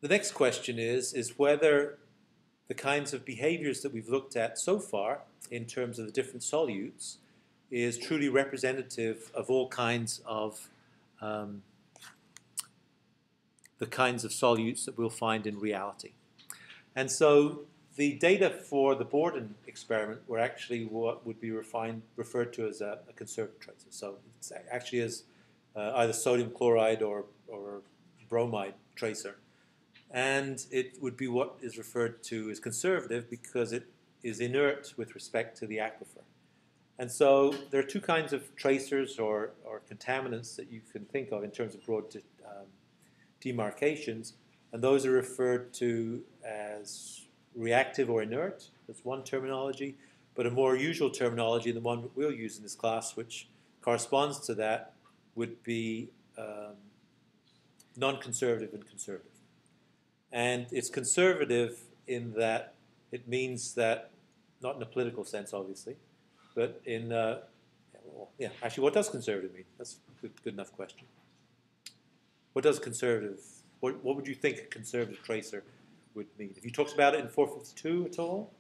the next question is whether the kinds of behaviors that we've looked at so far in terms of the different solutes is truly representative of all kinds of the kinds of solutes that we'll find in reality. And so the data for the Borden experiment were actually what would be referred to as a conservative tracer. So it's actually as either sodium chloride or bromide tracer. And it would be what is referred to as conservative because it is inert with respect to the aquifer. And so there are two kinds of tracers or contaminants that you can think of in terms of broad demarcations, and those are referred to as reactive or inert. That's one terminology, but a more usual terminology, the one we'll use in this class, which corresponds to that, would be non-conservative and conservative. And it's conservative in that it means that, not in a political sense, obviously, but in, actually, what does conservative mean? That's a good enough question. What does conservative, what would you think a conservative tracer would mean? Have you talked about it in 452 at all?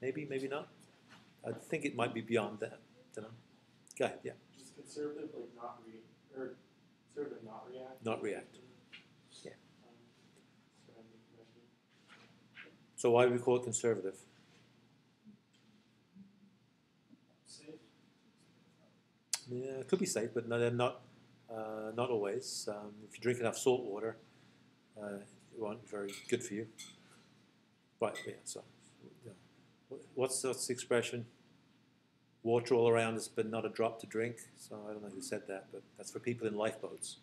Maybe, maybe not. I think it might be beyond that. Don't know. Go ahead, yeah. Just conservative, like not or conservative, not react. Not react. Yeah. So why do we call it conservative? Safe. Yeah, it could be safe, but no, not always. If you drink enough salt water, it won't be very good for you. Right, yeah, so yeah. What's the expression? Water all around us, but not a drop to drink. So I don't know who said that, but that's for people in lifeboats.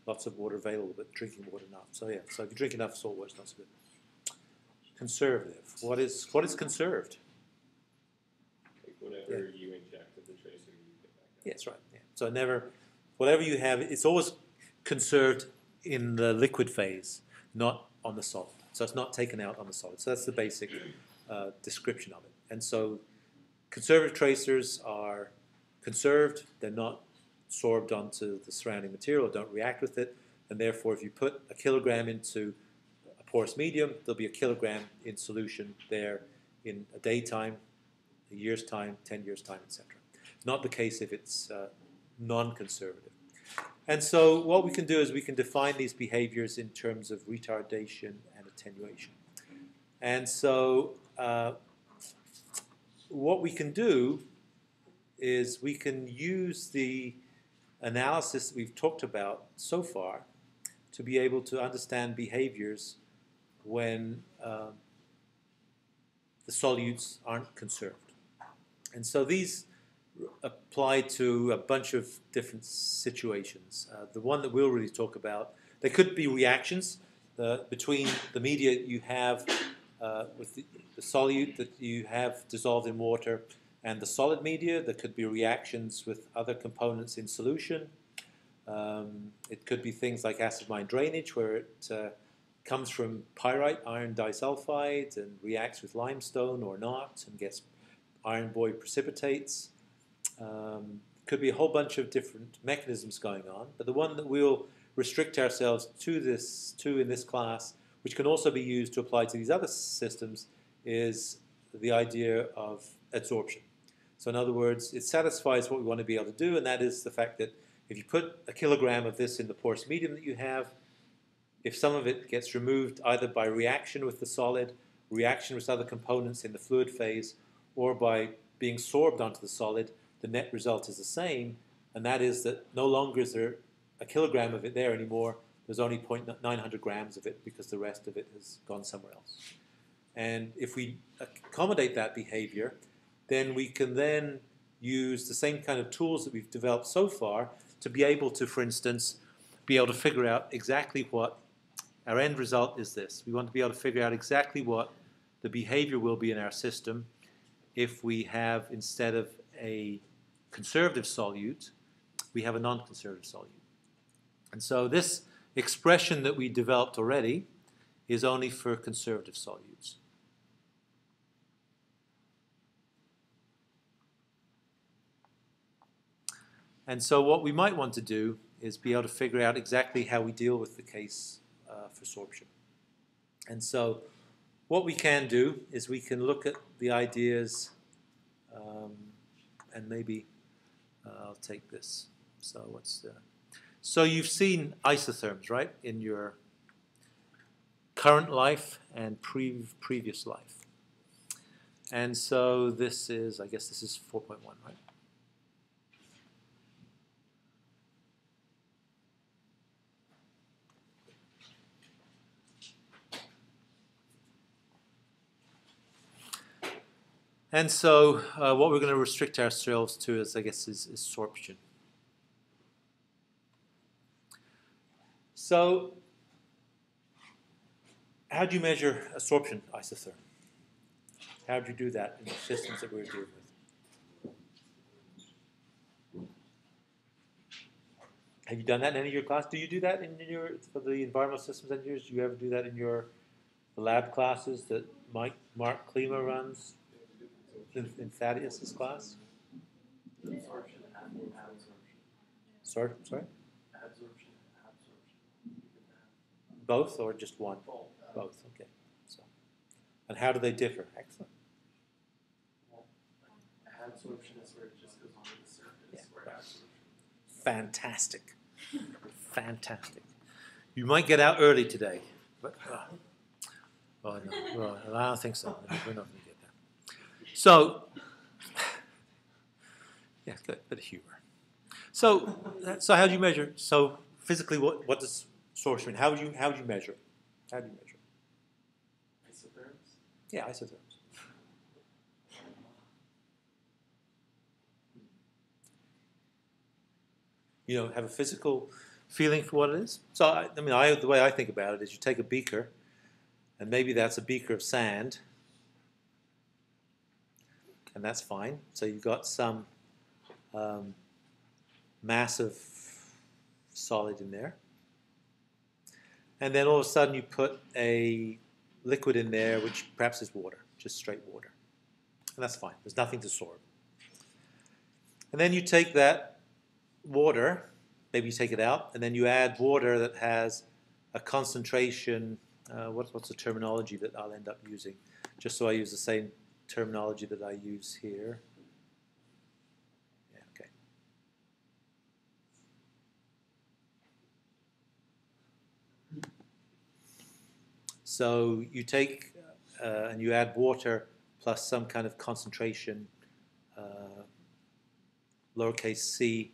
Lots of water available, but drinking water not. So yeah, so if you drink enough salt water, it's not so good. Conservative. What is conserved? Like whatever you inject with the tracer, you get back out. Yeah, that's right. Yeah. So whatever you have, it's always conserved in the liquid phase, not on the solid. So it's not taken out on the solid. So that's the basic description of it. And so conservative tracers are conserved. They're not sorbed onto the surrounding material or don't react with it. And therefore, if you put a kilogram into a porous medium, there'll be a kilogram in solution there in a day's time, a year's time, 10 years' time, etc. It's not the case if it's non-conservative. And so what we can do is we can define these behaviors in terms of retardation and attenuation. And so what we can do is we can use the analysis that we've talked about so far to be able to understand behaviors when the solutes aren't conserved. And so these apply to a bunch of different situations. The one that we'll really talk about, there could be reactions between the media you have with the solute that you have dissolved in water and the solid media. There could be reactions with other components in solution. It could be things like acid mine drainage, where it comes from pyrite, iron disulfide, and reacts with limestone or not, and gets iron void precipitates. Could be a whole bunch of different mechanisms going on, but the one that we'll restrict ourselves to in this class, which can also be used to apply to these other systems, is the idea of adsorption. So in other words, it satisfies what we want to be able to do, and that is the fact that if you put a kilogram of this in the porous medium that you have, if some of it gets removed either by reaction with the solid, reaction with other components in the fluid phase, or by being sorbed onto the solid, the net result is the same, and that is that no longer is there a kilogram of it there anymore. There's only 0.900 grams of it because the rest of it has gone somewhere else. And if we accommodate that behavior, then we can then use the same kind of tools that we've developed so far to be able to, for instance, be able to figure out exactly what our end result is this. We want to be able to figure out exactly what the behavior will be in our system if we have, instead of a conservative solute, we have a non-conservative solute. And so this expression that we developed already is only for conservative solutes. And so what we might want to do is be able to figure out exactly how we deal with the case for sorption. And so what we can do is we can look at the ideas, and maybe I'll take this. So what's the... So you've seen isotherms, right, in your current life and previous life. And so this is, I guess this is 4.1, right? And so what we're going to restrict ourselves to is, I guess, is sorption. So how do you measure a sorption isotherm? How do you do that in the systems that we're dealing with? Have you done that in any of your class? Do you do that in your, for the environmental systems engineers? Do you ever do that in your lab classes that Mark Klima runs in Thaddeus's class? Absorption and absorption. Sorry? Absorption and absorption. Both or just one? Both, okay. So, and how do they differ? Excellent. Well, absorption is where it just goes onto the surface. Yeah. Where absorption. Fantastic. Fantastic. You might get out early today, but oh no, well, I don't think so. We're not going to get that. So, yeah, good, bit of humor. So how do you measure? So physically, what does sorption mean? How would you measure? How do you measure? Isotherms? Yeah, isotherms. You know, have a physical feeling for what it is. So the way I think about it is, you take a beaker, and maybe that's a beaker of sand, and that's fine. So you've got some massive solid in there, and then all of a sudden you put a liquid in there, which perhaps is water, just straight water, and that's fine. There's nothing to sorb. And then you take that water, maybe you take it out, and then you add water that has a concentration. What's the terminology that I'll end up using? Just so I use the same terminology that I use here. Yeah, okay. So you take and you add water plus some kind of concentration, lowercase c,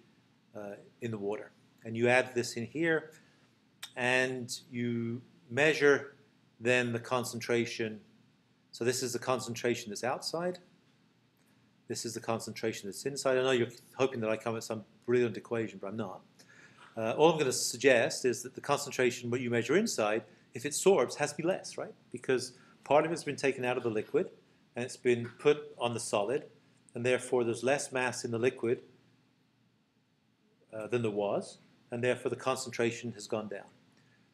in the water. And you add this in here, and you measure then the concentration. So this is the concentration that's outside. This is the concentration that's inside. I know you're hoping that I come up with some brilliant equation, but I'm not. All I'm going to suggest is that the concentration, what you measure inside, if it sorbs, has to be less, right? Because part of it's been taken out of the liquid, and it's been put on the solid, and therefore there's less mass in the liquid than there was, and therefore the concentration has gone down.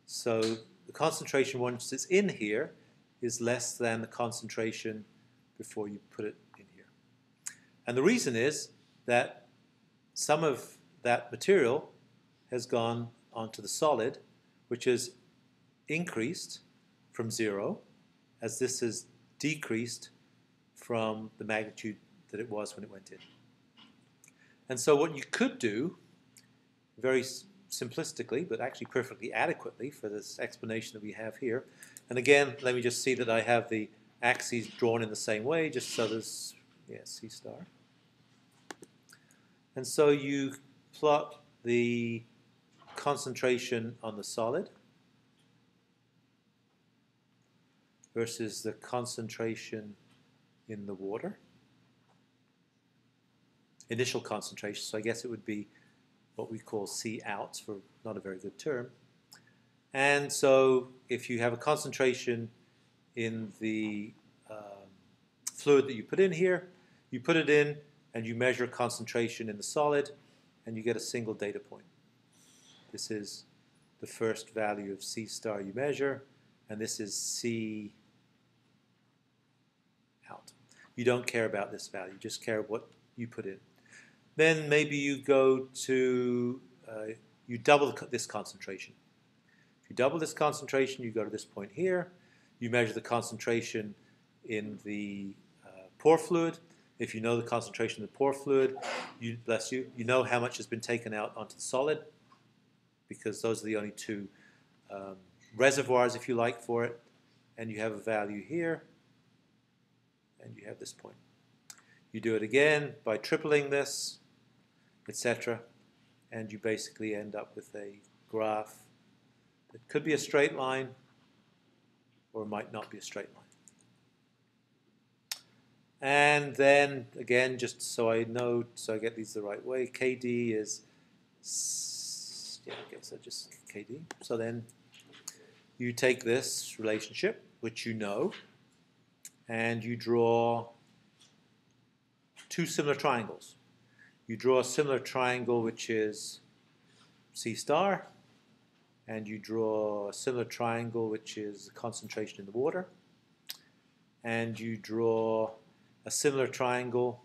So the concentration once it's in here is less than the concentration before you put it in here. And the reason is that some of that material has gone onto the solid, which is increased from 0, as this is decreased from the magnitude that it was when it went in. And so what you could do, very simplistically, but actually perfectly adequately for this explanation that we have here, and again, let me just see that I have the axes drawn in the same way, just so there's, yeah, C star. And so you plot the concentration on the solid versus the concentration in the water. Initial concentration, so I guess it would be what we call C out, for not a very good term. And so if you have a concentration in the fluid that you put in here, you put it in and you measure concentration in the solid, and you get a single data point. This is the first value of C star you measure, and this is C out. You don't care about this value, you just care what you put in. Then maybe you go to, you double this concentration. If you double this concentration, you go to this point here. you measure the concentration in the pore fluid. If you know the concentration in the pore fluid, you know how much has been taken out onto the solid, because those are the only two reservoirs, if you like, for it. And you have a value here, and you have this point. You do it again by tripling this, etc., and you basically end up with a graph that could be a straight line, or it might not be a straight line. And then, again, just so I know, so I get these the right way, KD is, yeah, okay, so just KD. So then you take this relationship, which you know, and you draw two similar triangles. You draw a similar triangle, which is C star, and you draw a similar triangle, which is the concentration in the water, and you draw a similar triangle,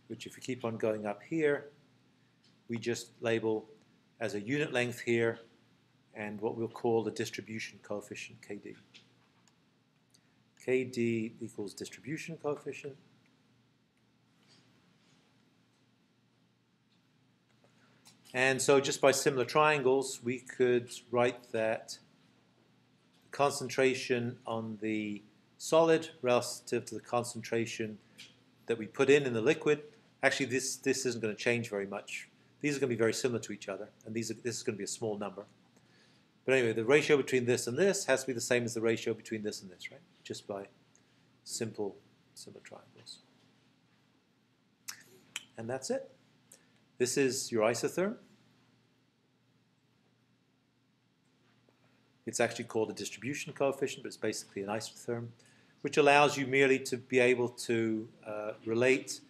which if you keep on going up here, we just label as a unit length here, and what we'll call the distribution coefficient, KD. KD equals distribution coefficient. And so just by similar triangles, we could write that the concentration on the solid relative to the concentration that we put in the liquid. Actually, this isn't going to change very much. These are going to be very similar to each other, and this is going to be a small number. But anyway, the ratio between this and this has to be the same as the ratio between this and this, right? Just by similar triangles. And that's it. This is your isotherm. It's actually called a distribution coefficient, but it's basically an isotherm, which allows you merely to be able to relate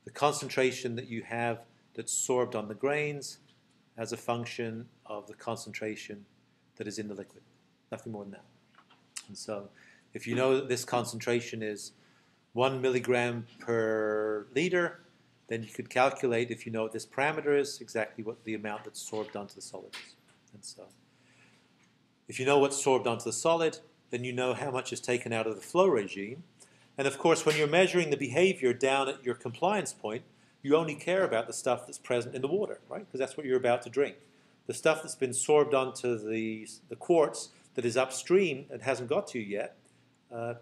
the concentration that you have that's sorbed on the grains as a function of the concentration that is in the liquid. Nothing more than that. And so if you know that this concentration is 1 milligram per liter, then you could calculate, if you know what this parameter is, exactly what the amount that's sorbed onto the solid is. And so if you know what's sorbed onto the solid, then you know how much is taken out of the flow regime. And of course, when you're measuring the behavior down at your compliance point, you only care about the stuff that's present in the water, right? Because that's what you're about to drink. The stuff that's been sorbed onto the quartz that is upstream and hasn't got to you yet,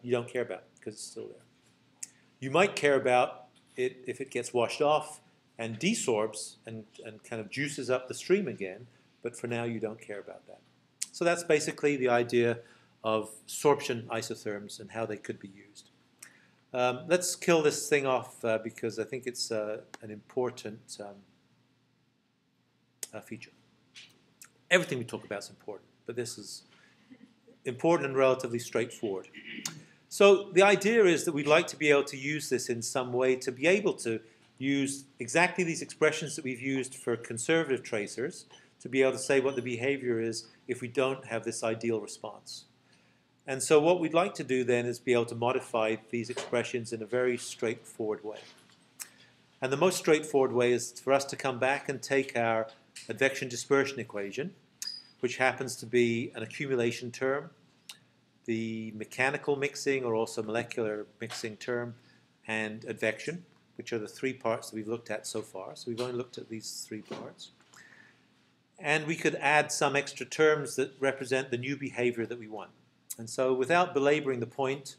you don't care about because it's still there. You might care about it if it gets washed off and desorbs and kind of juices up the stream again, but for now you don't care about that. So that's basically the idea of sorption isotherms and how they could be used. Let's kill this thing off because I think it's an important feature. Everything we talk about is important, but this is important and relatively straightforward. So the idea is that we'd like to be able to use this in some way to be able to use exactly these expressions that we've used for conservative tracers to be able to say what the behavior is if we don't have this ideal response. And so what we'd like to do then is be able to modify these expressions in a very straightforward way. And the most straightforward way is for us to come back and take our advection dispersion equation, which happens to be an accumulation term, the mechanical mixing or also molecular mixing term, and advection, which are the three parts that we've looked at so far. So we've only looked at these three parts. And we could add some extra terms that represent the new behavior that we want. And so without belaboring the point,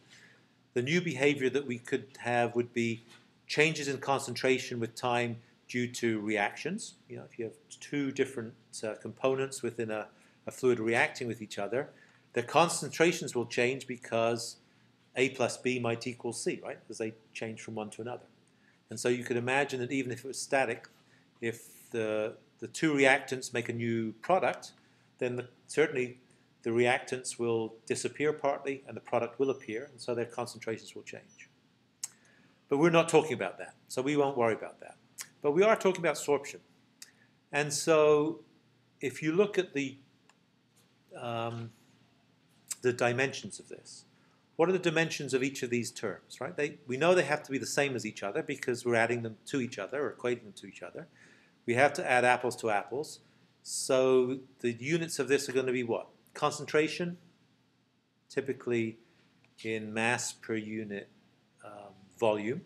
the new behavior that we could have would be changes in concentration with time due to reactions. You know, if you have two different components within a fluid reacting with each other, their concentrations will change because A plus B might equal C, right? Because they change from one to another. And so you could imagine that even if it was static, if the two reactants make a new product, then certainly the reactants will disappear partly and the product will appear, and so their concentrations will change. But we're not talking about that, so we won't worry about that. But we are talking about sorption. And so if you look at the dimensions of this, what are the dimensions of each of these terms, right? We know they have to be the same as each other because we're adding them to each other or equating them to each other. We have to add apples to apples. So the units of this are going to be what? Concentration typically in mass per unit volume.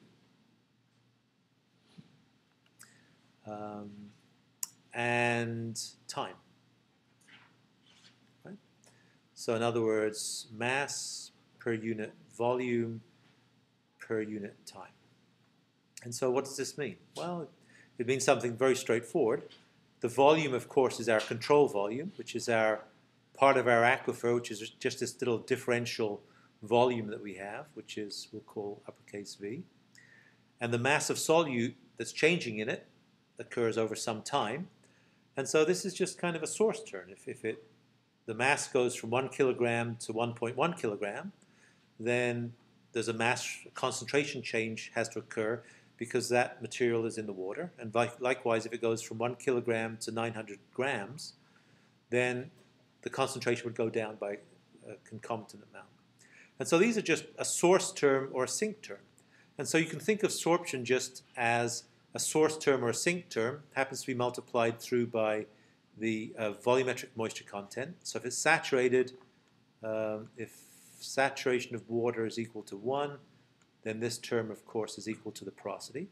And time. Right? So in other words, mass per unit volume per unit time. And so what does this mean? Well, it means something very straightforward. The volume, of course, is our control volume, which is our part of our aquifer, which is just this little differential volume that we have, which is, we'll call uppercase V. And the mass of solute that's changing in it occurs over some time. And so this is just kind of a source term. If the mass goes from 1 kilogram to 1.1 kilogram, then there's a mass concentration change has to occur because that material is in the water. And likewise, if it goes from 1 kilogram to 900 grams, then the concentration would go down by a concomitant amount. And so these are just a source term or a sink term. And so you can think of sorption just as a source term or a sink term, happens to be multiplied through by the volumetric moisture content. So if it's saturated, if saturation of water is equal to 1, then this term, of course, is equal to the porosity.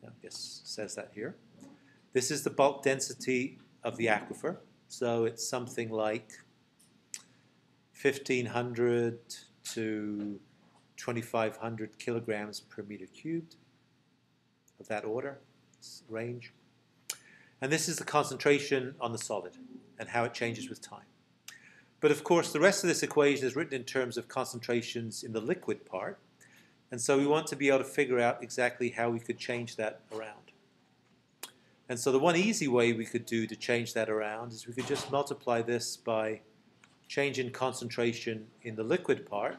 I guess it says that here. This is the bulk density of the aquifer. So it's something like 1,500 to 2,500 kilograms per meter cubed, of that order, range. And this is the concentration on the solid and how it changes with time. But of course, the rest of this equation is written in terms of concentrations in the liquid part. And so we want to be able to figure out exactly how we could change that around. And so the one easy way we could do to change that around is we could just multiply this by change in concentration in the liquid part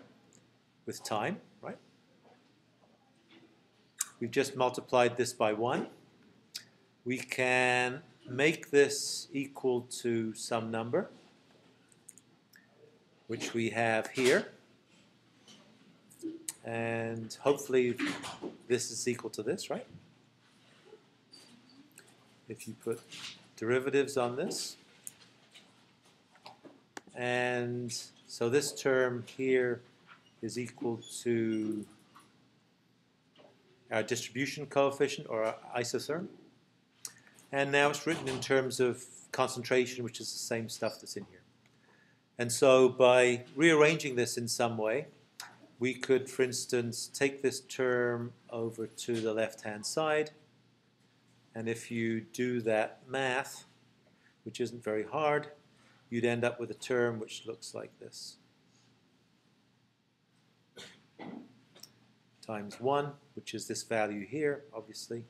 with time, right? We've just multiplied this by 1. We can make this equal to some number, which we have here. And hopefully this is equal to this, right? If you put derivatives on this. And so this term here is equal to our distribution coefficient, or our isotherm. And now it's written in terms of concentration, which is the same stuff that's in here. And so by rearranging this in some way, we could, for instance, take this term over to the left-hand side. And if you do that math, which isn't very hard, you'd end up with a term which looks like this. Times 1, which is this value here, obviously.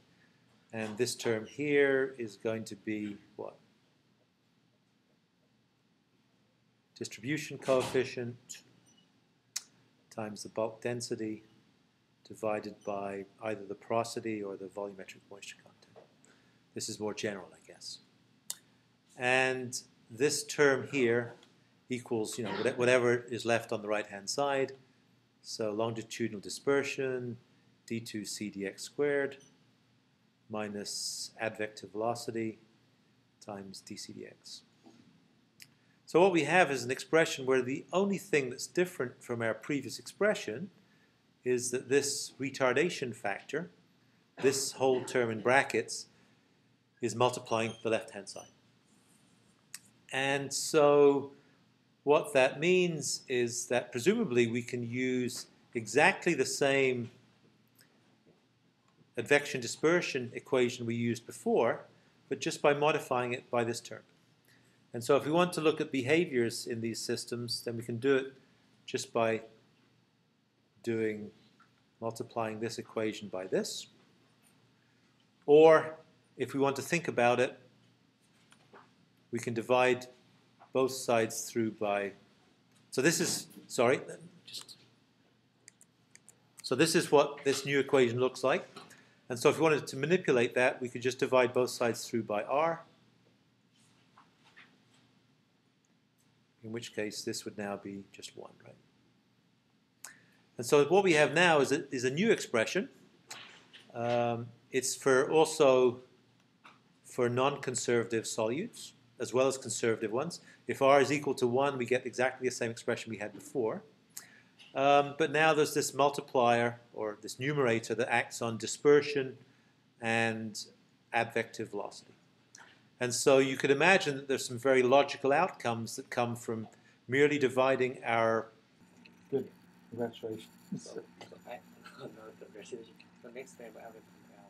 And this term here is going to be what? Distribution coefficient times the bulk density divided by either the porosity or the volumetric moisture content. This is more general, I guess. And this term here equals, whatever is left on the right-hand side. So longitudinal dispersion, d2c dx squared, minus advective velocity times dc dx. So what we have is an expression where the only thing that's different from our previous expression is that this retardation factor, this whole term in brackets, is multiplying the left-hand side. And so what that means is that presumably we can use exactly the same advection dispersion equation we used before, but just by modifying it by this term. And so if we want to look at behaviors in these systems, then we can do it just by multiplying this equation by this. Or if we want to think about it, we can divide both sides through by, so this is, sorry, so this is what this new equation looks like. And so if we wanted to manipulate that, we could just divide both sides through by r, in which case this would now be just 1, right? And so what we have now is a new expression. It's also for non-conservative solutes. as well as conservative ones. If r is equal to 1, we get exactly the same expression we had before. But now there's this multiplier, or this numerator, that acts on dispersion and advective velocity. And so you could imagine that there's some very logical outcomes that come from merely dividing our... Good. Congratulations. So the next step I will compare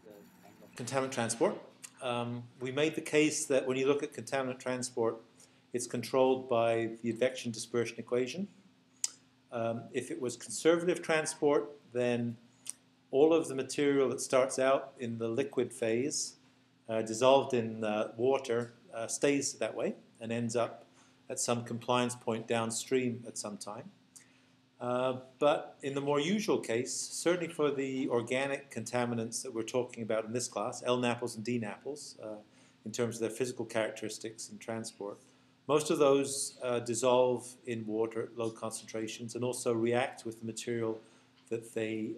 the angle. Contaminant transport. We made the case that when you look at contaminant transport, it's controlled by the advection dispersion equation. If it was conservative transport, then all of the material that starts out in the liquid phase, dissolved in water, stays that way and ends up at some compliance point downstream at some time. But in the more usual case, certainly for the organic contaminants that we're talking about in this class, L-naples and D-naples, in terms of their physical characteristics and transport, most of those dissolve in water at low concentrations and also react with the material that they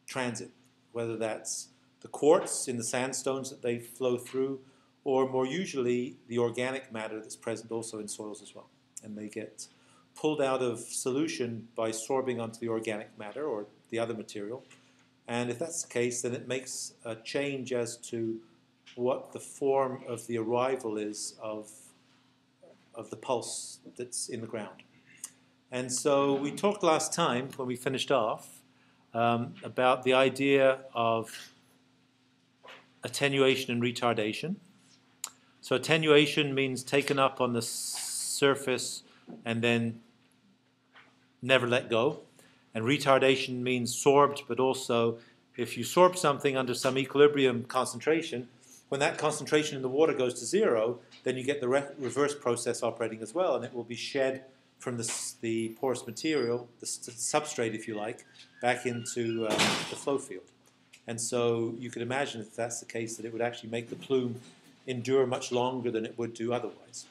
transit, whether that's the quartz in the sandstones that they flow through, or more usually the organic matter that's present also in soils as well. And they get pulled out of solution by sorbing onto the organic matter or the other material. And if that's the case, then it makes a change as to what the form of the arrival is of the pulse that's in the ground. And so we talked last time, when we finished off, about the idea of attenuation and retardation. So attenuation means taken up on the surface and then never let go. And retardation means sorbed, but also if you sorb something under some equilibrium concentration, when that concentration in the water goes to zero, then you get the reverse process operating as well, and it will be shed from the porous material, the substrate, if you like, back into the flow field. And so you could imagine, if that's the case, that it would actually make the plume endure much longer than it would do otherwise.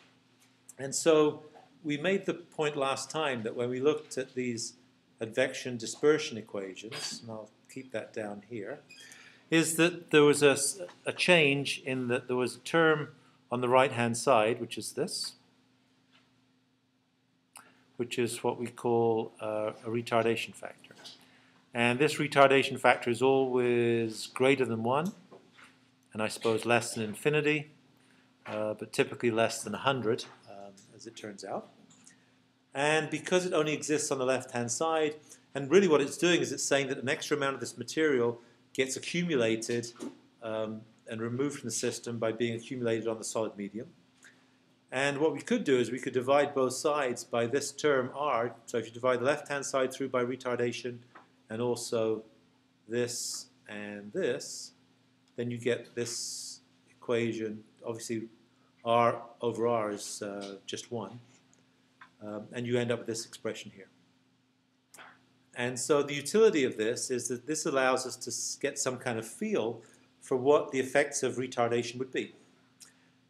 And so we made the point last time that when we looked at these advection dispersion equations, and I'll keep that down here, is that there was a change in that there was a term on the right-hand side, which is this, which is what we call a retardation factor. And this retardation factor is always greater than 1, and I suppose less than infinity, but typically less than 100, as it turns out. And because it only exists on the left-hand side, and really what it's doing is it's saying that an extra amount of this material gets accumulated and removed from the system by being accumulated on the solid medium. And what we could do is we could divide both sides by this term r. So if you divide the left-hand side through by retardation and also this and this, then you get this equation. Obviously, r over r is just 1. And you end up with this expression here. And so the utility of this is that this allows us to get some kind of feel for what the effects of retardation would be.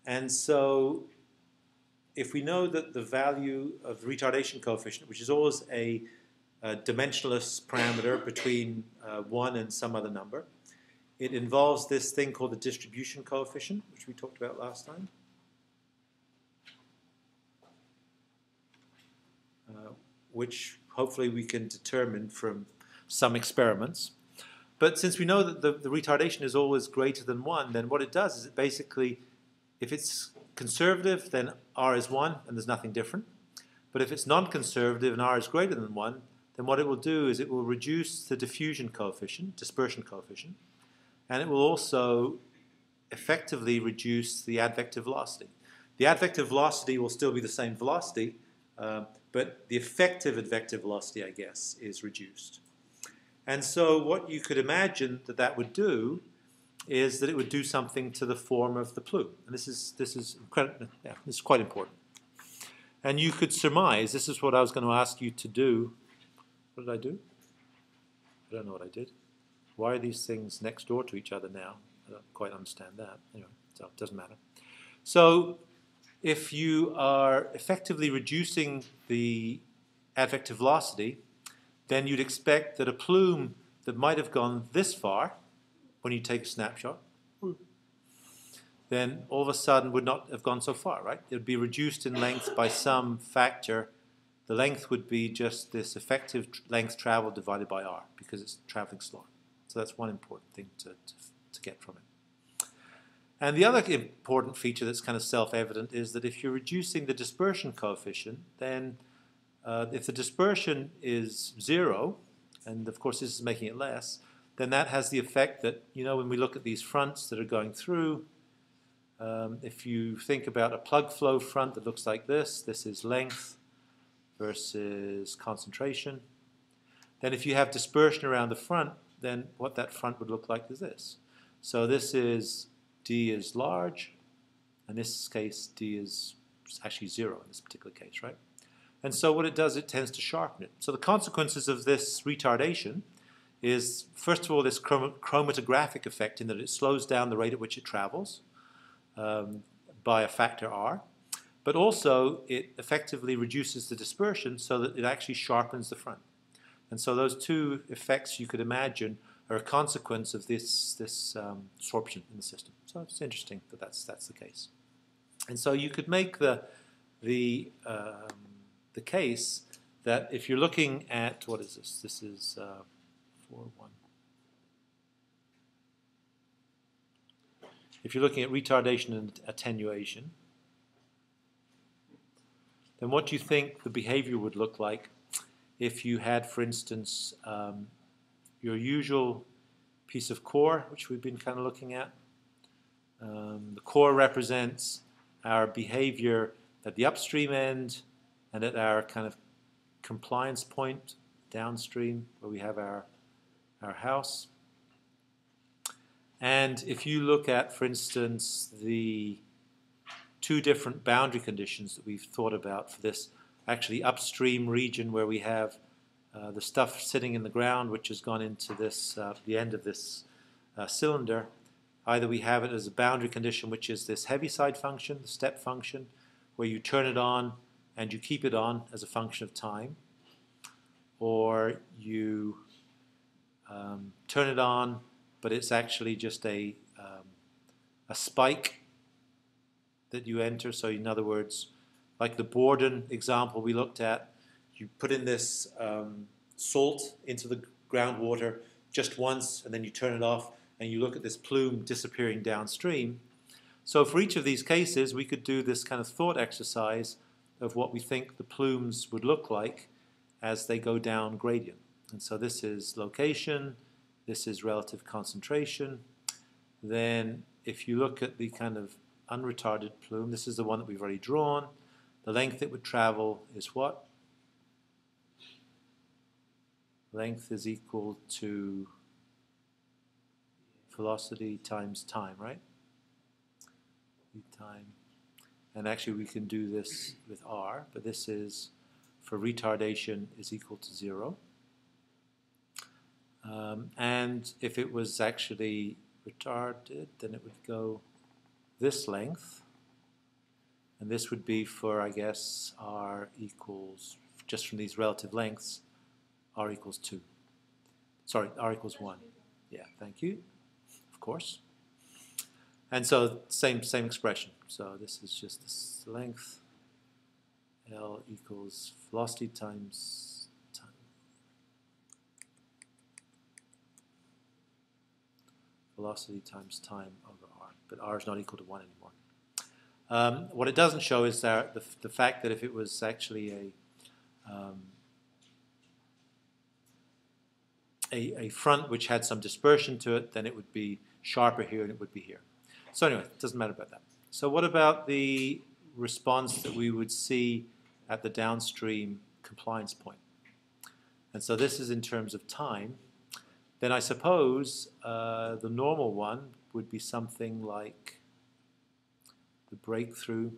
And so if we know that the value of the retardation coefficient, which is always a dimensionless parameter between 1 and some other number, it involves this thing called the distribution coefficient, which we talked about last time. Which hopefully we can determine from some experiments. But since we know that the retardation is always greater than 1, then what it does is it basically, if it's conservative, then r is 1 and there's nothing different. But if it's non-conservative and r is greater than 1, then what it will do is it will reduce the diffusion coefficient, dispersion coefficient, and it will also effectively reduce the advective velocity. The advective velocity will still be the same velocity, but the effective advective velocity, I guess, is reduced. And so what you could imagine that that would do is that it would do something to the form of the plume. And this is quite important. And you could surmise, this is what I was going to ask you to do. What did I do? I don't know what I did. Why are these things next door to each other now? I don't quite understand that. Anyway, so it doesn't matter. So if you are effectively reducing the advective velocity, then you'd expect that a plume that might have gone this far when you take a snapshot then all of a sudden would not have gone so far, right? It would be reduced in length by some factor. The length would be just this effective length traveled divided by r, because it's traveling slower. So that's one important thing to get from it. And the other important feature that's kind of self-evident is that if you're reducing the dispersion coefficient, then if the dispersion is 0, and of course this is making it less, then that has the effect that, when we look at these fronts that are going through, if you think about a plug flow front that looks like this is length versus concentration. Then if you have dispersion around the front, then what that front would look like is this. So this is D is large, in this case D is actually 0 in this particular case, right? And so what it does, it tends to sharpen it. So the consequences of this retardation is, first of all, this chromatographic effect in that it slows down the rate at which it travels by a factor r, but also it effectively reduces the dispersion so that it actually sharpens the front. And so those two effects you could imagine are a consequence of this sorption in the system. So it's interesting that that's the case. And so you could make the case that if you're looking at, what is this? This is 4.1. If you're looking at retardation and attenuation, then what do you think the behavior would look like if you had, for instance, your usual piece of core, which we've been kind of looking at. The core represents our behavior at the upstream end and at our kind of compliance point downstream where we have our house. And if you look at, for instance, the two different boundary conditions that we've thought about for this actually upstream region where we have the stuff sitting in the ground which has gone into this the end of this cylinder, either we have it as a boundary condition which is this heaviside function, the step function, where you turn it on and you keep it on as a function of time, or you turn it on but it's actually just a spike that you enter. So in other words, like the Borden example we looked at, you put in this salt into the groundwater just once and then you turn it off and you look at this plume disappearing downstream. So for each of these cases we could do this kind of thought exercise of what we think the plumes would look like as they go down gradient. And so this is location, this is relative concentration. Then if you look at the kind of unretarded plume, this is the one that we've already drawn. The length it would travel is what? Length is equal to velocity times time, right? Time. And actually we can do this with r, but this is for retardation is equal to 0. And if it was actually retarded, then it would go this length, and this would be for, I guess, r equals, just from these relative lengths, r equals 2. Sorry, r equals 1. Yeah, thank you, of course. And so same expression. So this is just this length, L equals velocity times time. Velocity times time over r, but r is not equal to 1 anymore. What it doesn't show is that the fact that if it was actually a front which had some dispersion to it, then it would be sharper here and it would be here. So anyway, it doesn't matter about that. So what about the response that we would see at the downstream compliance point? And so this is in terms of time. Then I suppose the normal one would be something like the breakthrough.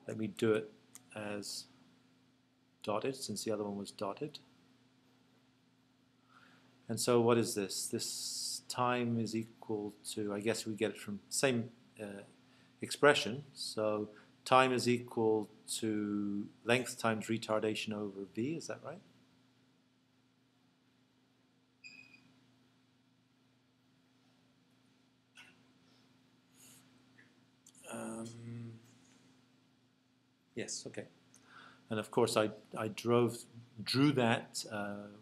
Let me do it as dotted since the other one was dotted. And so what is this? This time is equal to, I guess we get it from same expression. So time is equal to length times retardation over v, is that right? Yes, okay. And of course, I drew that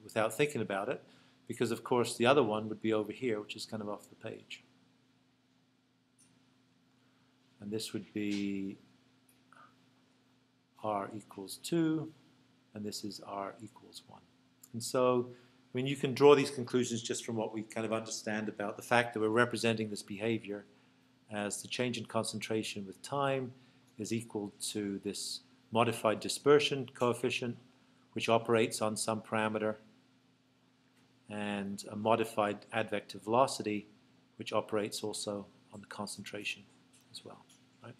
without thinking about it, because of course the other one would be over here, which is kind of off the page. And this would be r equals 2, and this is r equals 1. And so, I mean, you can draw these conclusions just from what we kind of understand about the fact that we're representing this behavior as the change in concentration with time is equal to this modified dispersion coefficient, which operates on some parameter, and a modified advective velocity, which operates also on the concentration as well. Right?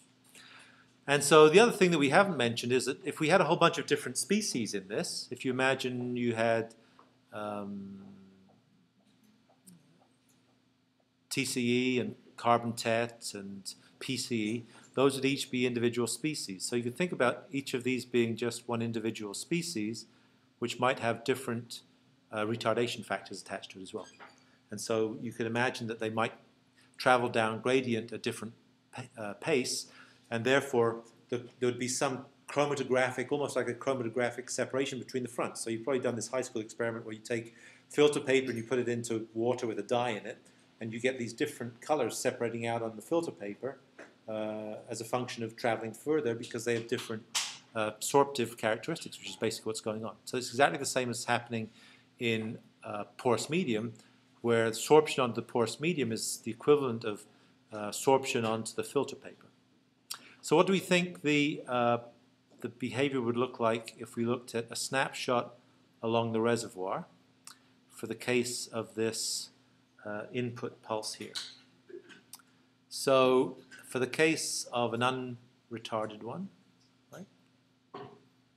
And so the other thing that we haven't mentioned is that if we had a whole bunch of different species in this, if you imagine you had TCE and carbon tet and PCE, those would each be individual species. So you could think about each of these being just one individual species, which might have different retardation factors attached to it as well. And so you could imagine that they might travel down gradient at different pace, and therefore there would be some chromatographic, almost like a chromatographic separation between the fronts. So you've probably done this high school experiment where you take filter paper and you put it into water with a dye in it, and you get these different colors separating out on the filter paper as a function of traveling further because they have different sorptive characteristics, which is basically what's going on. So it's exactly the same as happening in porous medium, where sorption onto the porous medium is the equivalent of sorption onto the filter paper. So what do we think the behavior would look like if we looked at a snapshot along the reservoir for the case of this input pulse here? So for the case of an unretarded one, right,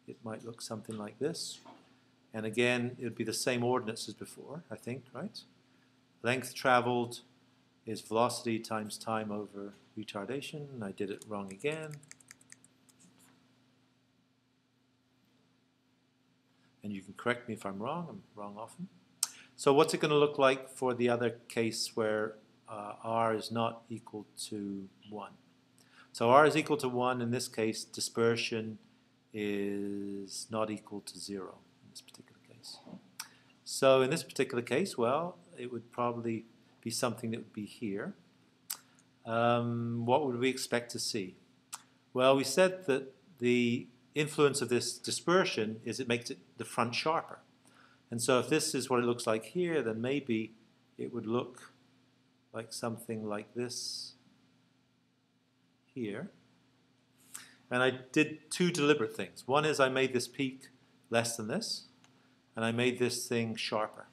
it might look something like this. And again, it would be the same ordinates as before, I think, right? Length traveled is velocity times time over retardation. I did it wrong again. And you can correct me if I'm wrong often. So what's it going to look like for the other case where r is not equal to 1? So r is equal to 1. In this case, dispersion is not equal to 0 in this particular case. So in this particular case, well, it would probably be something that would be here. What would we expect to see? Well, we said that the influence of this dispersion is it makes the front sharper. And so if this is what it looks like here, then maybe it would look like something like this here. And I did two deliberate things. One is I made this peak less than this, and I made this thing sharper.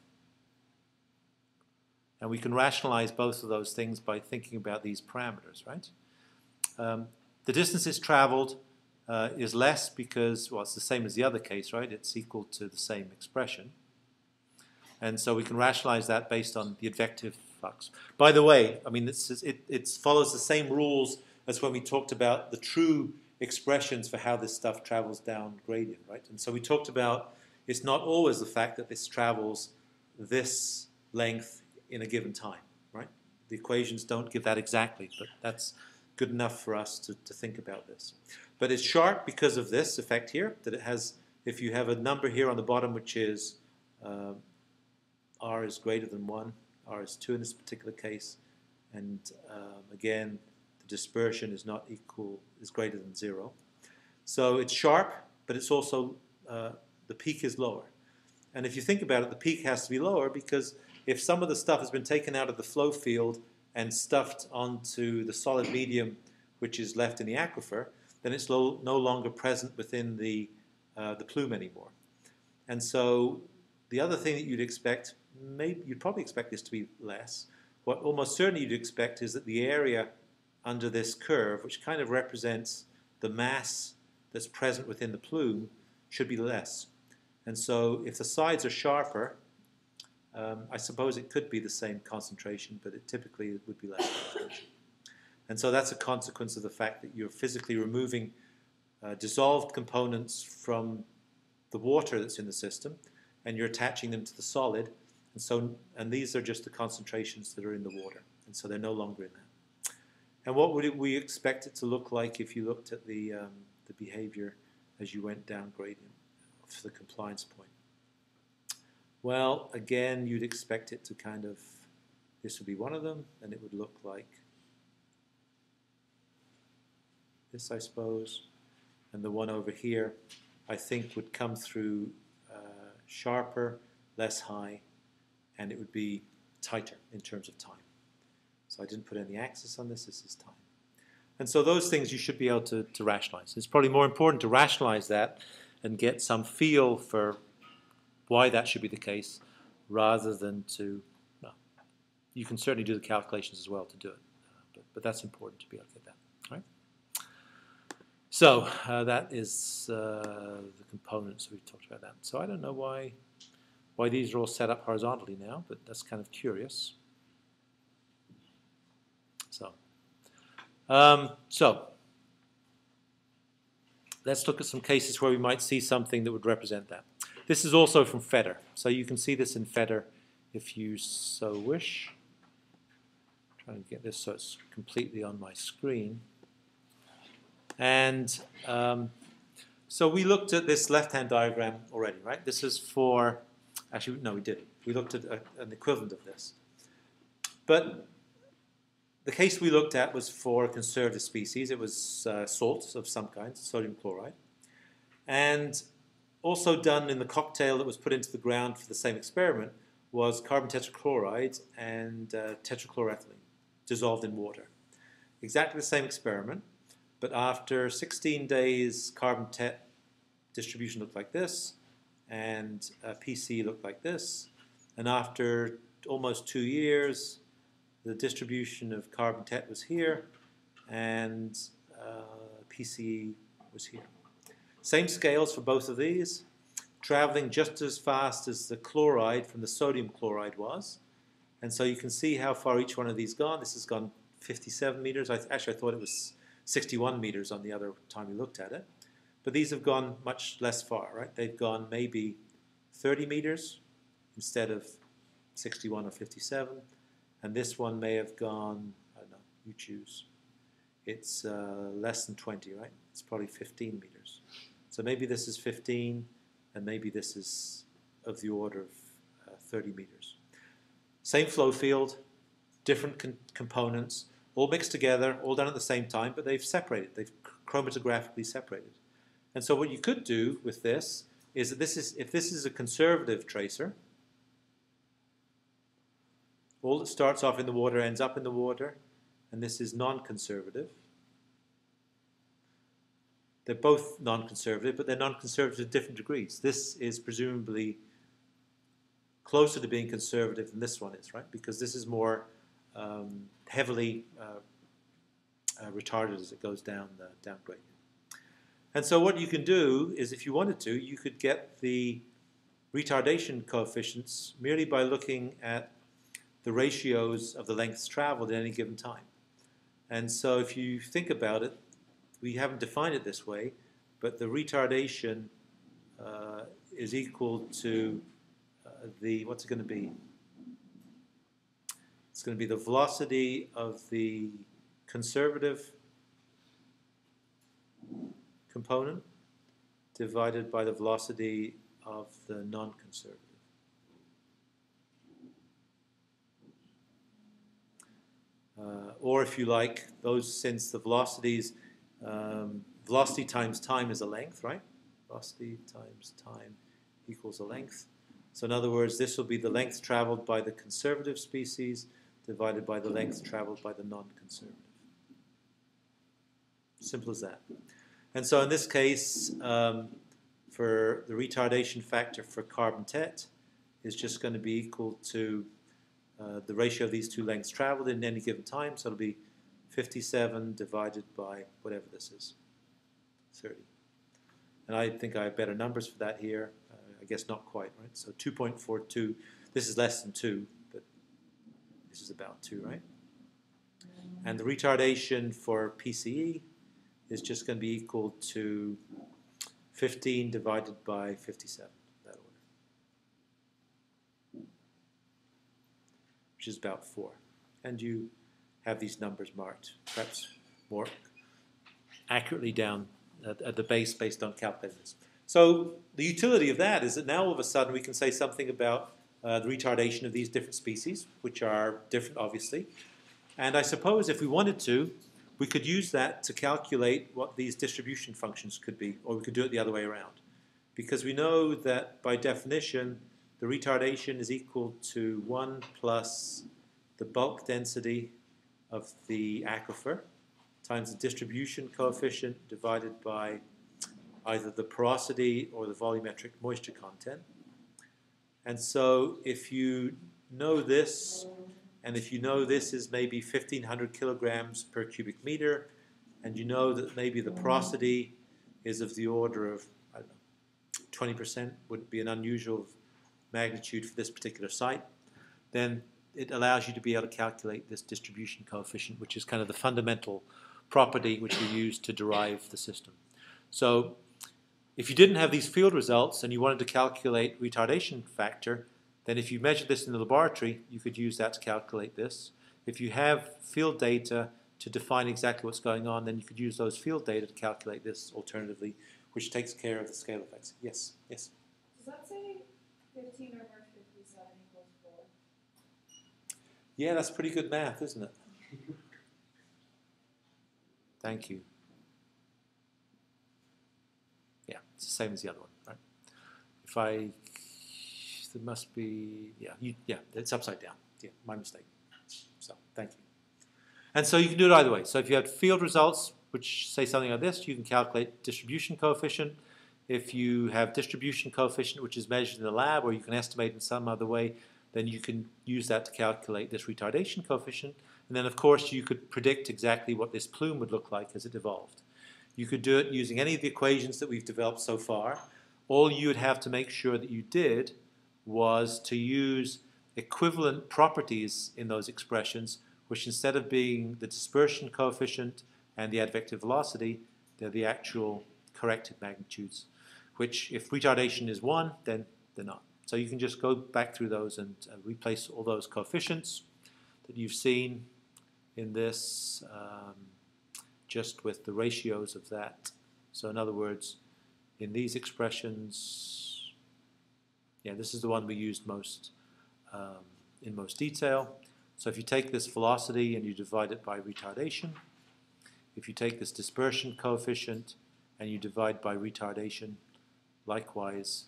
And we can rationalize both of those things by thinking about these parameters, right? The distances traveled is less because, well, it's the same as the other case, right? It's equal to the same expression. And so we can rationalize that based on the advective flux. By the way, I mean, it follows the same rules as when we talked about the true expressions for how this stuff travels down gradient, right? And so we talked about it's not always the fact that this travels this length in a given time, right? The equations don't give that exactly, but that's good enough for us to think about this. But it's sharp because of this effect here, that it has, if you have a number here on the bottom which is r is greater than 1, r is 2 in this particular case, and again, the dispersion is not equal, is greater than 0. So it's sharp, but it's also, the peak is lower. And if you think about it, the peak has to be lower because if some of the stuff has been taken out of the flow field and stuffed onto the solid medium which is left in the aquifer, then it's no longer present within the plume anymore. And so the other thing that you'd expect, you'd probably expect this to be less. What almost certainly you'd expect is that the area under this curve, which kind of represents the mass that's present within the plume, should be less. And so if the sides are sharper, I suppose it could be the same concentration, but it typically would be less concentration. And so that's a consequence of the fact that you're physically removing dissolved components from the water that's in the system, and you're attaching them to the solid. And these are just the concentrations that are in the water, and so they're no longer in that. And what would we expect it to look like if you looked at the behavior as you went down gradient for the compliance point? Well, again, you'd expect it to kind of, this would be one of them, and it would look like this, I suppose. And the one over here, I think, would come through sharper, less high, and it would be tighter in terms of time. So I didn't put any axis on this. This is time. And so those things you should be able to rationalize. It's probably more important to rationalize that and get some feel for why that should be the case rather than to, well, you can certainly do the calculations as well to do it. But that's important to be able to get that. All right? So that is the components. We talked about that. So I don't know why these are all set up horizontally now, but that's kind of curious. So let's look at some cases where we might see something that would represent that. This is also from Fetter. So you can see this in Fetter if you so wish. I'm trying to get this so it's completely on my screen. And so we looked at this left-hand diagram already, right? This is for, actually, no, we didn't. We looked at an equivalent of this. But the case we looked at was for a conservative species. It was salts of some kind, sodium chloride. And also done in the cocktail that was put into the ground for the same experiment was carbon tetrachloride and tetrachloroethylene dissolved in water. Exactly the same experiment, but after 16 days, carbon tet distribution looked like this, and PC looked like this. And after almost 2 years, the distribution of carbon tet was here, and PCE was here. Same scales for both of these, traveling just as fast as the chloride from the sodium chloride was. And so you can see how far each one of these gone. This has gone 57 meters. Actually, I thought it was 61 meters on the other time we looked at it. But these have gone much less far, right? They've gone maybe 30 meters instead of 61 or 57. And this one may have gone, I don't know, you choose. It's less than 20, right? It's probably 15 meters. So maybe this is 15, and maybe this is of the order of 30 meters. Same flow field, different components, all mixed together, all done at the same time, but they've separated. They've chromatographically separated. And so what you could do with this is that if this is a conservative tracer, all that starts off in the water ends up in the water, and this is non-conservative. They're both non-conservative, but they're non-conservative to different degrees. This is presumably closer to being conservative than this one is, right? Because this is more heavily retarded as it goes down gradient. And so what you can do is, if you wanted to, you could get the retardation coefficients merely by looking at the ratios of the lengths traveled at any given time. And so if you think about it, we haven't defined it this way, but the retardation is equal to what's it going to be? It's going to be the velocity of the conservative component divided by the velocity of the non-conservative. Or if you like, since the velocities, velocity times time is a length, right? Velocity times time equals a length. So in other words, this will be the length traveled by the conservative species divided by the length traveled by the non-conservative. Simple as that. And so in this case, for the retardation factor for carbon tet is just going to be equal to the ratio of these two lengths traveled in any given time. So it'll be 57 divided by whatever this is, 30. And I think I have better numbers for that here. I guess not quite, right? So 2.42. This is less than 2, but this is about 2, right? And the retardation for PCE is just going to be equal to 15 divided by 57, that order, which is about 4. And you have these numbers marked, perhaps more accurately down at the base based on calculating this. So the utility of that is that now all of a sudden we can say something about the retardation of these different species, which are different, obviously. And I suppose if we wanted to, we could use that to calculate what these distribution functions could be, or we could do it the other way around. Because we know that by definition, the retardation is equal to 1 plus the bulk density of the aquifer times the distribution coefficient divided by either the porosity or the volumetric moisture content. And so if you know this, and if you know this is maybe 1,500 kilograms per cubic meter, and you know that maybe the porosity is of the order of, I don't know, 20%, wouldn't be an unusual magnitude for this particular site, then it allows you to be able to calculate this distribution coefficient, which is kind of the fundamental property which we use to derive the system. So if you didn't have these field results and you wanted to calculate retardation factor, then if you measured this in the laboratory, you could use that to calculate this. If you have field data to define exactly what's going on, then you could use those field data to calculate this alternatively, which takes care of the scale effects. Yes, yes. Does that say 15 over 57 equals 4? Yeah, that's pretty good math, isn't it? Thank you. Yeah, it's the same as the other one, right? If I, there must be, yeah, it's upside down. Yeah, my mistake. So, thank you. And so you can do it either way. So if you have field results which say something like this, you can calculate distribution coefficient. If you have distribution coefficient which is measured in the lab, or you can estimate in some other way, then you can use that to calculate this retardation coefficient. And then, of course, you could predict exactly what this plume would look like as it evolved. You could do it using any of the equations that we've developed so far. All you would have to make sure that you did was to use equivalent properties in those expressions, which instead of being the dispersion coefficient and the advective velocity, they're the actual corrected magnitudes, which if retardation is 1, then they're not. So you can just go back through those and replace all those coefficients that you've seen in this just with the ratios of that. So in other words, in these expressions, yeah, this is the one we used most in most detail. So if you take this velocity and you divide it by retardation, if you take this dispersion coefficient and you divide by retardation, likewise,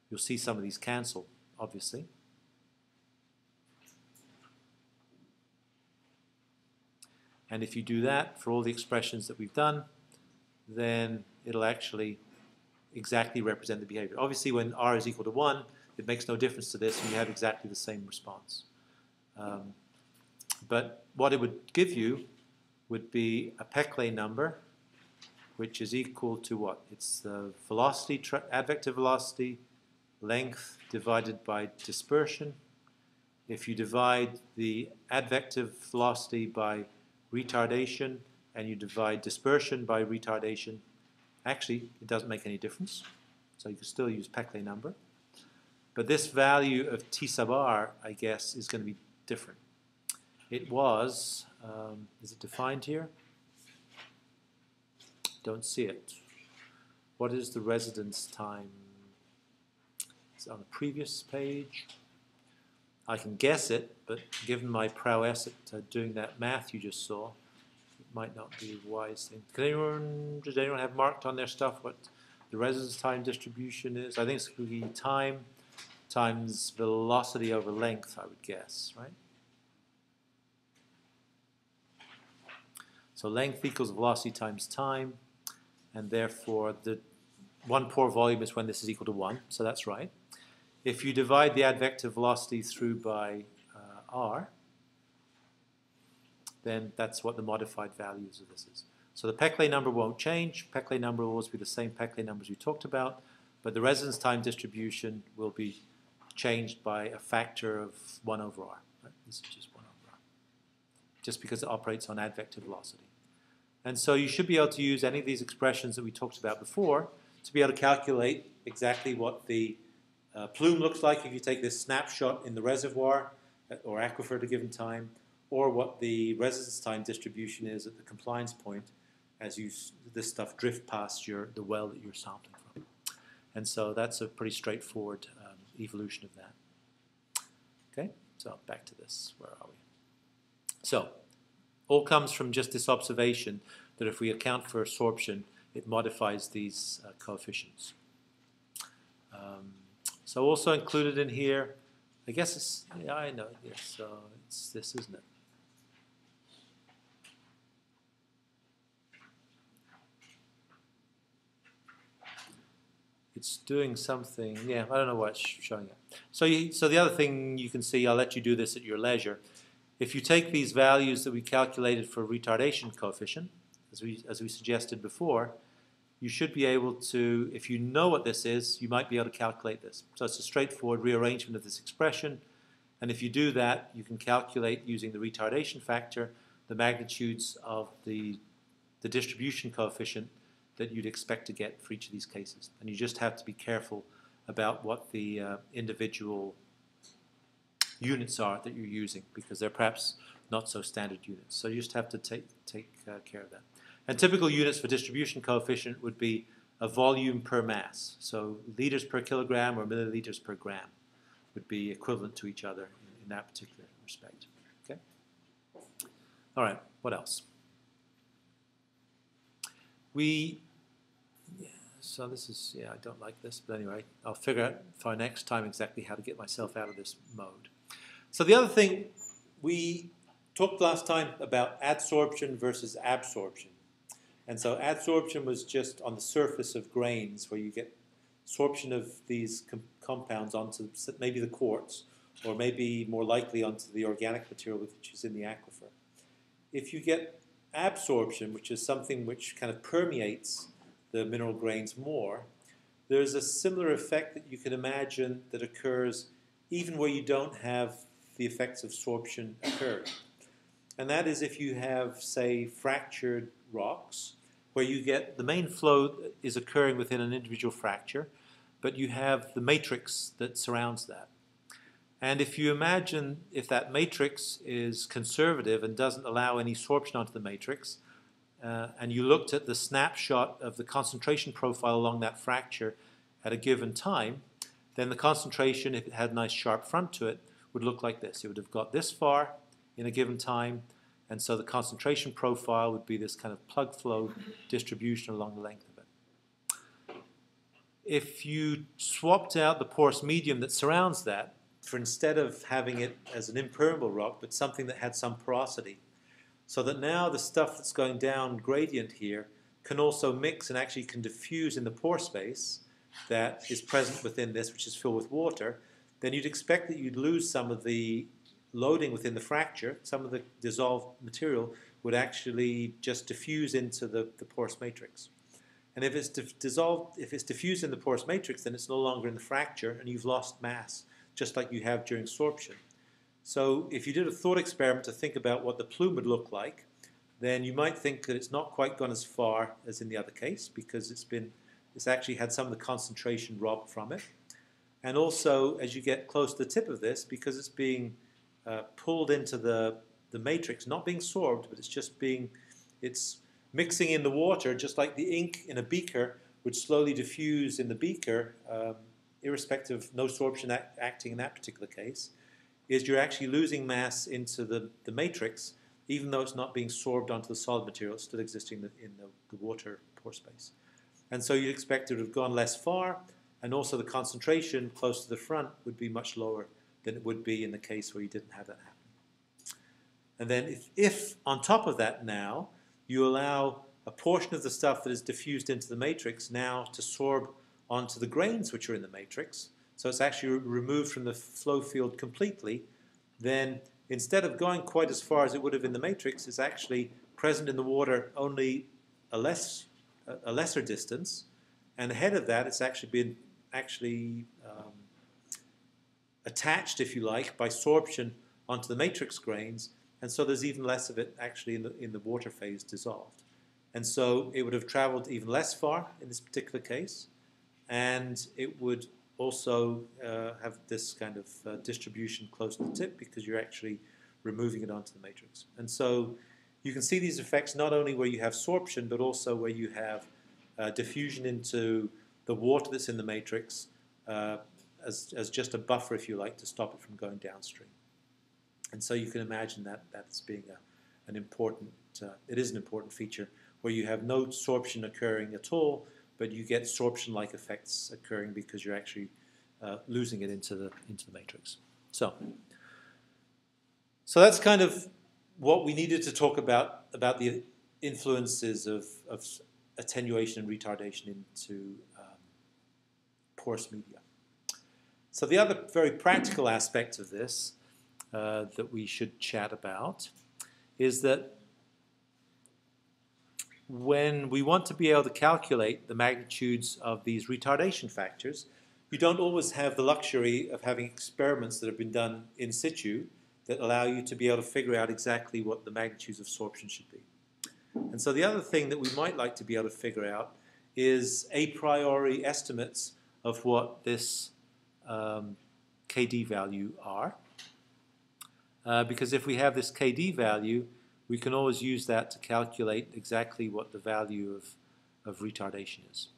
you'll see some of these cancel, obviously. And if you do that for all the expressions that we've done, then it'll actually exactly represent the behavior. Obviously, when r is equal to 1, it makes no difference to this, and you have exactly the same response. But what it would give you would be a Peclet number, which is equal to what? It's the velocity, advective velocity, length divided by dispersion. If you divide the advective velocity by retardation and you divide dispersion by retardation, actually it doesn't make any difference. So you can still use Peclet number. But this value of T sub r, I guess, is going to be different. It was, is it defined here? Don't see it. What is the residence time? It's on the previous page. I can guess it, but given my prowess at doing that math you just saw, it might not be a wise thing. Does anyone have marked on their stuff what the residence time distribution is? I think it's going to be time times velocity over length, I would guess, right? So length equals velocity times time, and therefore the one pore volume is when this is equal to 1, so that's right. If you divide the advective velocity through by r, then that's what the modified values of this is. So the Peclet number won't change. Peclet number will always be the same Peclet numbers we talked about, but the residence time distribution will be changed by a factor of 1 over r. Right? This is just 1 over r, just because it operates on advective velocity. And so you should be able to use any of these expressions that we talked about before to be able to calculate exactly what the plume looks like if you take this snapshot in the reservoir or aquifer at a given time, or what the residence time distribution is at the compliance point as this stuff drift past the well that you're sampling from. And so that's a pretty straightforward evolution of that. Okay, so back to this. Where are we? So all comes from just this observation that if we account for sorption, it modifies these coefficients. So also included in here, I guess it's, yeah, I know, yes, so it's this, isn't it? It's doing something, yeah, I don't know why it's showing it. So the other thing you can see, I'll let you do this at your leisure. If you take these values that we calculated for retardation coefficient, as we suggested before, you should be able to, if you know what this is, you might be able to calculate this. So it's a straightforward rearrangement of this expression, and if you do that, you can calculate using the retardation factor the magnitudes of the distribution coefficient that you'd expect to get for each of these cases. And you just have to be careful about what the individual units are that you're using, because they're perhaps not so standard units. So you just have to take care of that. And typical units for distribution coefficient would be a volume per mass. So liters per kilogram or milliliters per gram would be equivalent to each other in that particular respect. Okay. All right. What else? So this is, yeah, I don't like this, but anyway, I'll figure out for next time exactly how to get myself out of this mode. So the other thing, we talked last time about adsorption versus absorption. And so adsorption was just on the surface of grains where you get sorption of these compounds onto maybe the quartz, or maybe more likely onto the organic material which is in the aquifer. If you get absorption, which is something which kind of permeates the mineral grains more, there's a similar effect that you can imagine that occurs even where you don't have the effects of sorption occurring. And that is if you have, say, fractured rocks, where you get the main flow is occurring within an individual fracture, but you have the matrix that surrounds that. And if you imagine if that matrix is conservative and doesn't allow any sorption onto the matrix, and you looked at the snapshot of the concentration profile along that fracture at a given time, then the concentration, if it had a nice sharp front to it, would look like this. It would have got this far in a given time, and so the concentration profile would be this kind of plug flow distribution along the length of it. If you swapped out the porous medium that surrounds that, for instead of having it as an impermeable rock, but something that had some porosity, so that now the stuff that's going down gradient here can also mix and actually can diffuse in the pore space that is present within this, which is filled with water, then you'd expect that you'd lose some of the loading within the fracture. Some of the dissolved material would actually just diffuse into the porous matrix. And if it's diffused in the porous matrix, then it's no longer in the fracture, and you've lost mass, just like you have during sorption. So if you did a thought experiment to think about what the plume would look like, then you might think that it's not quite gone as far as in the other case, because it's actually had some of the concentration robbed from it. And also, as you get close to the tip of this, because it's being pulled into the matrix, not being sorbed, but it's mixing in the water, just like the ink in a beaker would slowly diffuse in the beaker, irrespective of no sorption acting in that particular case, is you're actually losing mass into the matrix, even though it's not being sorbed onto the solid material. It's still existing in the water pore space. And so you'd expect it to have gone less far, and also the concentration close to the front would be much lower than it would be in the case where you didn't have that happen. And then if on top of that now, you allow a portion of the stuff that is diffused into the matrix now to sorb onto the grains which are in the matrix, so it's actually removed from the flow field completely, then instead of going quite as far as it would have in the matrix, it's actually present in the water only a lesser distance, and ahead of that it's actually been attached, if you like, by sorption onto the matrix grains, and so there's even less of it actually in the water phase dissolved. And so it would have traveled even less far in this particular case, and it would also have this kind of distribution close to the tip, because you're actually removing it onto the matrix. And so you can see these effects not only where you have sorption, but also where you have diffusion into the water that's in the matrix as just a buffer, if you like, to stop it from going downstream. And so you can imagine that as being an important, it is an important feature where you have no sorption occurring at all, but you get sorption-like effects occurring because you're actually losing it into the matrix. So that's kind of what we needed to talk about the influences of attenuation and retardation into porous media. So the other very practical aspect of this that we should chat about is that when we want to be able to calculate the magnitudes of these retardation factors, you don't always have the luxury of having experiments that have been done in situ that allow you to be able to figure out exactly what the magnitudes of sorption should be. And so the other thing that we might like to be able to figure out is a priori estimates of what this KD value are. Because if we have this KD value, we can always use that to calculate exactly what the value of retardation is.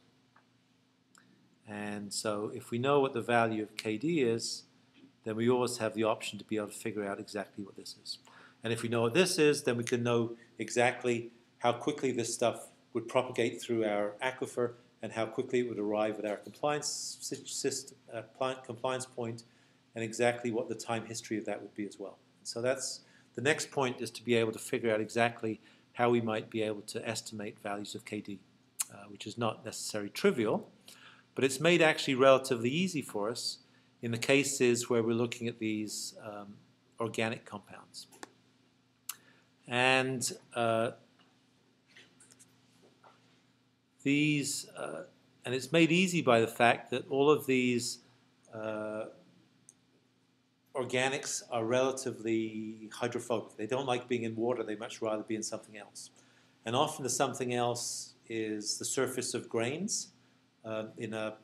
And so if we know what the value of KD is, then we always have the option to be able to figure out exactly what this is. And if we know what this is, then we can know exactly how quickly this stuff would propagate through our aquifer and how quickly it would arrive at our compliance point, and exactly what the time history of that would be as well. So that's the next point, is to be able to figure out exactly how we might be able to estimate values of KD, which is not necessarily trivial, but it's made actually relatively easy for us in the cases where we're looking at these organic compounds. And and it's made easy by the fact that all of these organics are relatively hydrophobic. They don't like being in water. They much rather be in something else. And often the something else is the surface of grains in a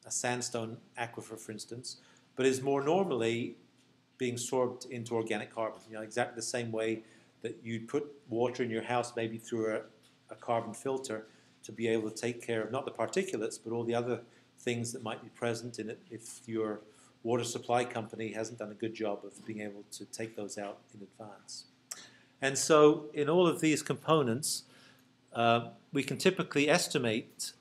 sandstone aquifer, for instance, but is more normally being sorbed into organic carbon. You know, exactly the same way that you'd put water in your house maybe through a carbon filter to be able to take care of not the particulates, but all the other things that might be present in it if your water supply company hasn't done a good job of being able to take those out in advance. And so in all of these components, we can typically estimate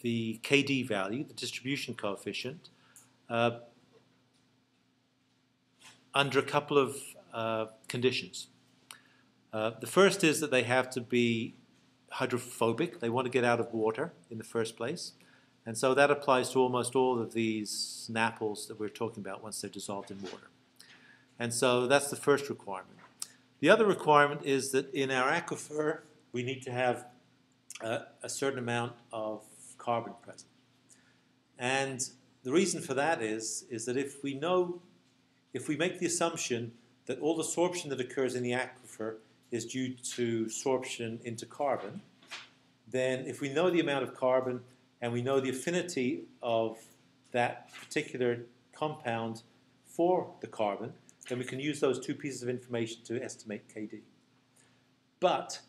the KD value, the distribution coefficient, under a couple of conditions. The first is that they have to be hydrophobic. They want to get out of water in the first place. And so that applies to almost all of these NAPLs that we're talking about once they're dissolved in water. And so that's the first requirement. The other requirement is that in our aquifer, we need to have a certain amount of carbon present. And the reason for that is that if we make the assumption that all the sorption that occurs in the aquifer is due to sorption into carbon, then if we know the amount of carbon and we know the affinity of that particular compound for the carbon, then we can use those two pieces of information to estimate KD. But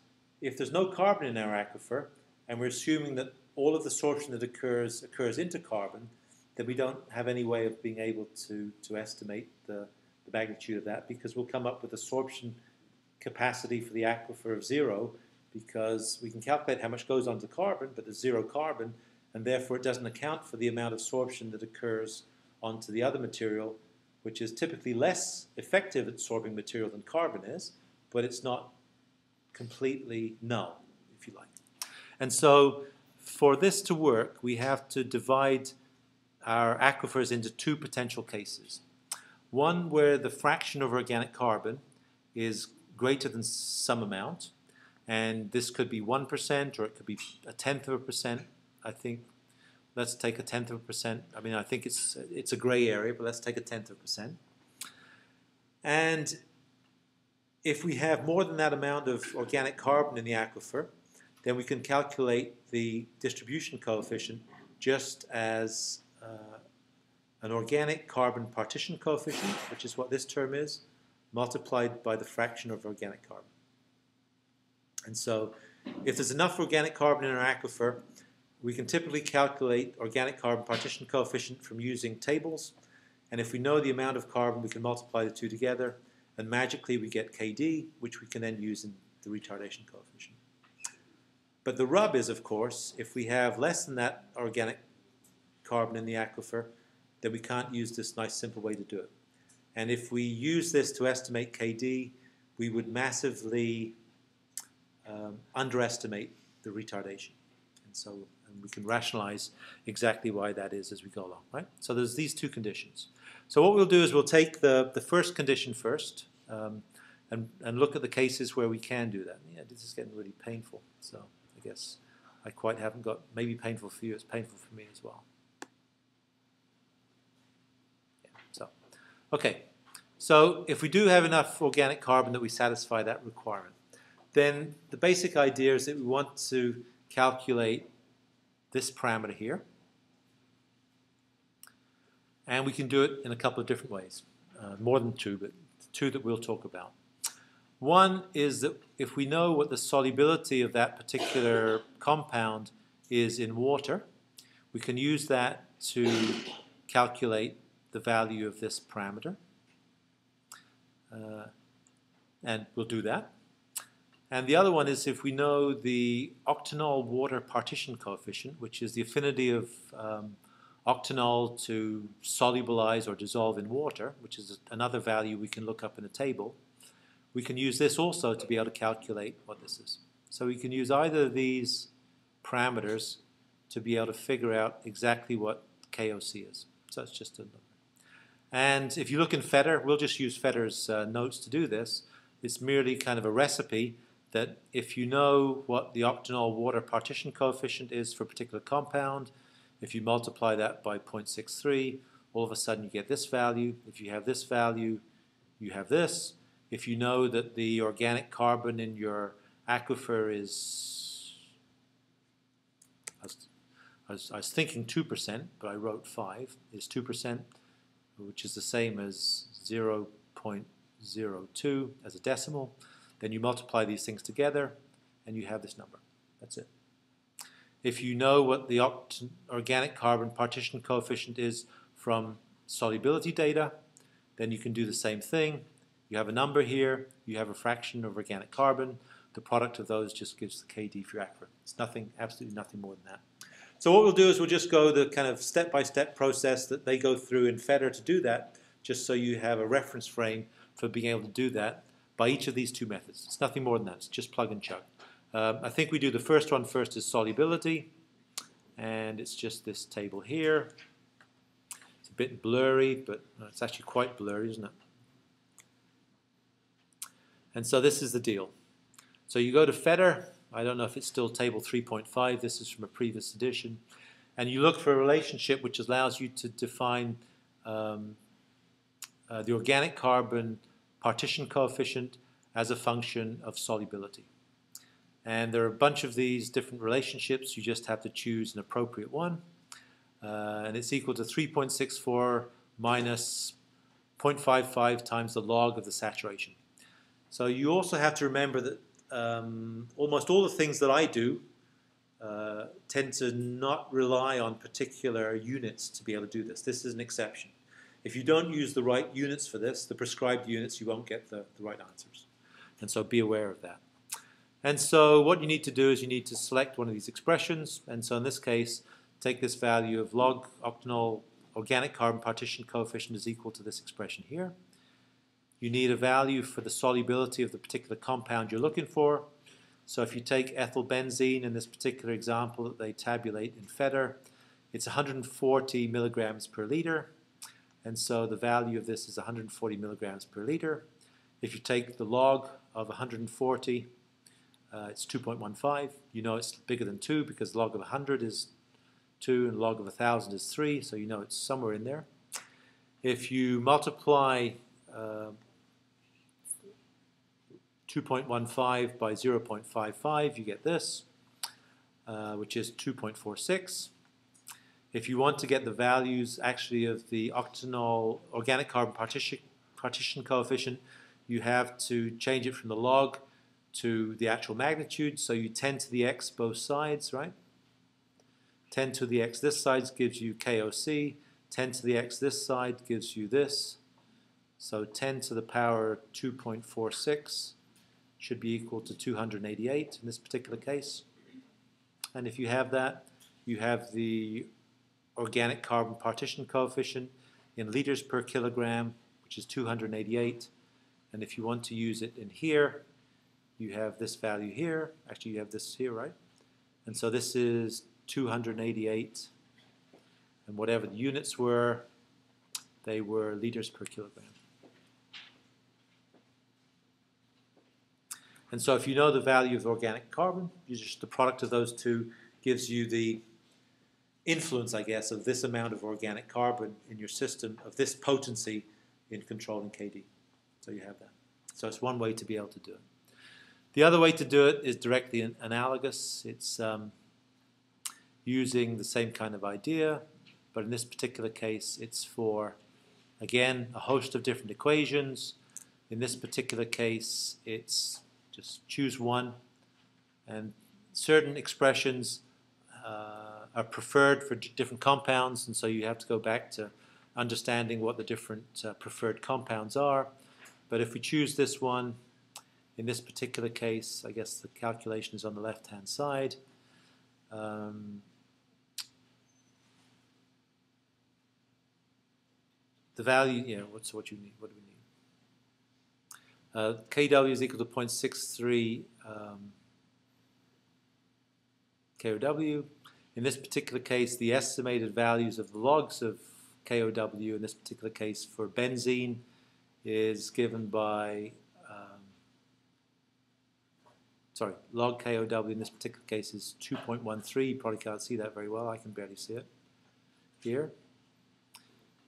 if there's no carbon in our aquifer, and we're assuming that all of the sorption that occurs into carbon, then we don't have any way of being able to estimate the magnitude of that, because we'll come up with a sorption capacity for the aquifer of 0, because we can calculate how much goes onto carbon, but there's 0 carbon, and therefore it doesn't account for the amount of sorption that occurs onto the other material, which is typically less effective at sorbing material than carbon is, but it's not completely null, if you like. And so for this to work, we have to divide our aquifers into two potential cases. One where the fraction of organic carbon is greater than some amount, and this could be 1% or it could be 0.1%. I think let's take 0.1%. I mean, I think it's a gray area, but let's take 0.1%. And if we have more than that amount of organic carbon in the aquifer, then we can calculate the distribution coefficient just as an organic carbon partition coefficient, which is what this term is, multiplied by the fraction of organic carbon. And so if there's enough organic carbon in our aquifer, we can typically calculate organic carbon partition coefficient from using tables. And if we know the amount of carbon, we can multiply the two together, and magically we get Kd, which we can then use in the retardation coefficient. But the rub is, of course, if we have less than that organic carbon in the aquifer, then we can't use this nice simple way to do it. And if we use this to estimate Kd, we would massively underestimate the retardation. And we can rationalize exactly why that is as we go along, right? So there's these two conditions. So what we'll do is we'll take the first condition first and look at the cases where we can do that. Yeah, this is getting really painful. So I guess I quite haven't got, maybe painful for you, it's painful for me as well. Yeah, so, okay. So if we do have enough organic carbon that we satisfy that requirement, then the basic idea is that we want to calculate this parameter here. And we can do it in a couple of different ways. More than two, but two that we'll talk about. One is that if we know what the solubility of that particular compound is in water, we can use that to calculate the value of this parameter. And we'll do that. And the other one is if we know the octanol water partition coefficient, which is the affinity of octanol to solubilize or dissolve in water, which is another value we can look up in a table, we can use this also to be able to calculate what this is. So we can use either of these parameters to be able to figure out exactly what KOC is. So it's just a number. And if you look in Fetter, we'll just use Fetter's notes to do this. It's merely kind of a recipe that if you know what the octanol water partition coefficient is for a particular compound, if you multiply that by 0.63, all of a sudden you get this value. If you have this value, you have this. If you know that the organic carbon in your aquifer is, I was thinking 2%, but I wrote 5, is 2%, which is the same as 0.02 as a decimal. Then you multiply these things together, and you have this number. That's it. If you know what the organic carbon partition coefficient is from solubility data, then you can do the same thing. You have a number here. You have a fraction of organic carbon. The product of those just gives the Kd for your aquifer. It's nothing, absolutely nothing more than that. So what we'll do is we'll just go the kind of step-by-step process that they go through in Fetter to do that, just so you have a reference frame for being able to do that by each of these two methods. It's nothing more than that. It's just plug and chug. I think we do the first one first is solubility, and it's just this table here. It's a bit blurry, but it's actually quite blurry, isn't it? And so this is the deal. So you go to Fetter. I don't know if it's still table 3.5. This is from a previous edition. And you look for a relationship which allows you to define the organic carbon partition coefficient as a function of solubility. And there are a bunch of these different relationships. You just have to choose an appropriate one. And it's equal to 3.64 minus 0.55 times the log of the saturation. So you also have to remember that almost all the things that I do tend to not rely on particular units to be able to do this. This is an exception. If you don't use the right units for this, the prescribed units, you won't get the right answers. And so be aware of that. And so what you need to do is you need to select one of these expressions. And so in this case, take this value of log octanol organic carbon partition coefficient is equal to this expression here. You need a value for the solubility of the particular compound you're looking for. So if you take ethylbenzene in this particular example that they tabulate in Fetter, it's 140 milligrams per liter. And so the value of this is 140 milligrams per liter. If you take the log of 140, it's 2.15. You know it's bigger than 2 because log of 100 is 2 and log of 1,000 is 3, so you know it's somewhere in there. If you multiply 2.15 by 0.55, you get this, which is 2.46. If you want to get the values actually of the octanol organic carbon partition coefficient, you have to change it from the log to the actual magnitude. So you 10 to the x both sides, right? 10 to the x this side gives you KOC. 10 to the x this side gives you this. So 10 to the power 2.46 should be equal to 288 in this particular case. And if you have that, you have the organic carbon partition coefficient in liters per kilogram, which is 288. And if you want to use it in here, you have this value here. Actually, you have this here, right? And so this is 288. And whatever the units were, they were liters per kilogram. And so if you know the value of organic carbon, just the product of those two gives you the influence, I guess, of this amount of organic carbon in your system, of this potency in controlling KD. So you have that. So it's one way to be able to do it. The other way to do it is directly analogous. It's using the same kind of idea, but in this particular case, it's for, again, a host of different equations. In this particular case, it's just choose one, and certain expressions are preferred for different compounds, and so you have to go back to understanding what the different preferred compounds are. But if we choose this one, in this particular case, I guess the calculation is on the left-hand side. The value, yeah, what's what you need? What do we need? KW is equal to 0.63 KOW. In this particular case, the estimated values of the logs of KOW in this particular case for benzene is given by, log KOW in this particular case is 2.13. You probably can't see that very well. I can barely see it here.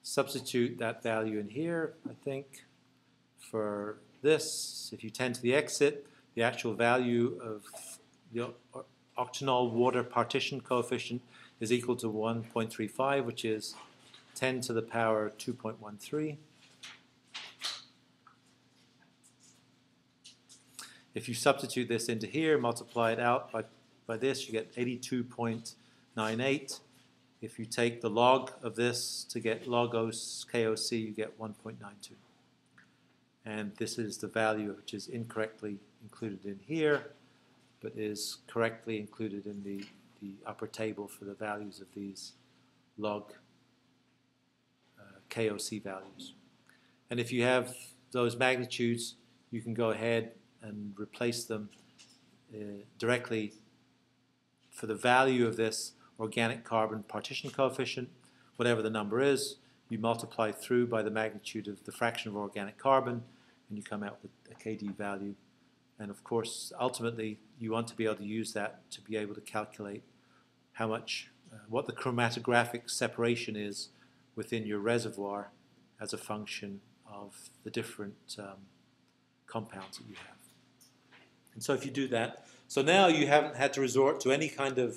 Substitute that value in here, I think, for this. If you 10 to the exit, the actual value of the octanol water partition coefficient is equal to 1.35, which is 10 to the power 2.13. If you substitute this into here, multiply it out by this, you get 82.98. If you take the log of this to get logos KOC, you get 1.92. And this is the value which is incorrectly included in here, but is correctly included in the upper table for the values of these log KOC values. And if you have those magnitudes, you can go ahead and replace them directly for the value of this organic carbon partition coefficient, whatever the number is. You multiply through by the magnitude of the fraction of organic carbon, and you come out with a KD value. And of course, ultimately, you want to be able to use that to be able to calculate how much, what the chromatographic separation is within your reservoir as a function of the different compounds that you have. And so if you do that, so now you haven't had to resort to any kind of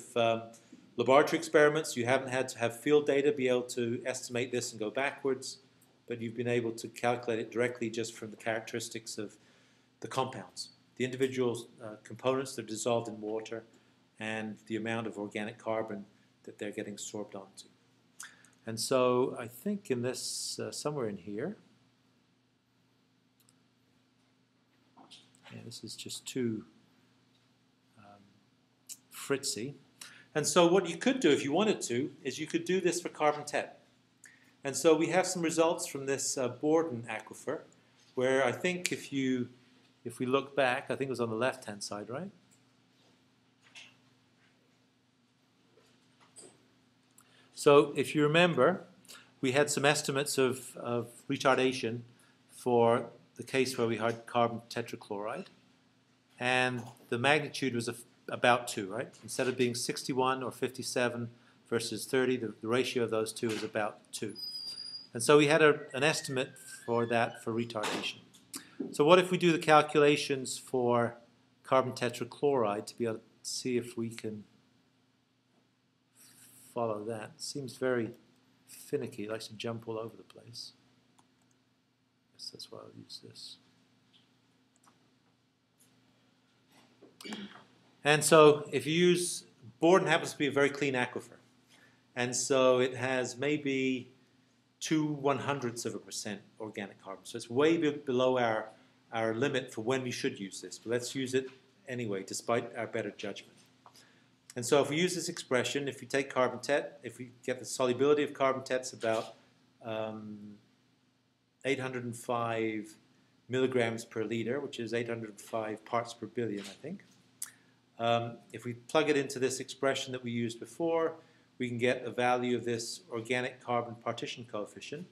laboratory experiments. You haven't had to have field data be able to estimate this and go backwards, but you've been able to calculate it directly just from the characteristics of the compounds, the individual components that are dissolved in water, and the amount of organic carbon that they're getting sorbed onto. And so I think in this, somewhere in here, yeah, this is just too fritzy. And so what you could do if you wanted to is you could do this for carbon tet. And so we have some results from this Borden aquifer, where I think if we look back, I think it was on the left-hand side, right? So if you remember, we had some estimates of retardation for the case where we had carbon tetrachloride, and the magnitude was about 2, right? Instead of being 61 or 57 versus 30, the ratio of those two is about 2. And so we had an estimate for that for retardation. So what if we do the calculations for carbon tetrachloride to be able to see if we can follow that? It seems very finicky. It likes to jump all over the place. I guess that's why I'll use this. And so if you use, Borden happens to be a very clean aquifer. And so it has maybe 0.02% organic carbon. So it's way below our limit for when we should use this. But let's use it anyway, despite our better judgment. And so if we use this expression, if we take carbon tet, if we get the solubility of carbon tet's about 805 milligrams per liter, which is 805 parts per billion, I think. If we plug it into this expression that we used before, we can get a value of this organic carbon partition coefficient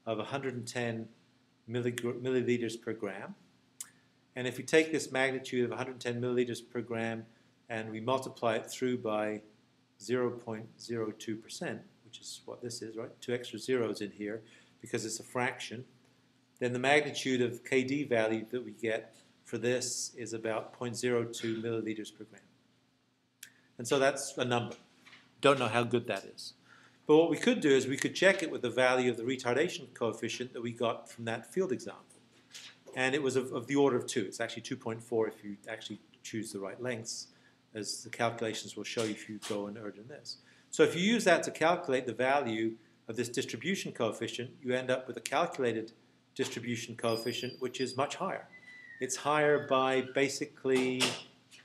of 110 milliliters per gram. And if we take this magnitude of 110 milliliters per gram and we multiply it through by 0.02%, which is what this is, right? 2 extra zeros in here because it's a fraction, then the magnitude of Kd value that we get for this is about 0.02 milliliters per gram. And so that's a number. Don't know how good that is. But what we could do is we could check it with the value of the retardation coefficient that we got from that field example. And it was of the order of 2. It's actually 2.4 if you actually choose the right lengths, as the calculations will show you if you go and earn this. So if you use that to calculate the value of this distribution coefficient, you end up with a calculated distribution coefficient which is much higher. It's higher by basically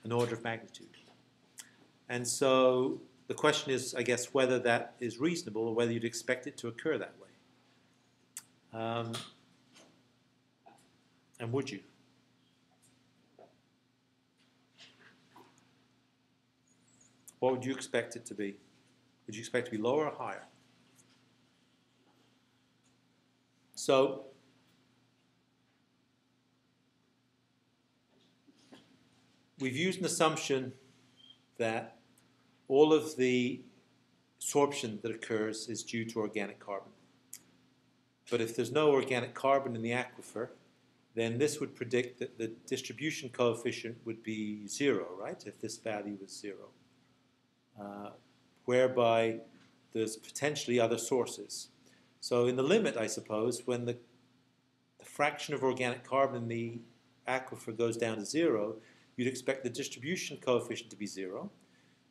an order of magnitude. And so the question is, I guess, whether that is reasonable or whether you'd expect it to occur that way. And would you? What would you expect it to be? Would you expect it to be lower or higher? So we've used an assumption that all of the sorption that occurs is due to organic carbon. But if there's no organic carbon in the aquifer, then this would predict that the distribution coefficient would be 0, right? If this value was 0. Whereby there's potentially other sources. So in the limit, I suppose, when the fraction of organic carbon in the aquifer goes down to 0, you'd expect the distribution coefficient to be 0.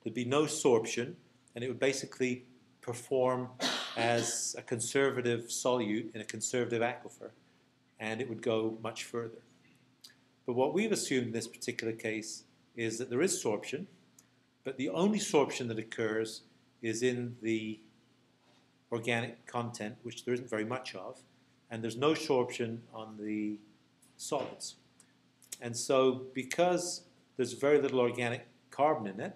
There'd be no sorption, and it would basically perform as a conservative solute in a conservative aquifer, and it would go much further. But what we've assumed in this particular case is that there is sorption, but the only sorption that occurs is in the organic content, which there isn't very much of, and there's no sorption on the solids. And so because there's very little organic carbon in it,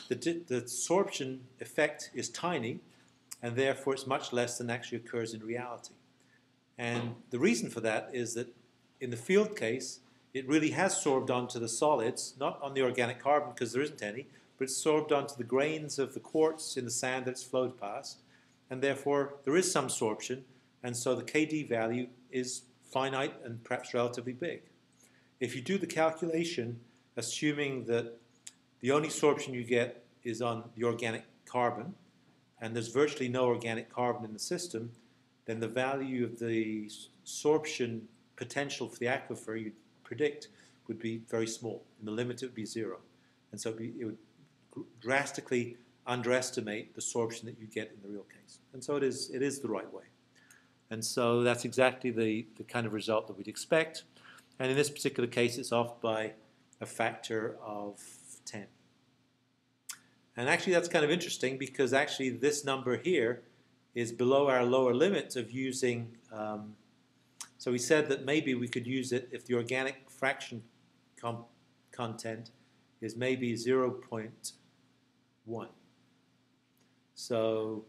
the sorption effect is tiny, and therefore it's much less than actually occurs in reality. And the reason for that is that in the field case, it really has sorbed onto the solids, not on the organic carbon because there isn't any, but it's sorbed onto the grains of the quartz in the sand that it's flowed past, and therefore there is some sorption, and so the Kd value is finite and perhaps relatively big. If you do the calculation, assuming that the only sorption you get is on the organic carbon, and there's virtually no organic carbon in the system, then the value of the sorption potential for the aquifer you'd predict would be very small. In the limit, it would be 0. And so it would drastically underestimate the sorption that you get in the real case. And so it is the right way. And so that's exactly the kind of result that we'd expect. And in this particular case, it's off by a factor of 10. And actually, that's kind of interesting because actually this number here is below our lower limit of using. So we said that maybe we could use it if the organic fraction content is maybe 0.1. So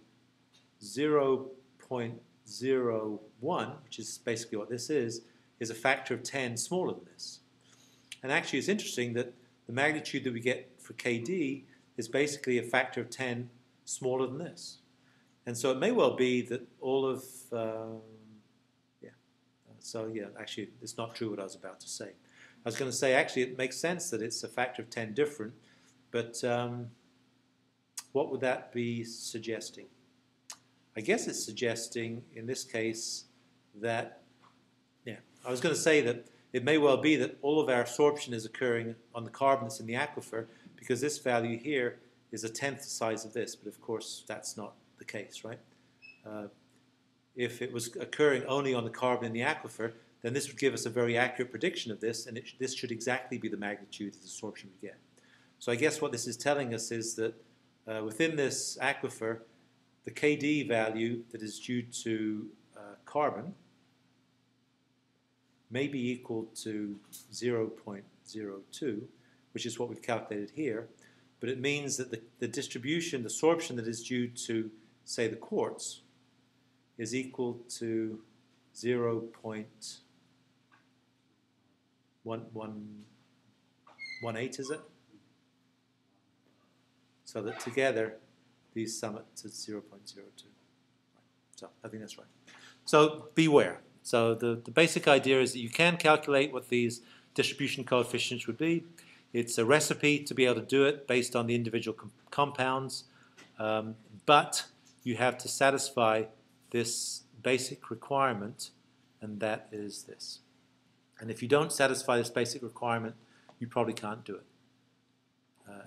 0.01, which is basically what this is a factor of 10 smaller than this. And actually it's interesting that the magnitude that we get for Kd is basically a factor of 10 smaller than this. And so it may well be that all of, actually it's not true what I was about to say. I was going to say actually it makes sense that it's a factor of 10 different, but what would that be suggesting? I guess it's suggesting in this case that, I was going to say that it may well be that all of our sorption is occurring on the carbon that's in the aquifer, because this value here is a tenth the size of this, but of course that's not the case, right? If it was occurring only on the carbon in the aquifer, then this would give us a very accurate prediction of this, and this should exactly be the magnitude of the sorption we get. So I guess what this is telling us is that within this aquifer, the KD value that is due to carbon may be equal to 0.02, which is what we've calculated here, but it means that the distribution, the sorption that is due to, say, the quartz, is equal to 0.118, is it? So that together, these sum up to 0.02. So I think that's right. So beware. So the basic idea is that you can calculate what these distribution coefficients would be. It's a recipe to be able to do it based on the individual compounds, but you have to satisfy this basic requirement, and that is this. And if you don't satisfy this basic requirement, you probably can't do it.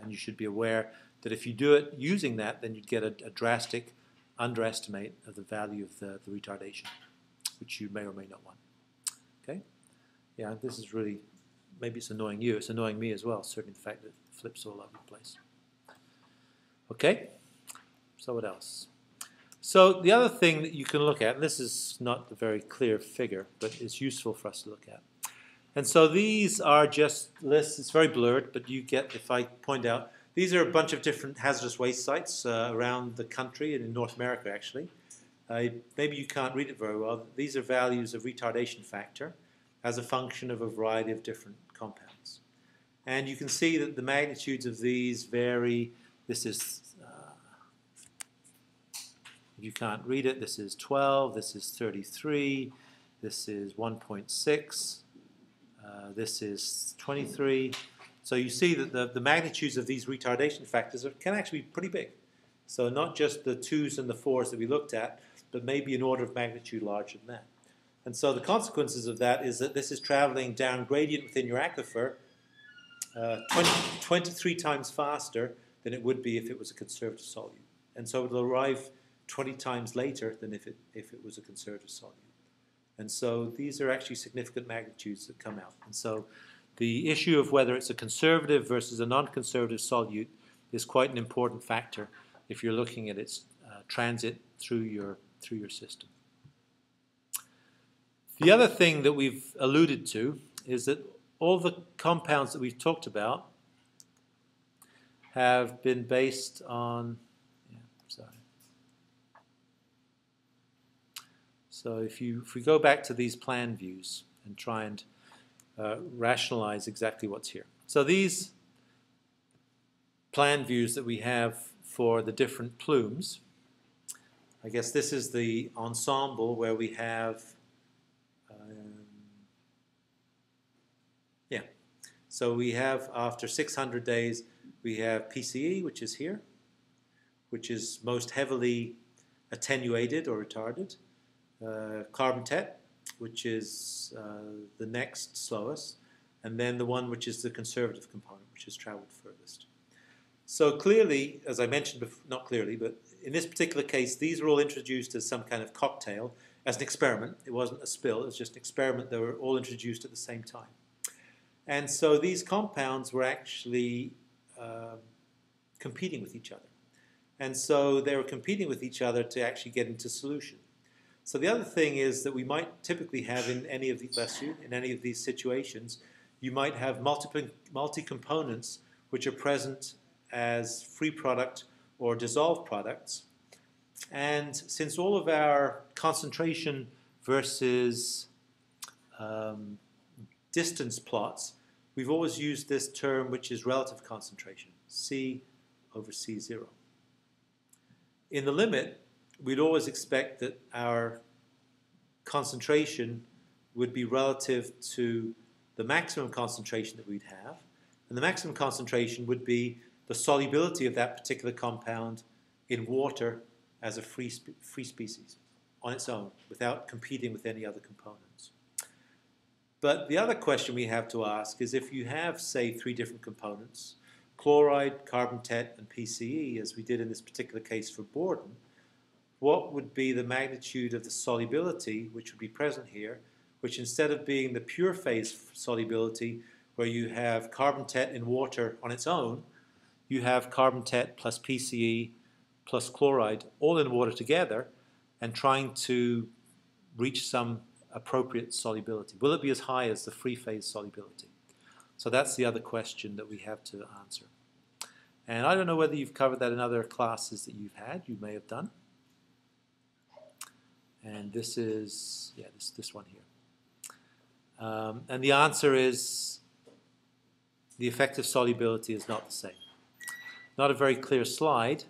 And you should be aware that if you do it using that, then you'd get a drastic underestimate of the value of the retardation, which you may or may not want. Okay? Yeah, this is really, maybe it's annoying you, it's annoying me as well, certainly the fact that it flips all over the place. Okay? So what else? So the other thing that you can look at, and this is not a very clear figure, but it's useful for us to look at. And so these are just lists, it's very blurred, but you get, if I point out, these are a bunch of different hazardous waste sites around the country and in North America, actually. Maybe you can't read it very well. These are values of retardation factor as a function of a variety of different compounds. And you can see that the magnitudes of these vary. This is, if you can't read it, this is 12, this is 33, this is 1.6, this is 23. So you see that the magnitudes of these retardation factors can actually be pretty big. So not just the 2s and the 4s that we looked at, but maybe an order of magnitude larger than that. And so the consequences of that is that this is traveling down gradient within your aquifer 23 times faster than it would be if it was a conservative solute. And so it will arrive 20 times later than if it was a conservative solute. And so these are actually significant magnitudes that come out. And so the issue of whether it's a conservative versus a non-conservative solute is quite an important factor if you're looking at its transit through your system. The other thing that we've alluded to is that all the compounds that we've talked about have been based on, So if we go back to these plan views and try and rationalize exactly what's here. So these plan views that we have for the different plumes, I guess this is the ensemble where we have, so we have after 600 days, we have PCE, which is here, which is most heavily attenuated or retarded. Carbon tet, which is the next slowest, and then the one which is the conservative component, which has traveled furthest. So clearly, as I mentioned before, not clearly, but in this particular case, these were all introduced as some kind of cocktail, as an experiment. It wasn't a spill, it was just an experiment. They were all introduced at the same time. And so these compounds were actually competing with each other. And so they were competing with each other to actually get into solution. So the other thing is that we might typically have in any of these situations, you might have multi-components which are present as free product or dissolved products. And since all of our concentration versus distance plots, we've always used this term which is relative concentration, C over C0. In the limit, we'd always expect that our concentration would be relative to the maximum concentration that we'd have. And the maximum concentration would be the solubility of that particular compound in water as a free species on its own, without competing with any other components. But the other question we have to ask is if you have, say, three different components, chloride, carbon tet, and PCE, as we did in this particular case for Borden, what would be the magnitude of the solubility which would be present here, which instead of being the pure phase solubility, where you have carbon tet in water on its own, you have carbon tet plus PCE plus chloride all in water together and trying to reach some appropriate solubility. Will it be as high as the free phase solubility? So that's the other question that we have to answer. And I don't know whether you've covered that in other classes that you've had. You may have done. And this is, yeah, this one here. And the answer is the effective solubility is not the same. Not a very clear slide,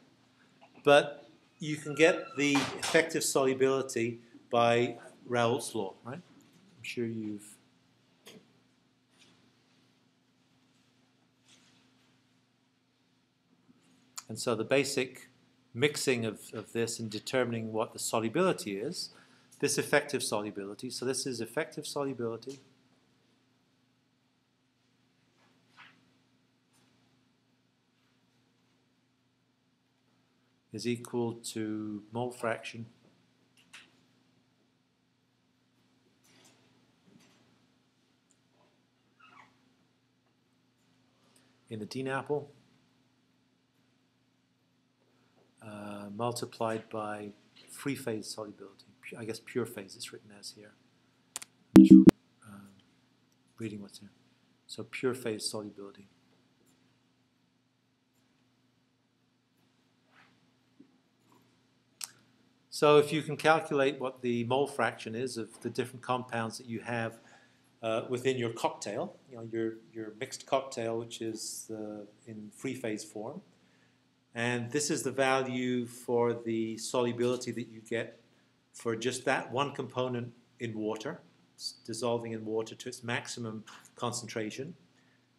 but you can get the effective solubility by Raoult's law, right? I'm sure you've... And so the basic mixing of this and determining what the solubility is, this effective solubility, so this is effective solubility is equal to mole fraction in the DNAPL multiplied by free phase solubility. I guess pure phase it's written as here. I'm just reading what's here. So pure phase solubility. So if you can calculate what the mole fraction is of the different compounds that you have within your cocktail, you know, your mixed cocktail, which is in free phase form, and this is the value for the solubility that you get for just that one component in water. It's dissolving in water to its maximum concentration,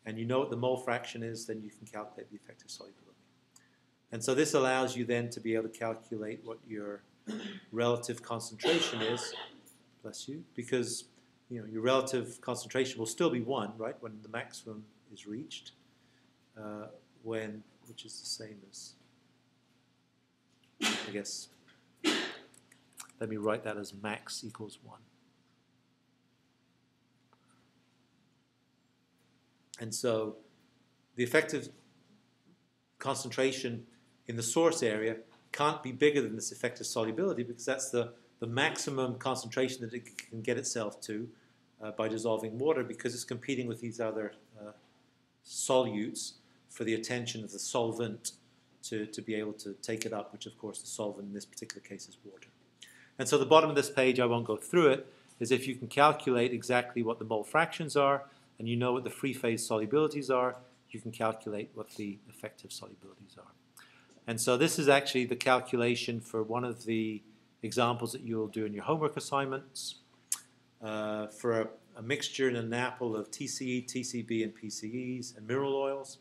and you know what the mole fraction is, then you can calculate the effective solubility. And so this allows you then to be able to calculate what your relative concentration is, bless you, because you know your relative concentration will still be 1, right, when the maximum is reached, which is the same as, I guess, let me write that as max equals 1. And so the effective concentration in the source area can't be bigger than this effective solubility because that's the maximum concentration that it can get itself to by dissolving water, because it's competing with these other solutes for the attention of the solvent to be able to take it up, which of course the solvent in this particular case is water. And so the bottom of this page, I won't go through it, is if you can calculate exactly what the mole fractions are and you know what the free phase solubilities are, you can calculate what the effective solubilities are. And so this is actually the calculation for one of the examples that you'll do in your homework assignments for a mixture in a NAPL of TCE, TCB, and PCEs and mineral oils.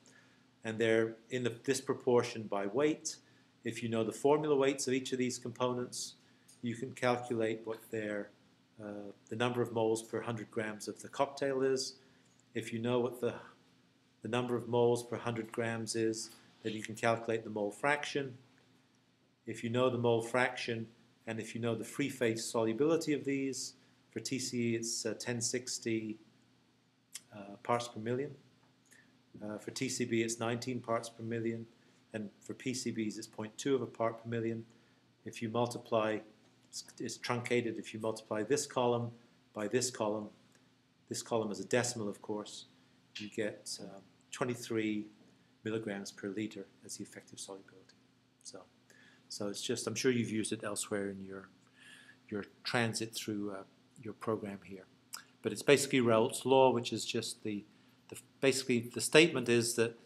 And they're in this proportion by weight. If you know the formula weights of each of these components, you can calculate what the number of moles per 100 grams of the cocktail is. If you know what the number of moles per 100 grams is, then you can calculate the mole fraction. If you know the mole fraction, and if you know the free phase solubility of these, for TCE it's 1060 parts per million. For TCB it's 19 parts per million, and for PCBs it's 0.2 of a part per million. If you multiply, it's truncated, if you multiply this column by this column is a decimal of course, you get 23 milligrams per liter as the effective solubility. So it's just, I'm sure you've used it elsewhere in your transit through your program here. But it's basically Raoult's law, which is just basically the statement is that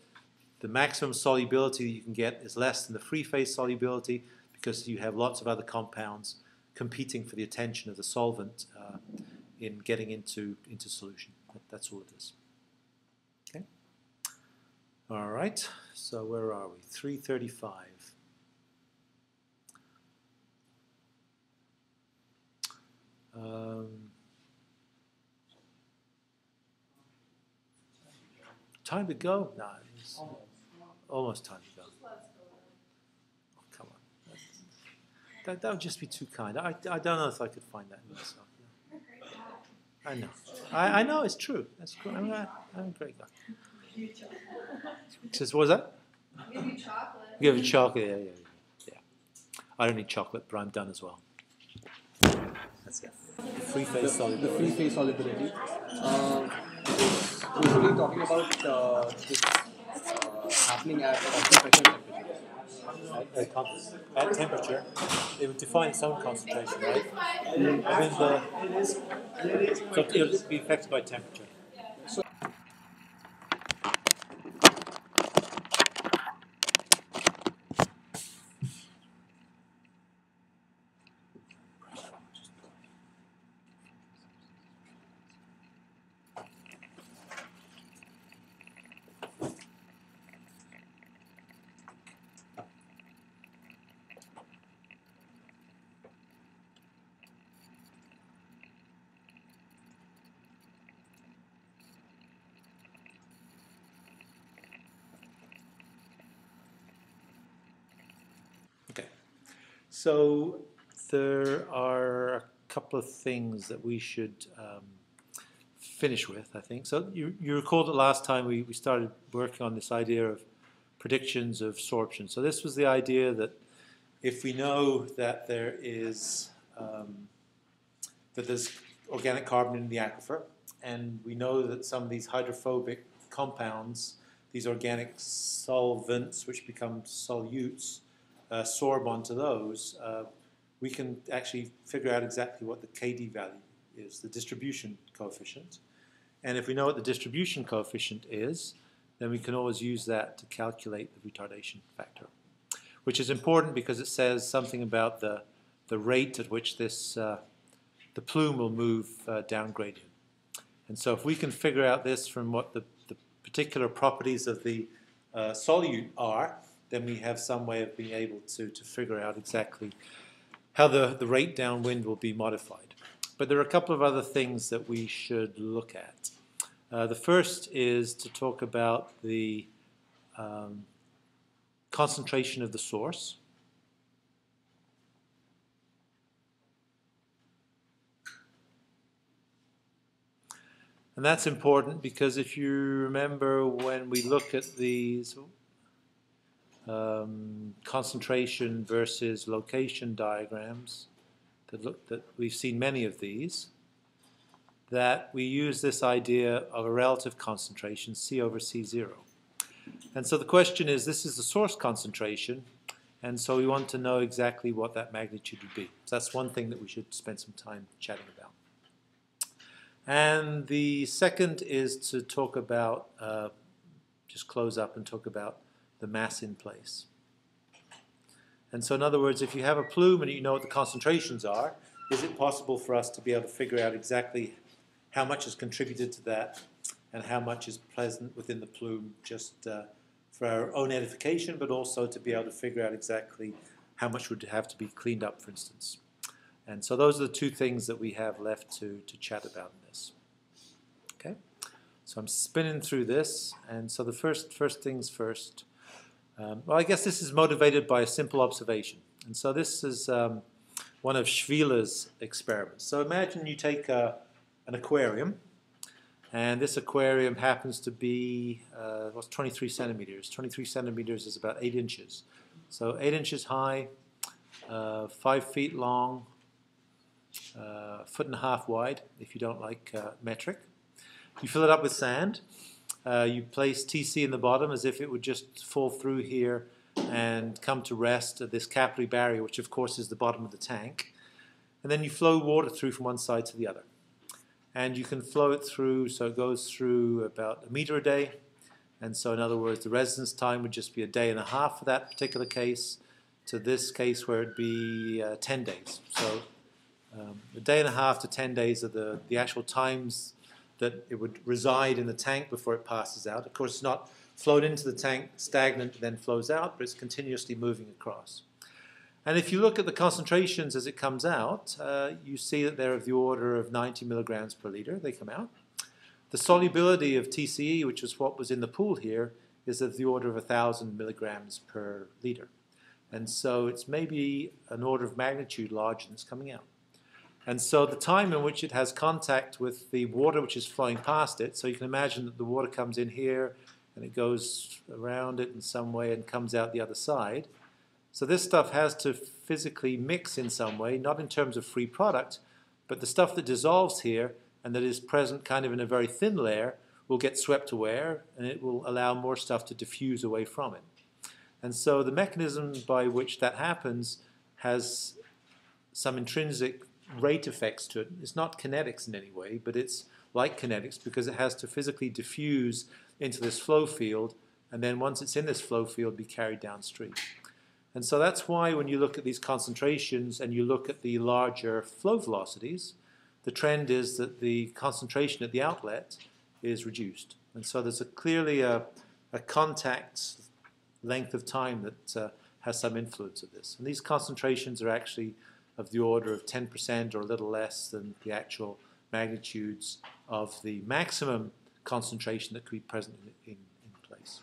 the maximum solubility that you can get is less than the free phase solubility because you have lots of other compounds competing for the attention of the solvent in getting into solution. That's all it is. Okay. All right. So where are we? 335. Time to go? No, it's almost time to go. Let's go then. Oh, come on. That would just be too kind. I don't know if I could find that in myself. You're a great guy. I know. I know it's true. That's true. I'm a great guy. Says, what was that? I'll give you chocolate. Give it chocolate. Yeah. I don't need chocolate, but I'm done as well. That's it. Free phase solid. The free phase solubility. Usually talking about this happening at concentration temperature. At temperature, it would define its own concentration, right? I mean, so it would be affected by temperature. Okay, so there are a couple of things that we should finish with, I think. So you recall that last time we started working on this idea of predictions of sorption. So this was the idea that if we know that there's organic carbon in the aquifer, and we know that some of these hydrophobic compounds, these organic solvents which become solutes, sorb onto those, we can actually figure out exactly what the KD value is, the distribution coefficient. And if we know what the distribution coefficient is, then we can always use that to calculate the retardation factor, which is important because it says something about the rate at which this the plume will move down gradient. And so if we can figure out this from what the particular properties of the solute are, then we have some way of being able to figure out exactly how the rate downwind will be modified. But there are a couple of other things that we should look at. The first is to talk about the concentration of the source. And that's important because if you remember when we look at these concentration versus location diagrams, that we've seen many of these, that we use this idea of a relative concentration, C over C0. And so the question is, this is the source concentration, and so we want to know exactly what that magnitude would be. So that's one thing that we should spend some time chatting about. And the second is to talk about, just close up and talk about the mass in place. And so in other words, if you have a plume and you know what the concentrations are, is it possible for us to be able to figure out exactly how much is contributed to that and how much is present within the plume just for our own edification, but also to be able to figure out exactly how much would have to be cleaned up, for instance. And so those are the two things that we have left to chat about in this. Okay, so I'm spinning through this, and so the first things first. Well, I guess this is motivated by a simple observation. And so this is one of Schwiler's experiments. So imagine you take an aquarium, and this aquarium happens to be, what's 23 centimeters? 23 centimeters is about 8 inches. So 8 inches high, 5 feet long, 1.5 feet wide, if you don't like metric. You fill it up with sand. You place TC in the bottom as if it would just fall through here and come to rest at this capillary barrier, which of course is the bottom of the tank. And then you flow water through from one side to the other. And you can flow it through, so it goes through about 1 meter a day. And so in other words, the residence time would just be 1.5 days for that particular case, to this case where it'd be 10 days. So 1.5 days to 10 days are the actual times that it would reside in the tank before it passes out. Of course, it's not flowed into the tank, stagnant, then flows out, but it's continuously moving across. And if you look at the concentrations as it comes out, you see that they're of the order of 90 milligrams per liter. They come out. The solubility of TCE, which is what was in the pool here, is of the order of 1,000 milligrams per liter. And so it's maybe an order of magnitude larger than it's coming out. And so the time in which it has contact with the water which is flowing past it, so you can imagine that the water comes in here and it goes around it in some way and comes out the other side. So this stuff has to physically mix in some way, not in terms of free product, but the stuff that dissolves here and that is present kind of in a very thin layer will get swept away, and it will allow more stuff to diffuse away from it. And so the mechanism by which that happens has some intrinsic rate effects to it. It's not kinetics in any way, but it's like kinetics because it has to physically diffuse into this flow field, and then once it's in this flow field, be carried downstream. And so that's why when you look at these concentrations and you look at the larger flow velocities, the trend is that the concentration at the outlet is reduced. And so there's clearly a contact length of time that has some influence of this. And these concentrations are actually of the order of 10% or a little less than the actual magnitudes of the maximum concentration that could be present in place.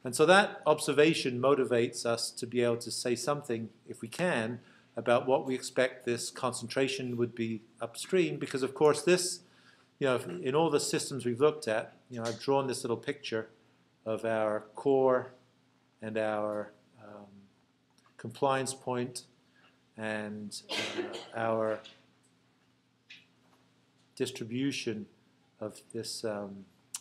And so that observation motivates us to be able to say something, if we can, about what we expect this concentration would be upstream, because of course this, in all the systems we've looked at, I've drawn this little picture of our core and our compliance point and our distribution of this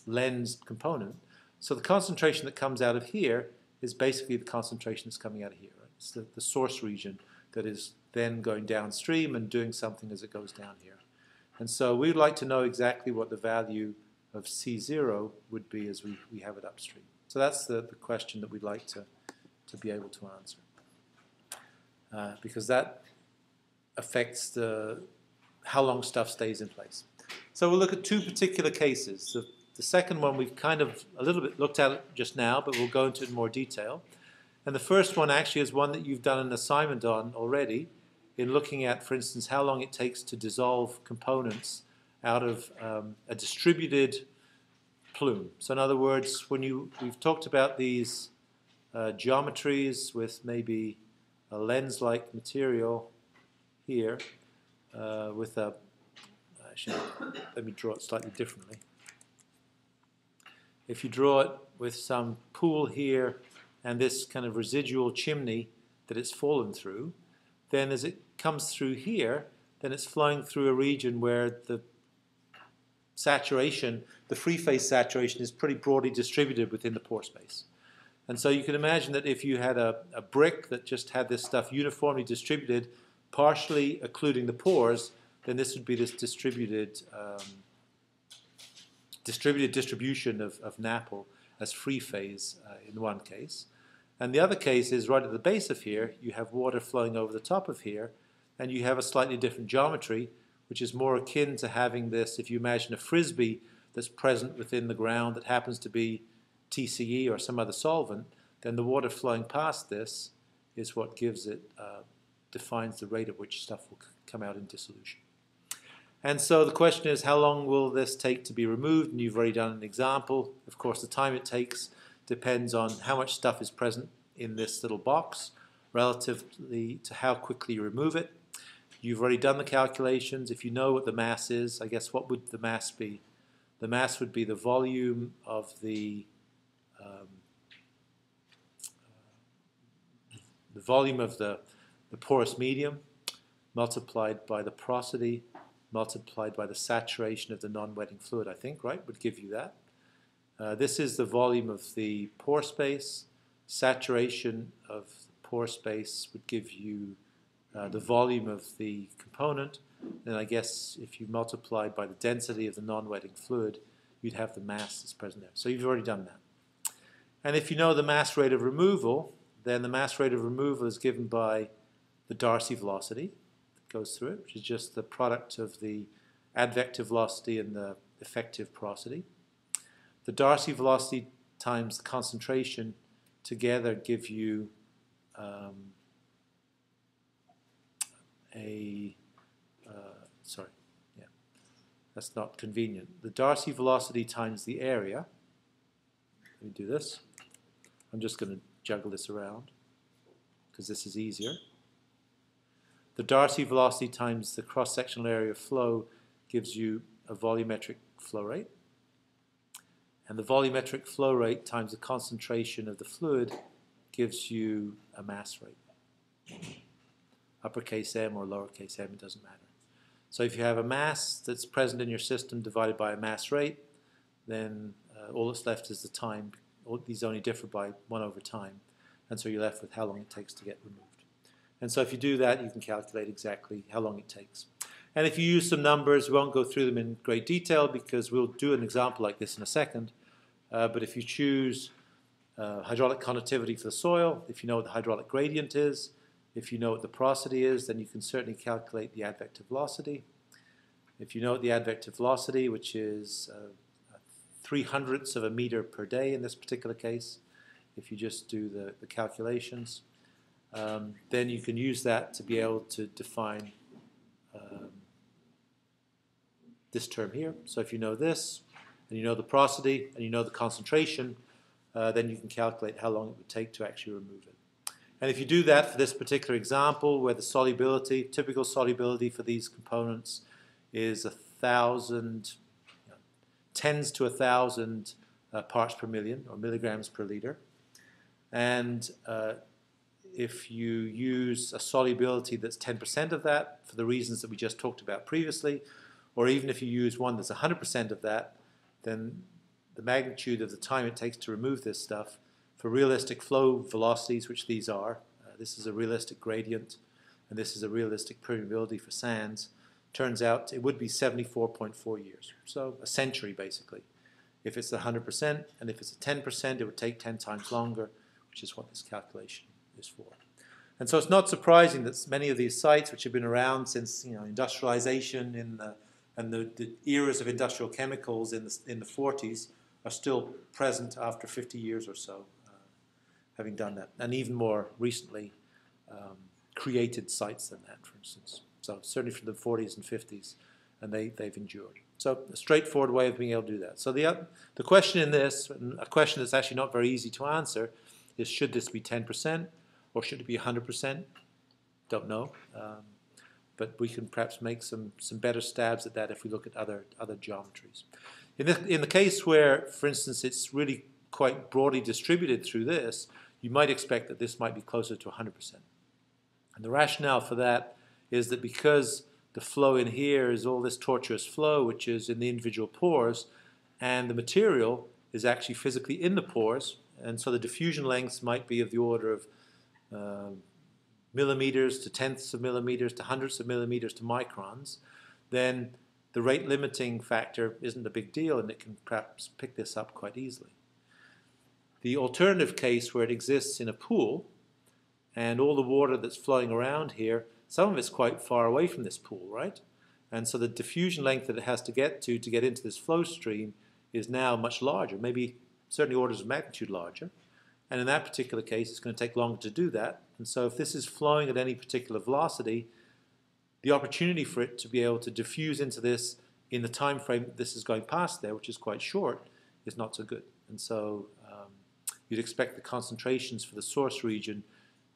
lens component. So the concentration that comes out of here is basically the concentration that's coming out of here. Right? It's the source region that is then going downstream and doing something as it goes down here. And so we'd like to know exactly what the value of C0 would be as we have it upstream. So that's the question that we'd like to be able to answer. Because that affects how long stuff stays in place. So we'll look at two particular cases. The second one we've kind of a little bit looked at just now, but we'll go into it in more detail. And the first one actually is one that you've done an assignment on already in looking at, for instance, how long it takes to dissolve components out of a distributed plume. So in other words, we've talked about these geometries with maybe a lens-like material here with a, actually, let me draw it slightly differently. If you draw it with some pool here and this kind of residual chimney that it's fallen through, then as it comes through here, then it's flowing through a region where the saturation, the free phase saturation, is pretty broadly distributed within the pore space. And so you can imagine that if you had a brick that just had this stuff uniformly distributed, partially occluding the pores, then this would be this distributed distribution of NAPL as free phase in one case. And the other case is right at the base of here, you have water flowing over the top of here, and you have a slightly different geometry, which is more akin to having this, if you imagine a frisbee that's present within the ground that happens to be TCE or some other solvent, then the water flowing past this is what gives it, defines the rate at which stuff will come out in dissolution. And so the question is, how long will this take to be removed? And you've already done an example. Of course, the time it takes depends on how much stuff is present in this little box relatively to how quickly you remove it. You've already done the calculations. If you know what the mass is, I guess what would the mass be? The mass would be the volume of the porous medium multiplied by the porosity multiplied by the saturation of the non-wetting fluid, I think, right, would give you that. This is the volume of the pore space. Saturation of the pore space would give you the volume of the component. And I guess if you multiplied by the density of the non-wetting fluid, you'd have the mass that's present there. So you've already done that. And if you know the mass rate of removal, then the mass rate of removal is given by the Darcy velocity that goes through it, which is just the product of the advective velocity and the effective porosity. The Darcy velocity times the concentration together give you That's not convenient. The Darcy velocity times the area. Let me do this. I'm just going to juggle this around because this is easier. The Darcy velocity times the cross-sectional area of flow gives you a volumetric flow rate. And the volumetric flow rate times the concentration of the fluid gives you a mass rate. Uppercase M or lowercase m, it doesn't matter. So if you have a mass that's present in your system divided by a mass rate, then all that's left is the time. These only differ by 1 over time. And so you're left with how long it takes to get removed. And so if you do that, you can calculate exactly how long it takes. And if you use some numbers, we won't go through them in great detail because we'll do an example like this in a second. But if you choose hydraulic conductivity for the soil, if you know what the hydraulic gradient is, if you know what the porosity is, then you can certainly calculate the advective velocity. If you know what the advective velocity, which is 3/100ths of a meter per day in this particular case, if you just do the calculations, then you can use that to be able to define this term here. So if you know this, and you know the porosity, and you know the concentration, then you can calculate how long it would take to actually remove it. And if you do that for this particular example, where the solubility, typical solubility for these components is 1,000, tens to 1,000 parts per million, or milligrams per liter. And if you use a solubility that's 10% of that, for the reasons that we just talked about previously, or even if you use one that's 100% of that, then the magnitude of the time it takes to remove this stuff for realistic flow velocities, which these are, this is a realistic gradient, and this is a realistic permeability for sands, turns out it would be 74.4 years. So a century, basically. If it's 100%, and if it's a 10%, it would take 10 times longer, which is what this calculation is for. And so it's not surprising that many of these sites, which have been around since industrialization and the eras of industrial chemicals in the 40s, are still present after 50 years or so, having done that, and even more recently created sites than that, for instance. So certainly from the 40s and 50s, and they've endured. So a straightforward way of being able to do that. So the question in this, and a question that's actually not very easy to answer, is should this be 10% or should it be 100%? Don't know. But we can perhaps make some better stabs at that if we look at other geometries. In the case where, for instance, it's really quite broadly distributed through this, you might expect that this might be closer to 100%. And the rationale for that is that because the flow in here is all this tortuous flow, which is in the individual pores, and the material is actually physically in the pores, and so the diffusion lengths might be of the order of millimeters to tenths of millimeters to hundreds of millimeters to microns, then the rate limiting factor isn't a big deal, and it can perhaps pick this up quite easily. The alternative case where it exists in a pool, and all the water that's flowing around here, some of it's quite far away from this pool, right? And so the diffusion length that it has to get into this flow stream is now much larger, maybe certainly orders of magnitude larger. And in that particular case, it's going to take longer to do that. And so if this is flowing at any particular velocity, the opportunity for it to be able to diffuse into this in the time frame this is going past there, which is quite short, is not so good. And so you'd expect the concentrations for the source region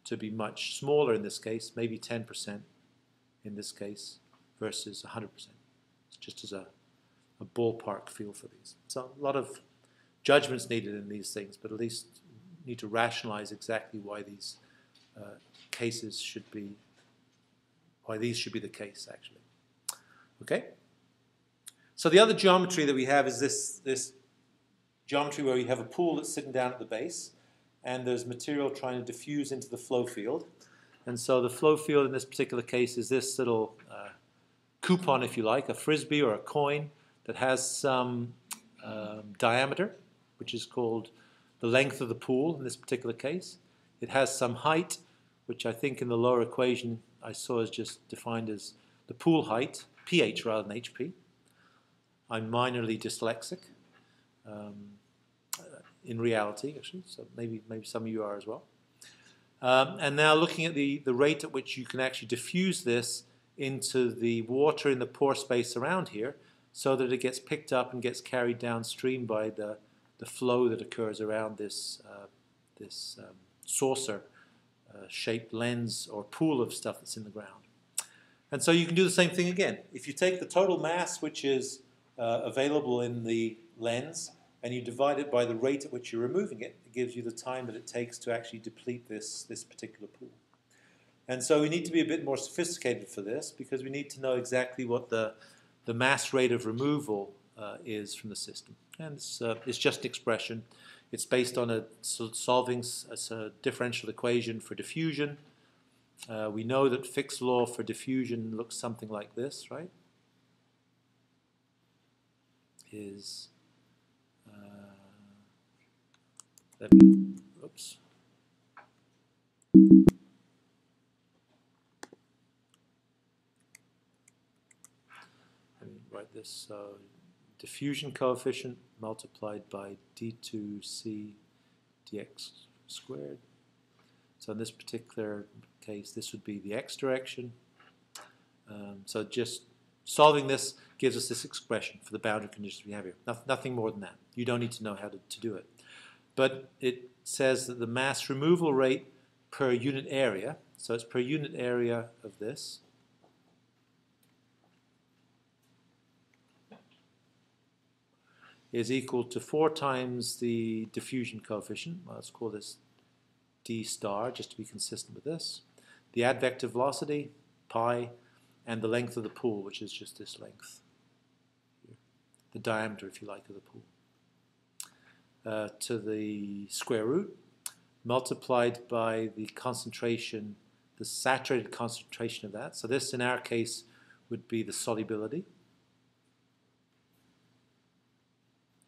to be much smaller in this case, maybe 10% in this case versus 100%, just as a ballpark feel for these. So a lot of judgments needed in these things, but at least need to rationalize exactly why these cases should be, why these should be the case, actually. Okay? So the other geometry that we have is this geometry where we have a pool that's sitting down at the base, and there's material trying to diffuse into the flow field. And so the flow field in this particular case is this little coupon, if you like, a frisbee or a coin that has some diameter, which is called the length of the pool in this particular case. It has some height, which I think in the lower equation I saw is just defined as the pool height, pH rather than HP. I'm minorly dyslexic. In reality, actually, so maybe some of you are as well. And now looking at the rate at which you can actually diffuse this into the water in the pore space around here, so that it gets picked up and gets carried downstream by the flow that occurs around this saucer-shaped lens or pool of stuff that's in the ground. And so you can do the same thing again. If you take the total mass which is available in the lens and you divide it by the rate at which you're removing it, it gives you the time that it takes to actually deplete this particular pool. And so we need to be a bit more sophisticated for this because we need to know exactly what the mass rate of removal is from the system. And it's just an expression. It's based on solving a differential equation for diffusion. We know that Fick's law for diffusion looks something like this, right? Oops. Let me write this. Diffusion coefficient multiplied by d2c dx squared. So in this particular case, this would be the x direction. So just solving this gives us this expression for the boundary conditions we have here. Nothing more than that. You don't need to know how to do it. But it says that the mass removal rate per unit area, so it's per unit area of this, is equal to 4 times the diffusion coefficient. Well, let's call this d star, just to be consistent with this. The advective velocity, pi, and the length of the pool, which is just this length here. The diameter, if you like, of the pool. To the square root, multiplied by the concentration, the saturated concentration of that. So this, in our case, would be the solubility,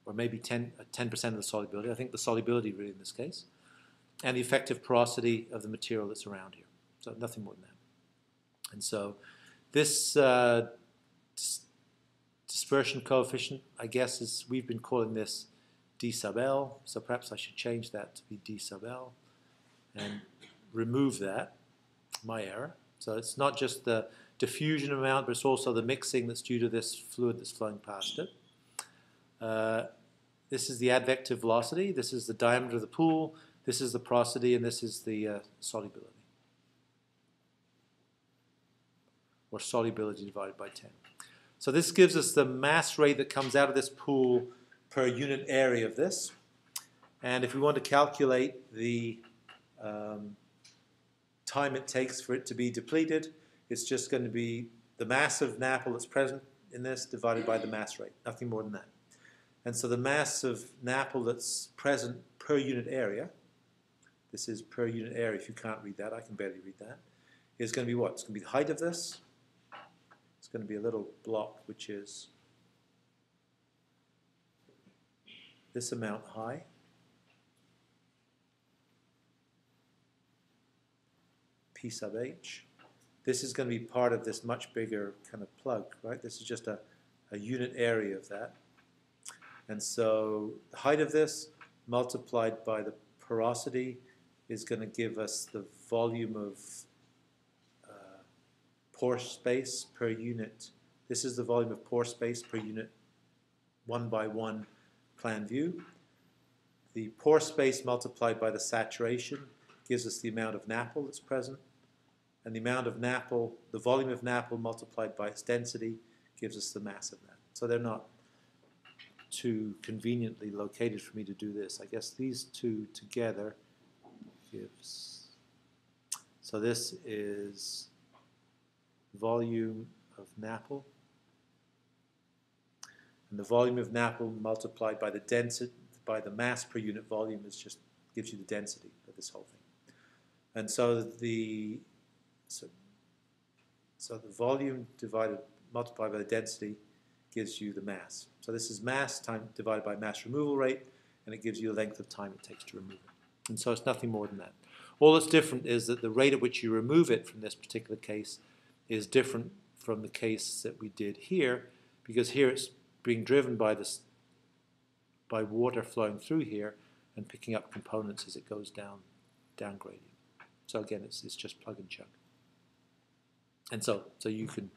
or maybe 10% of the solubility. I think the solubility really in this case. And the effective porosity of the material that's around here. So nothing more than that. And so this dispersion coefficient, I guess, is, we've been calling this d sub L. So perhaps I should change that to be d sub L and remove that, my error. So it's not just the diffusion amount, but it's also the mixing that's due to this fluid that's flowing past it. This is the advective velocity. This is the diameter of the pool. This is the porosity, and this is the solubility. Or solubility divided by 10. So this gives us the mass rate that comes out of this pool per unit area of this. And if we want to calculate the time it takes for it to be depleted, it's just going to be the mass of NAPL that's present in this divided by the mass rate. Nothing more than that. And so the mass of NAPL that's present per unit area, this is per unit area, if you can't read that, I can barely read that, is going to be what? It's going to be the height of this. It's going to be a little block which is this amount high. P sub h. This is going to be part of this much bigger kind of plug, right? This is just a unit area of that. And so the height of this multiplied by the porosity is going to give us the volume of pore space per unit. This is the volume of pore space per unit 1 by 1 plan view. The pore space multiplied by the saturation gives us the amount of NAPL that's present. And the amount of NAPL, the volume of NAPL multiplied by its density gives us the mass of that. So they're not too conveniently located for me to do this. I guess these two together gives, so this is volume of NAPL, and the volume of NAPL multiplied by the density, by the mass per unit volume is just gives you the density of this whole thing. And so the volume multiplied by the density gives you the mass. So this is mass time divided by mass removal rate, and it gives you the length of time it takes to remove it. And so it's nothing more than that. All that's different is that the rate at which you remove it from this particular case is different from the case that we did here, because here it's being driven by water flowing through here and picking up components as it goes down gradient. So again, it's just plug and chug. And so you can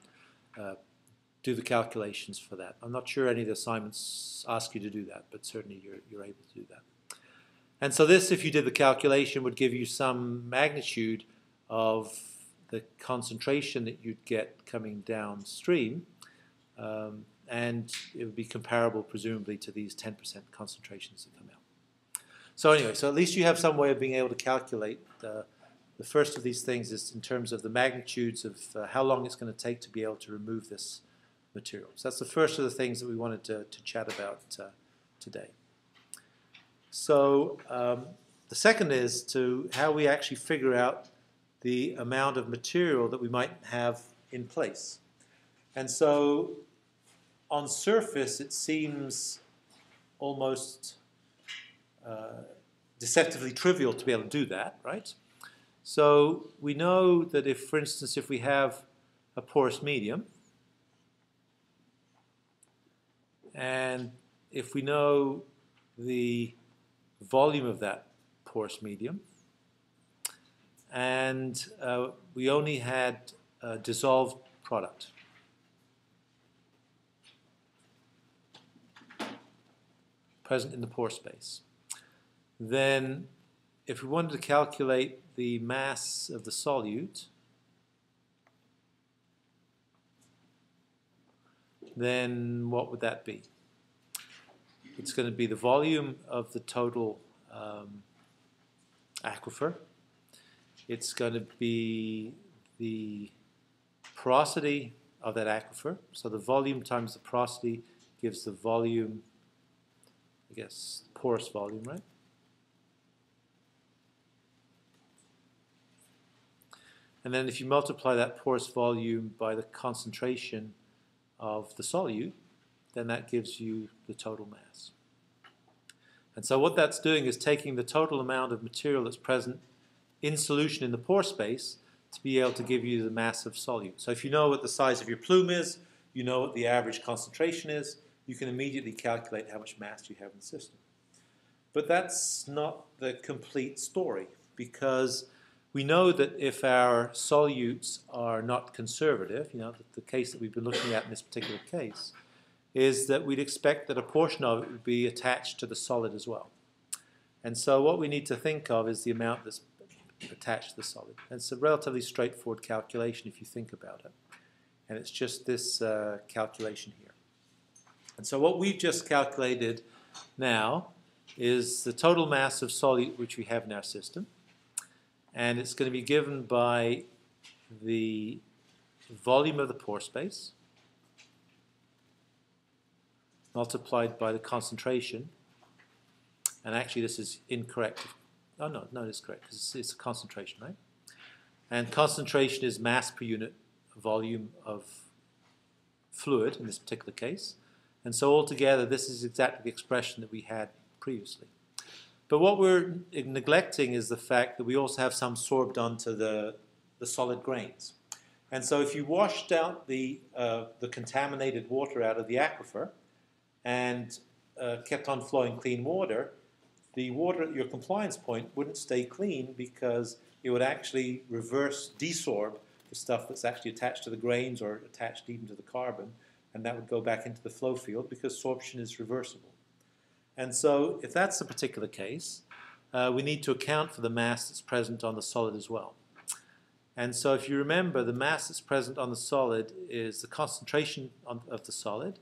do the calculations for that. I'm not sure any of the assignments ask you to do that, but certainly you're able to do that. And so this, if you did the calculation, would give you some magnitude of the concentration that you'd get coming downstream, and it would be comparable, presumably, to these 10% concentrations that come out. So anyway, so at least you have some way of being able to calculate. The first of these things is in terms of the magnitudes of how long it's going to take to be able to remove this material. So that's the first of the things that we wanted to chat about today. So the second is to how we actually figure out the amount of material that we might have in place. And so on surface, it seems almost deceptively trivial to be able to do that, right? So we know that if, for instance, if we have a porous medium, and if we know the volume of that porous medium, and we only had a dissolved product, present in the pore space, then if we wanted to calculate the mass of the solute, then what would that be? It's going to be the volume of the total aquifer. It's going to be the porosity of that aquifer. So the volume times the porosity gives the volume, I guess, porous volume, right? And then if you multiply that porous volume by the concentration of the solute, then that gives you the total mass. And so what that's doing is taking the total amount of material that's present in solution in the pore space to be able to give you the mass of solute. So if you know what the size of your plume is, you know what the average concentration is, you can immediately calculate how much mass you have in the system. But that's not the complete story, because we know that if our solutes are not conservative, you know, the case that we've been looking at in this particular case, is that we'd expect that a portion of it would be attached to the solid as well. And so what we need to think of is the amount that's attached to the solid. And it's a relatively straightforward calculation if you think about it. And it's just this calculation here. And so what we've just calculated now is the total mass of solute which we have in our system. And it's going to be given by the volume of the pore space multiplied by the concentration. And actually this is incorrect. Oh no, it is correct, because it's a concentration, right? And concentration is mass per unit volume of fluid in this particular case. And so altogether this is exactly the expression that we had previously. But what we're neglecting is the fact that we also have some sorbed onto the solid grains. And so if you washed out the contaminated water out of the aquifer and kept on flowing clean water, the water at your compliance point wouldn't stay clean, because it would actually reverse desorb the stuff that's actually attached to the grains or attached even to the carbon, and that would go back into the flow field because sorption is reversible. And so if that's the particular case, we need to account for the mass that's present on the solid as well. And so if you remember, the mass that's present on the solid is the concentration of the solid,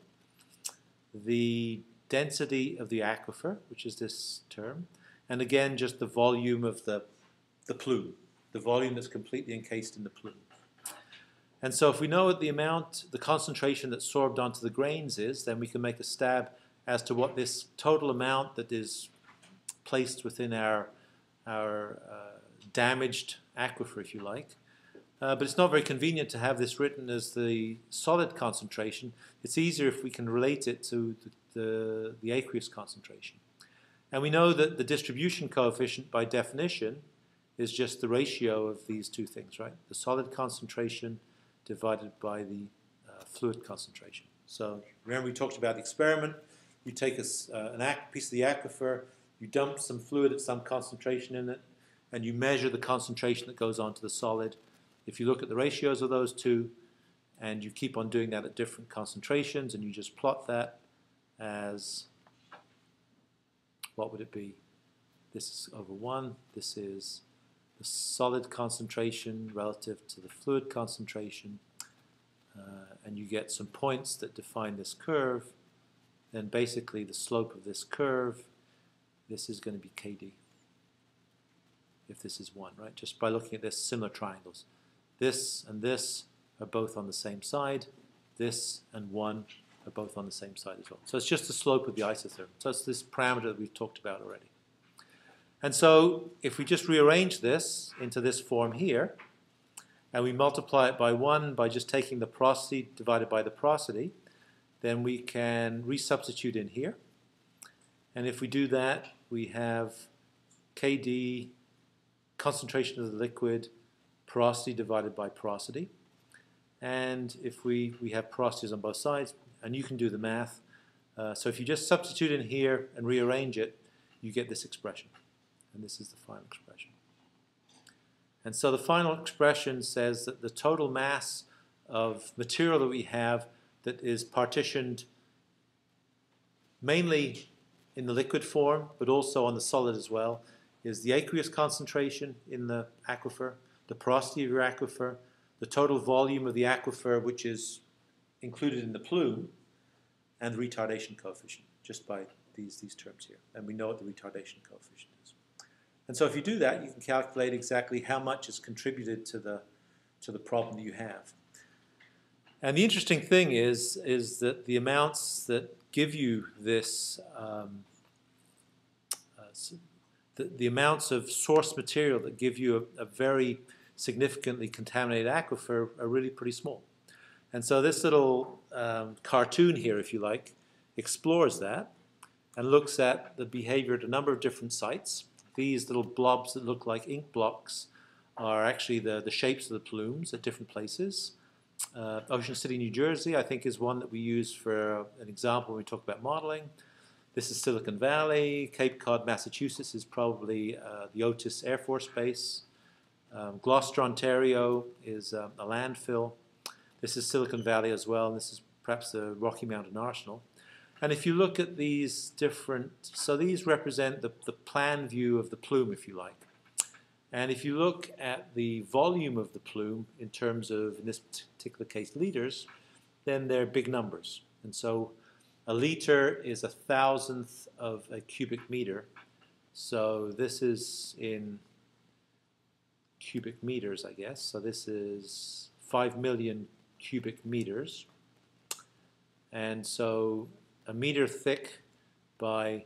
the density of the aquifer, which is this term, and again just the volume of the plume, the volume that's completely encased in the plume. And so if we know what the concentration that's sorbed onto the grains is, then we can make a stab as to what this total amount that is placed within our damaged aquifer, if you like. But it's not very convenient to have this written as the solid concentration. It's easier if we can relate it to the aqueous concentration. And we know that the distribution coefficient, by definition, is just the ratio of these two things, right? The solid concentration divided by the fluid concentration. So remember we talked about the experiment. You take a piece of the aquifer, you dump some fluid at some concentration in it, and you measure the concentration that goes onto the solid. If you look at the ratios of those two, And you keep on doing that at different concentrations, and you just plot that as, what would it be? This is over 1. This is the solid concentration relative to the fluid concentration. And you get some points that define this curve. Then basically the slope of this curve, this is going to be KD. If this is 1, right? Just by looking at this, similar triangles. This and this are both on the same side. This and 1 are both on the same side as well. So it's just the slope of the isotherm. So it's this parameter that we've talked about already. And so if we just rearrange this into this form here, and we multiply it by 1 by just taking the porosity divided by the porosity, then we can resubstitute in here. And if we do that, we have KD, concentration of the liquid, porosity divided by porosity. And if we have porosities on both sides, and you can do the math. So if you just substitute in here and rearrange it, you get this expression. And this is the final expression. And so the final expression says that the total mass of material that we have that is partitioned mainly in the liquid form, but also on the solid as well, is the aqueous concentration in the aquifer, the porosity of your aquifer, the total volume of the aquifer, which is included in the plume, and the retardation coefficient, just by these terms here. And we know what the retardation coefficient is. And so if you do that, you can calculate exactly how much is contributed to the problem that you have. And the interesting thing is that the amounts that give you this, the amounts of source material that give you a very significantly contaminated aquifer are really pretty small. And so this little cartoon here, if you like, explores that and looks at the behavior at a number of different sites. These little blobs that look like ink blocks are actually the shapes of the plumes at different places. Ocean City, New Jersey, I think, is one that we use for an example when we talk about modeling. This is Silicon Valley. Cape Cod, Massachusetts is probably the Otis Air Force Base. Gloucester, Ontario is a landfill. This is Silicon Valley as well, and this is perhaps the Rocky Mountain Arsenal. And if you look at these different, so these represent the plan view of the plume, if you like. And if you look at the volume of the plume in terms of, in this particular case, liters, then they're big numbers. And so a liter is 1,000th of a cubic meter. So this is in cubic meters, I guess. So this is 5 million cubic meters. And so a meter thick by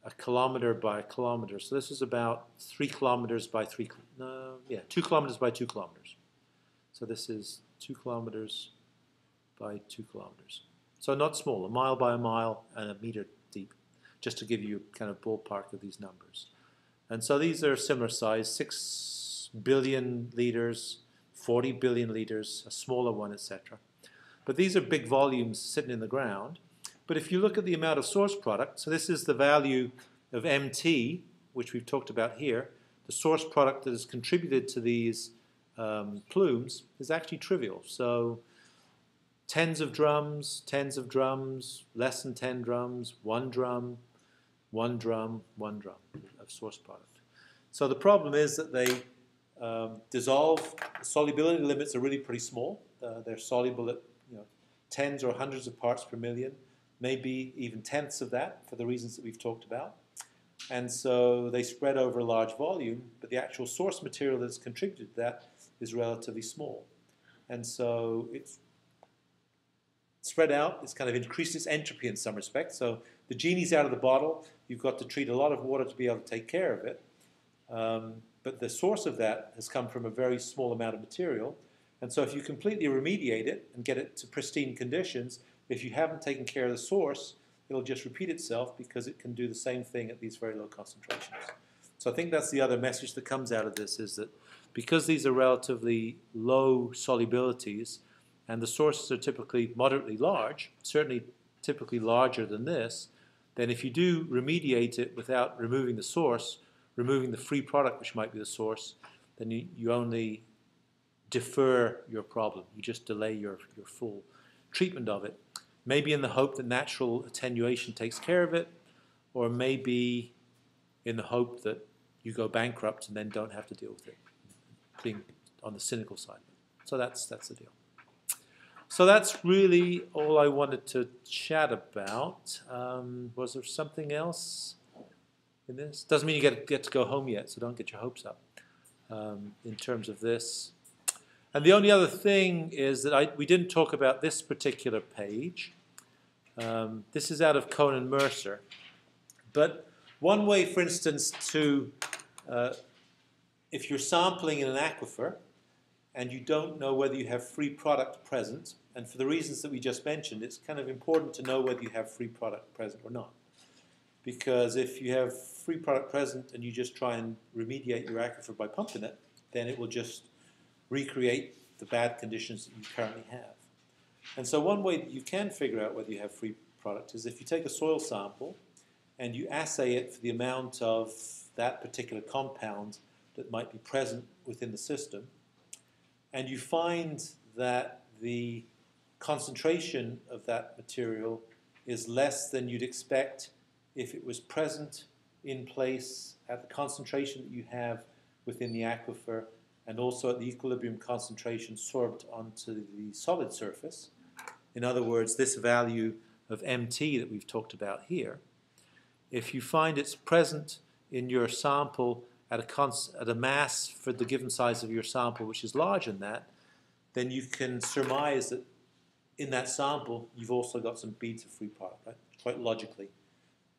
a kilometer by a kilometer. So this is about 3 kilometers by 2 kilometers by 2 kilometers. So this is 2 kilometers by 2 kilometers. So not small, a mile by a mile and a meter deep, just to give you kind of ballpark of these numbers. And so these are similar size, 6 billion liters, 40 billion liters, a smaller one, etc. But these are big volumes sitting in the ground. But if you look at the amount of source product, so this is the value of MT, which we've talked about here, the source product that is contributed to these plumes is actually trivial. So tens of drums, less than 10 drums, 1 drum, 1 drum, 1 drum of source product. So the problem is that they dissolve. The solubility limits are really pretty small. They're soluble at tens or hundreds of parts per million. Maybe even tenths of that for the reasons that we've talked about. And so they spread over a large volume, but the actual source material that's contributed to that is relatively small. And so it's spread out, it's kind of increased its entropy in some respects. So the genie's out of the bottle, you've got to treat a lot of water to be able to take care of it. But the source of that has come from a very small amount of material. And so if you completely remediate it and get it to pristine conditions, if you haven't taken care of the source, it'll just repeat itself because it can do the same thing at these very low concentrations. So I think that's the other message that comes out of this, is that because these are relatively low solubilities and the sources are typically moderately large, certainly typically larger than this, then if you do remediate it without removing the source, removing the free product which might be the source, then you only defer your problem. You just delay your full treatment of it. Maybe in the hope that natural attenuation takes care of it, or maybe in the hope that you go bankrupt and then don't have to deal with it, being on the cynical side. So that's the deal. So that's really all I wanted to chat about. Was there something else in this? Doesn't mean you get to go home yet, so don't get your hopes up in terms of this. And the only other thing is that we didn't talk about this particular page. This is out of Cohen and Mercer. But one way, for instance, to if you're sampling in an aquifer and you don't know whether you have free product present, and for the reasons that we just mentioned, it's kind of important to know whether you have free product present or not. Because if you have free product present and you just try and remediate your aquifer by pumping it, then it will just recreate the bad conditions that you currently have. And so one way that you can figure out whether you have free product is if you take a soil sample and you assay it for the amount of that particular compound that might be present within the system, and you find that the concentration of that material is less than you'd expect if it was present in place at the concentration that you have within the aquifer and also at the equilibrium concentration sorbed onto the solid surface. In other words, this value of MT that we've talked about here, if you find it's present in your sample at a mass for the given size of your sample which is larger than that, then you can surmise that in that sample you've also got some beads of free product, right? Quite logically.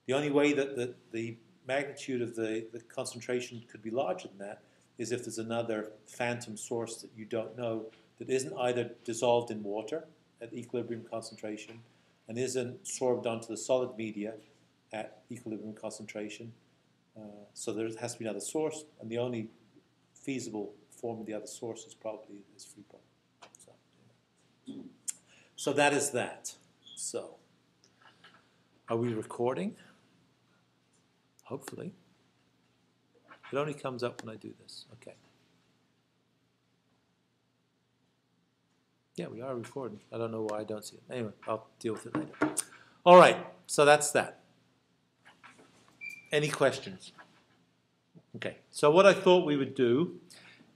The only way that the magnitude of the concentration could be larger than that is if there's another phantom source that you don't know that isn't either dissolved in water at equilibrium concentration and isn't sorbed onto the solid media at equilibrium concentration. So there has to be another source, and the only feasible form of the other source is probably this free product. So that is that. So, are we recording? Hopefully. It only comes up when I do this. Okay. Yeah, we are recording. I don't know why I don't see it. Anyway, I'll deal with it later. All right, so that's that. Any questions? Okay, so what I thought we would do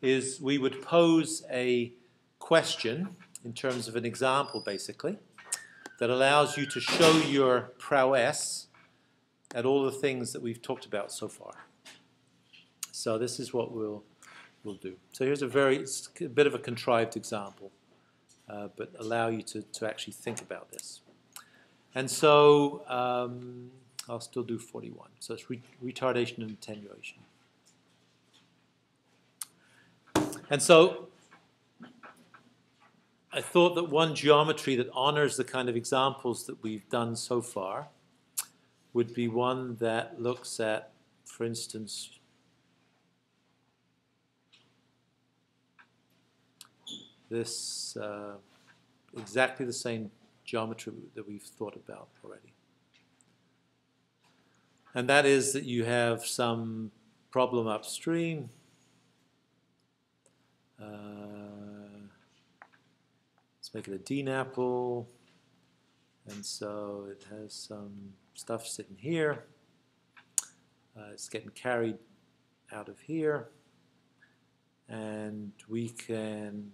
is we would pose a question in terms of an example, basically, that allows you to show your prowess at all the things that we've talked about so far. So this is what we'll do. So here's a bit of a contrived example, but allow you to actually think about this. And so I'll still do 41. So it's retardation and attenuation. And so I thought that one geometry that honors the kind of examples that we've done so far would be one that looks at, for instance, this exactly the same geometry that we've thought about already. And that is that you have some problem upstream. Let's make it a DNAPL. And so it has some stuff sitting here. It's getting carried out of here. And we can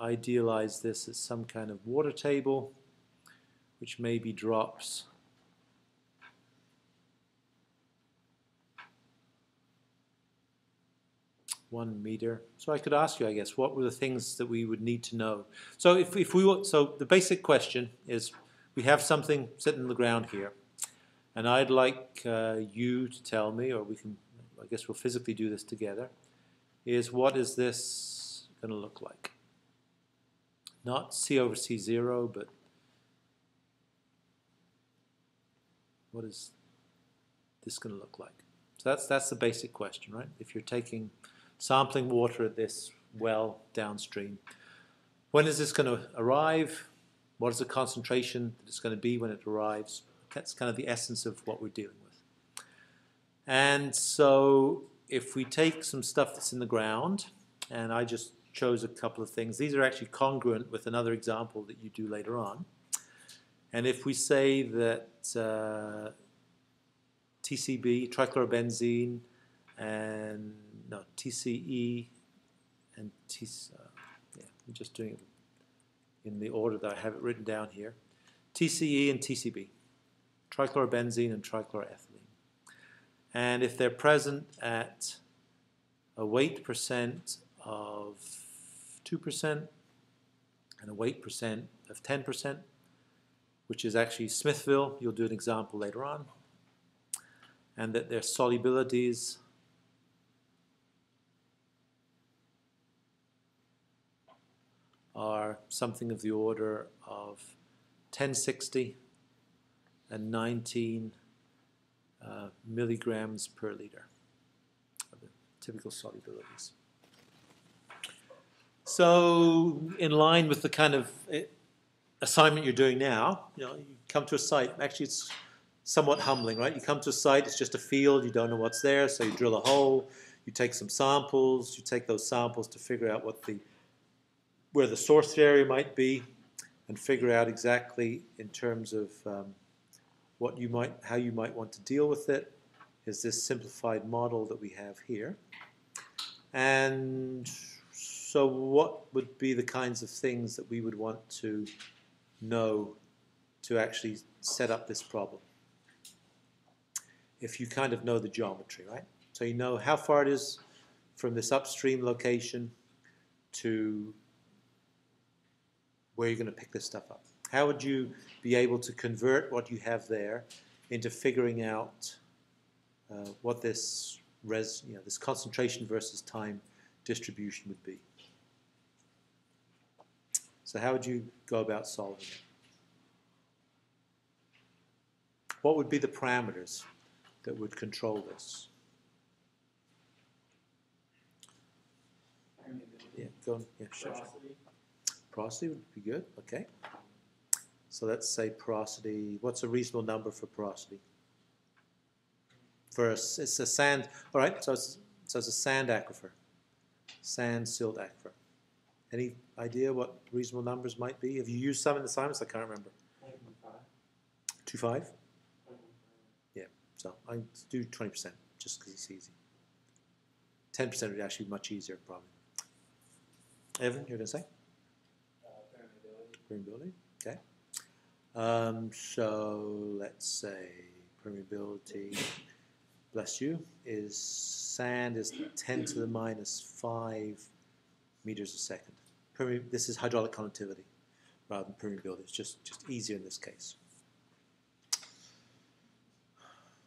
idealize this as some kind of water table, which maybe drops one meter. So I could ask you, I guess, what were the things that we would need to know? So so the basic question is, we have something sitting on the ground here, and I'd like you to tell me, or we can, I guess we'll physically do this together, is what is this going to look like? Not C over C0, but what is this going to look like? So that's the basic question, right? If you're sampling water at this well downstream, when is this going to arrive? What is the concentration that it's going to be when it arrives? That's kind of the essence of what we're dealing with. And so if we take some stuff that's in the ground, and I just chose a couple of things. These are actually congruent with another example that you do later on. And if we say that TCB, trichlorobenzene, and no, TCE and yeah, I'm just doing it in the order that I have it written down here. TCE and TCB, trichlorobenzene and trichloroethylene. And if they're present at a weight percent of 2% and a weight percent of 10%, which is actually Smithville, you'll do an example later on, and that their solubilities are something of the order of 1060 and 19 milligrams per liter of the typical solubilities. So in line with the kind of assignment you're doing now, you come to a site. Actually, it's somewhat humbling, right? You come to a site, it's just a field, you don't know what's there, so you drill a hole, you take some samples, you take those samples to figure out where the source area might be, and figure out exactly in terms of how you might want to deal with it. Is this simplified model that we have here. And so what would be the kinds of things that we would want to know to actually set up this problem? If you kind of know the geometry, right? So you know how far it is from this upstream location to where you're going to pick this stuff up. How would you be able to convert what you have there into figuring out what this this concentration versus time distribution would be? So how would you go about solving it? What would be the parameters that would control this? Yeah, go on. Yeah, sure. Porosity would be good. Okay. So let's say porosity. What's a reasonable number for porosity? It's a sand. All right. So it's a sand aquifer, sand silt aquifer. Any idea what reasonable numbers might be? Have you used some in the assignments? I can't remember. 2.5. Yeah. So I do 20% just because it's easy. 10% would actually be much easier, probably. Evan, you're going to say? Permeability. Okay. So let's say permeability, bless you, sand is 10 to the minus 5 meters a second. This is hydraulic conductivity rather than permeability. It's just easier in this case.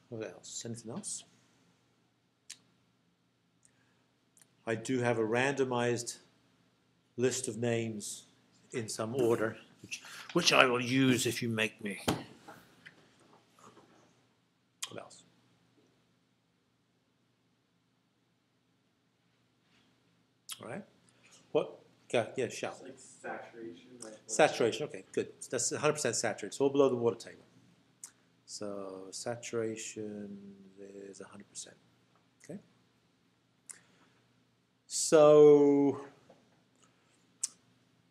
What else? Anything else? I do have a randomized list of names in some order, which I will use if you make me. What else? All right. What? Okay, yeah, shout. Like saturation. Saturation. Okay, good. That's 100% saturated. So we're below the water table. So saturation is 100%. Okay. So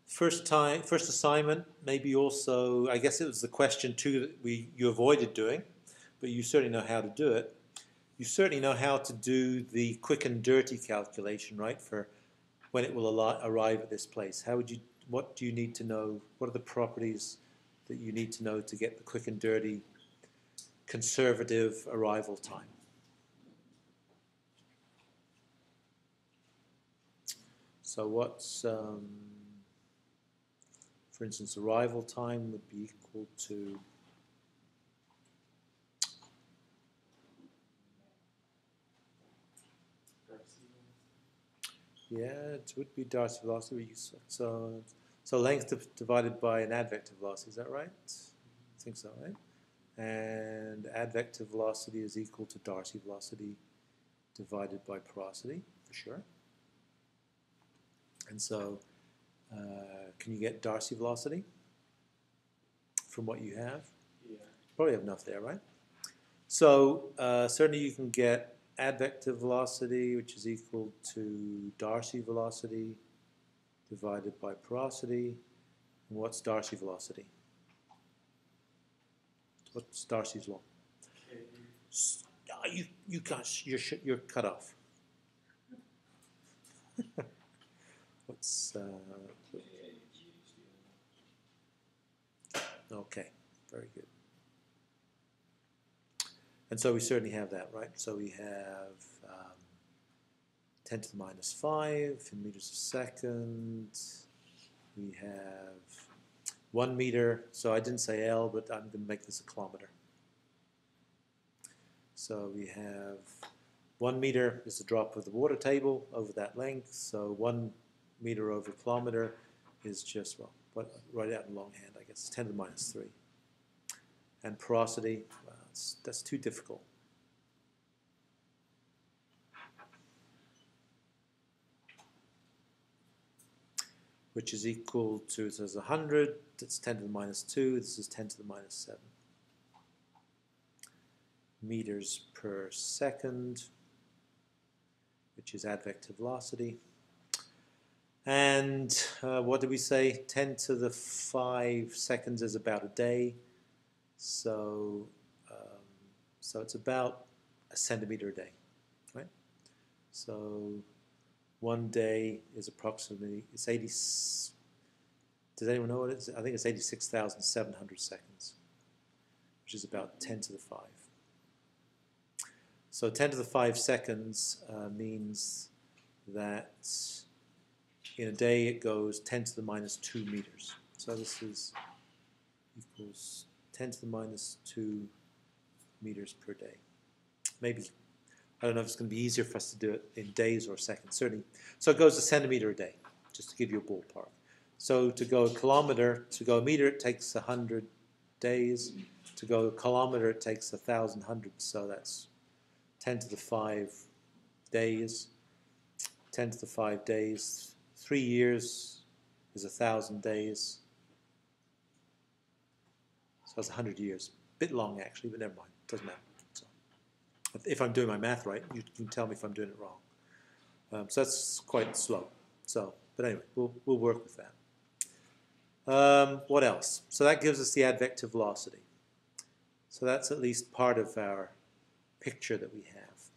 first assignment, maybe also, I guess it was the question too that you avoided doing, but you certainly know how to do it. You certainly know how to do the quick and dirty calculation, right, for when it will arrive at this place. What do you need to know? What are the properties that you need to know to get the quick and dirty conservative arrival time? So what's, for instance, arrival time would be equal to it would be Darcy velocity. So length divided by an advective velocity. Is that right? I think so, right? And advective velocity is equal to Darcy velocity divided by porosity, for sure. And so, can you get Darcy velocity from what you have? Yeah. Probably have enough there, right? So, certainly you can get advective velocity, which is equal to Darcy velocity divided by porosity. And what's Darcy velocity? What's Darcy's law? You guys, you're cut off. What's okay, very good. And so we certainly have that, right? So we have 10 to the minus 5 in meters a second. We have 1 meter. So I didn't say L, but I'm going to make this a kilometer. So we have 1 meter is the drop of the water table over that length. So 1 meter over kilometer is just, well, right out in longhand, I guess, 10 to the minus 3. And porosity, well, that's too difficult. Which is equal to, it says 100, that's 10 to the minus 2, this is 10 to the minus 7. Meters per second, which is advective velocity. And what did we say? 10 to the 5 seconds is about a day. So, so it's about a centimeter a day, right? So 1 day is approximately, it's 80, does anyone know what it is? I think it's 86,700 seconds, which is about 10 to the 5. So 10 to the 5 seconds means that in a day it goes 10 to the minus 2 meters. So this is equals 10 to the minus 2 meters per day. Maybe, I don't know if it's going to be easier for us to do it in days or seconds, certainly. So it goes a centimeter a day, just to give you a ballpark. So to go a kilometer, to go a meter, it takes 100 days. To go a kilometer, it takes 1,000 hundredths. So that's 10 to the 5 days. 10 to the 5 days. 3 years is 1,000 days. So that's 100 years. A bit long, actually, but never mind. Doesn't matter. So if I'm doing my math right, you can tell me if I'm doing it wrong. So that's quite slow. So, but anyway, we'll work with that. What else? So that gives us the advective velocity. So that's at least part of our picture that we have.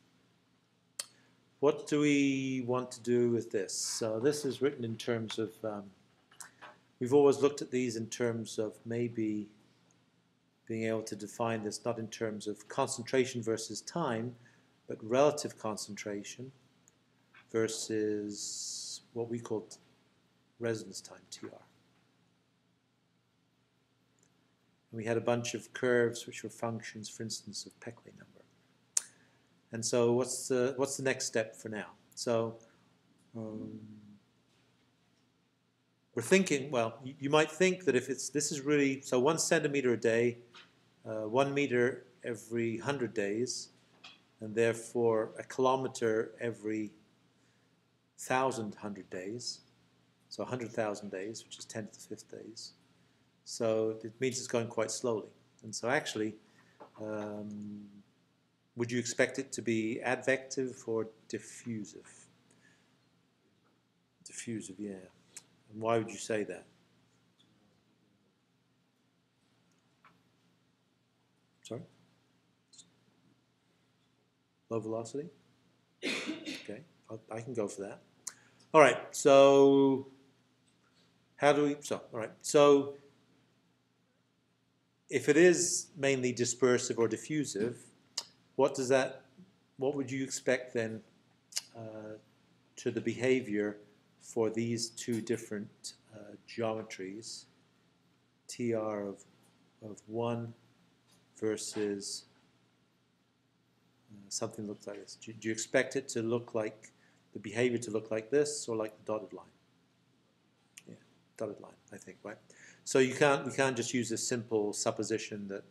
What do we want to do with this? So this is written in terms of, we've always looked at these in terms of maybe being able to define this not in terms of concentration versus time, but relative concentration versus what we call residence time, TR. And we had a bunch of curves which were functions, for instance, of Peckley number. And so what's the next step for now? So we're thinking, well, you might think that if this is really, so 1 centimeter a day, 1 meter every 100 days, and therefore a kilometer every 1,100 days, so 100,000 days, which is 10 to the 5th days. So it means it's going quite slowly. And so actually, would you expect it to be advective or diffusive? Diffusive, yeah. And why would you say that? Sorry? Low velocity? Okay, I can go for that. All right, so how do we, so, all right, so if it is mainly dispersive or diffusive, what would you expect then to the behavior for these two different geometries, TR of 1 versus something looks like this? Do you expect it to look like, the behavior to look like this or like the dotted line? Yeah, dotted line, I think, right? So we can't just use a simple supposition that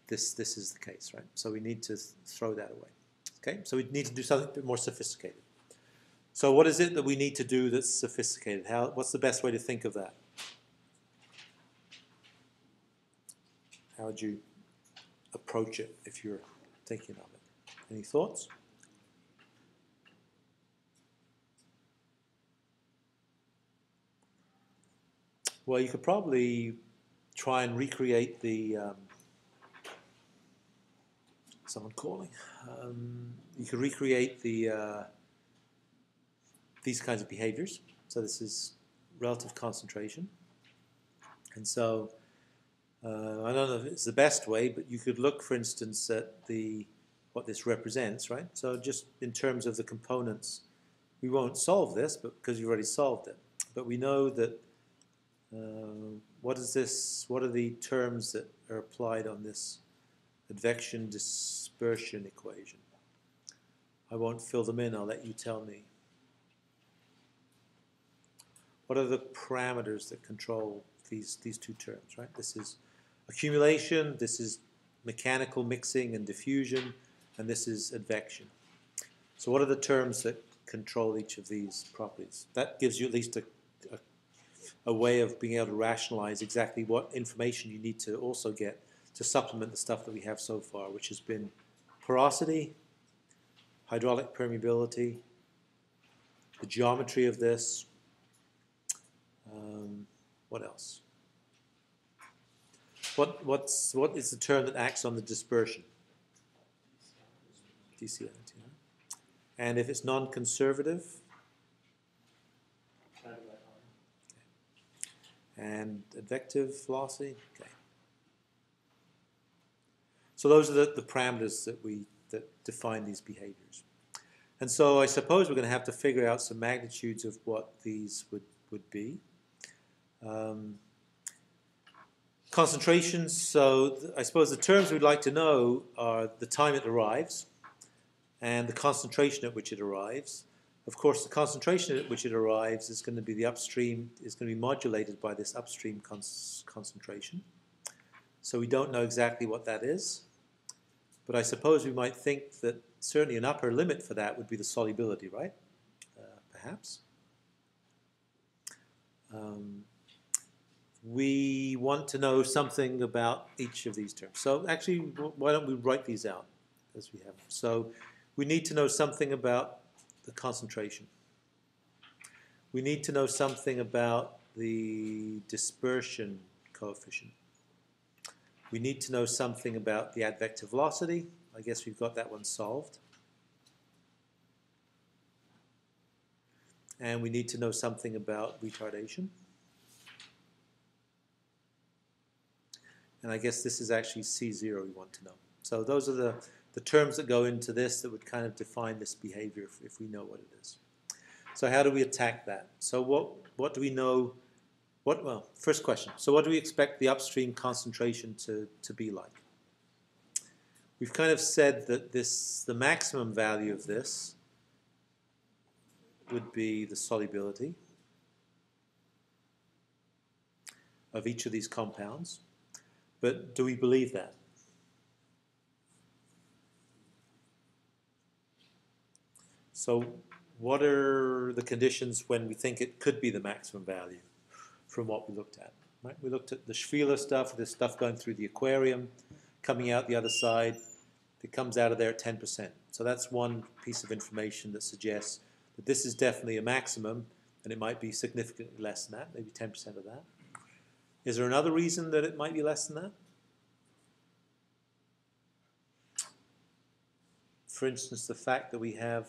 this is the case, right? So we need to throw that away. Okay, so we need to do something a bit more sophisticated. So what is it that we need to do that's sophisticated? What's the best way to think of that? How would you approach it if you're thinking of it? Any thoughts? Well, you could probably try and recreate the someone calling. You could recreate the these kinds of behaviors. So this is relative concentration, and so I don't know if it's the best way, but you could look, for instance, at the what this represents, right? So just in terms of the components, we won't solve this, but because you've already solved it. But we know that what is this? What are the terms that are applied on this advection dispersion equation? I won't fill them in. I'll let you tell me. What are the parameters that control these two terms? Right. This is accumulation. This is mechanical mixing and diffusion, and this is advection. So what are the terms that control each of these properties? That gives you at least a way of being able to rationalize exactly what information you need to also get to supplement the stuff that we have so far, which has been porosity, hydraulic permeability, the geometry of this. What else? What is the term that acts on the dispersion? DCA. And if it's non-conservative? And advective velocity? Okay. So those are the parameters that define these behaviors. And so I suppose we're going to have to figure out some magnitudes of what these would be. Concentrations, so I suppose the terms we'd like to know are the time it arrives and the concentration at which it arrives. Of course, the concentration at which it arrives is going to be the upstream, is going to be modulated by this upstream concentration. So we don't know exactly what that is, but I suppose we might think that certainly an upper limit for that would be the solubility, right? Perhaps. We want to know something about each of these terms. So actually, why don't we write these out as we have them? So we need to know something about the concentration. We need to know something about the dispersion coefficient. We need to know something about the advective velocity. I guess we've got that one solved. And we need to know something about retardation. And I guess this is actually C0 we want to know. So those are the terms that go into this that would kind of define this behavior if we know what it is. So how do we attack that? So what do we know? Well, first question. So what do we expect the upstream concentration to be like? We've kind of said that the maximum value of this would be the solubility of each of these compounds. But do we believe that? So what are the conditions when we think it could be the maximum value from what we looked at? Right? We looked at the Schwiler stuff, this stuff going through the aquarium, coming out the other side. It comes out of there at 10%. So that's one piece of information that suggests that this is definitely a maximum, and it might be significantly less than that, maybe 10% of that. Is there another reason that it might be less than that? For instance, the fact that we have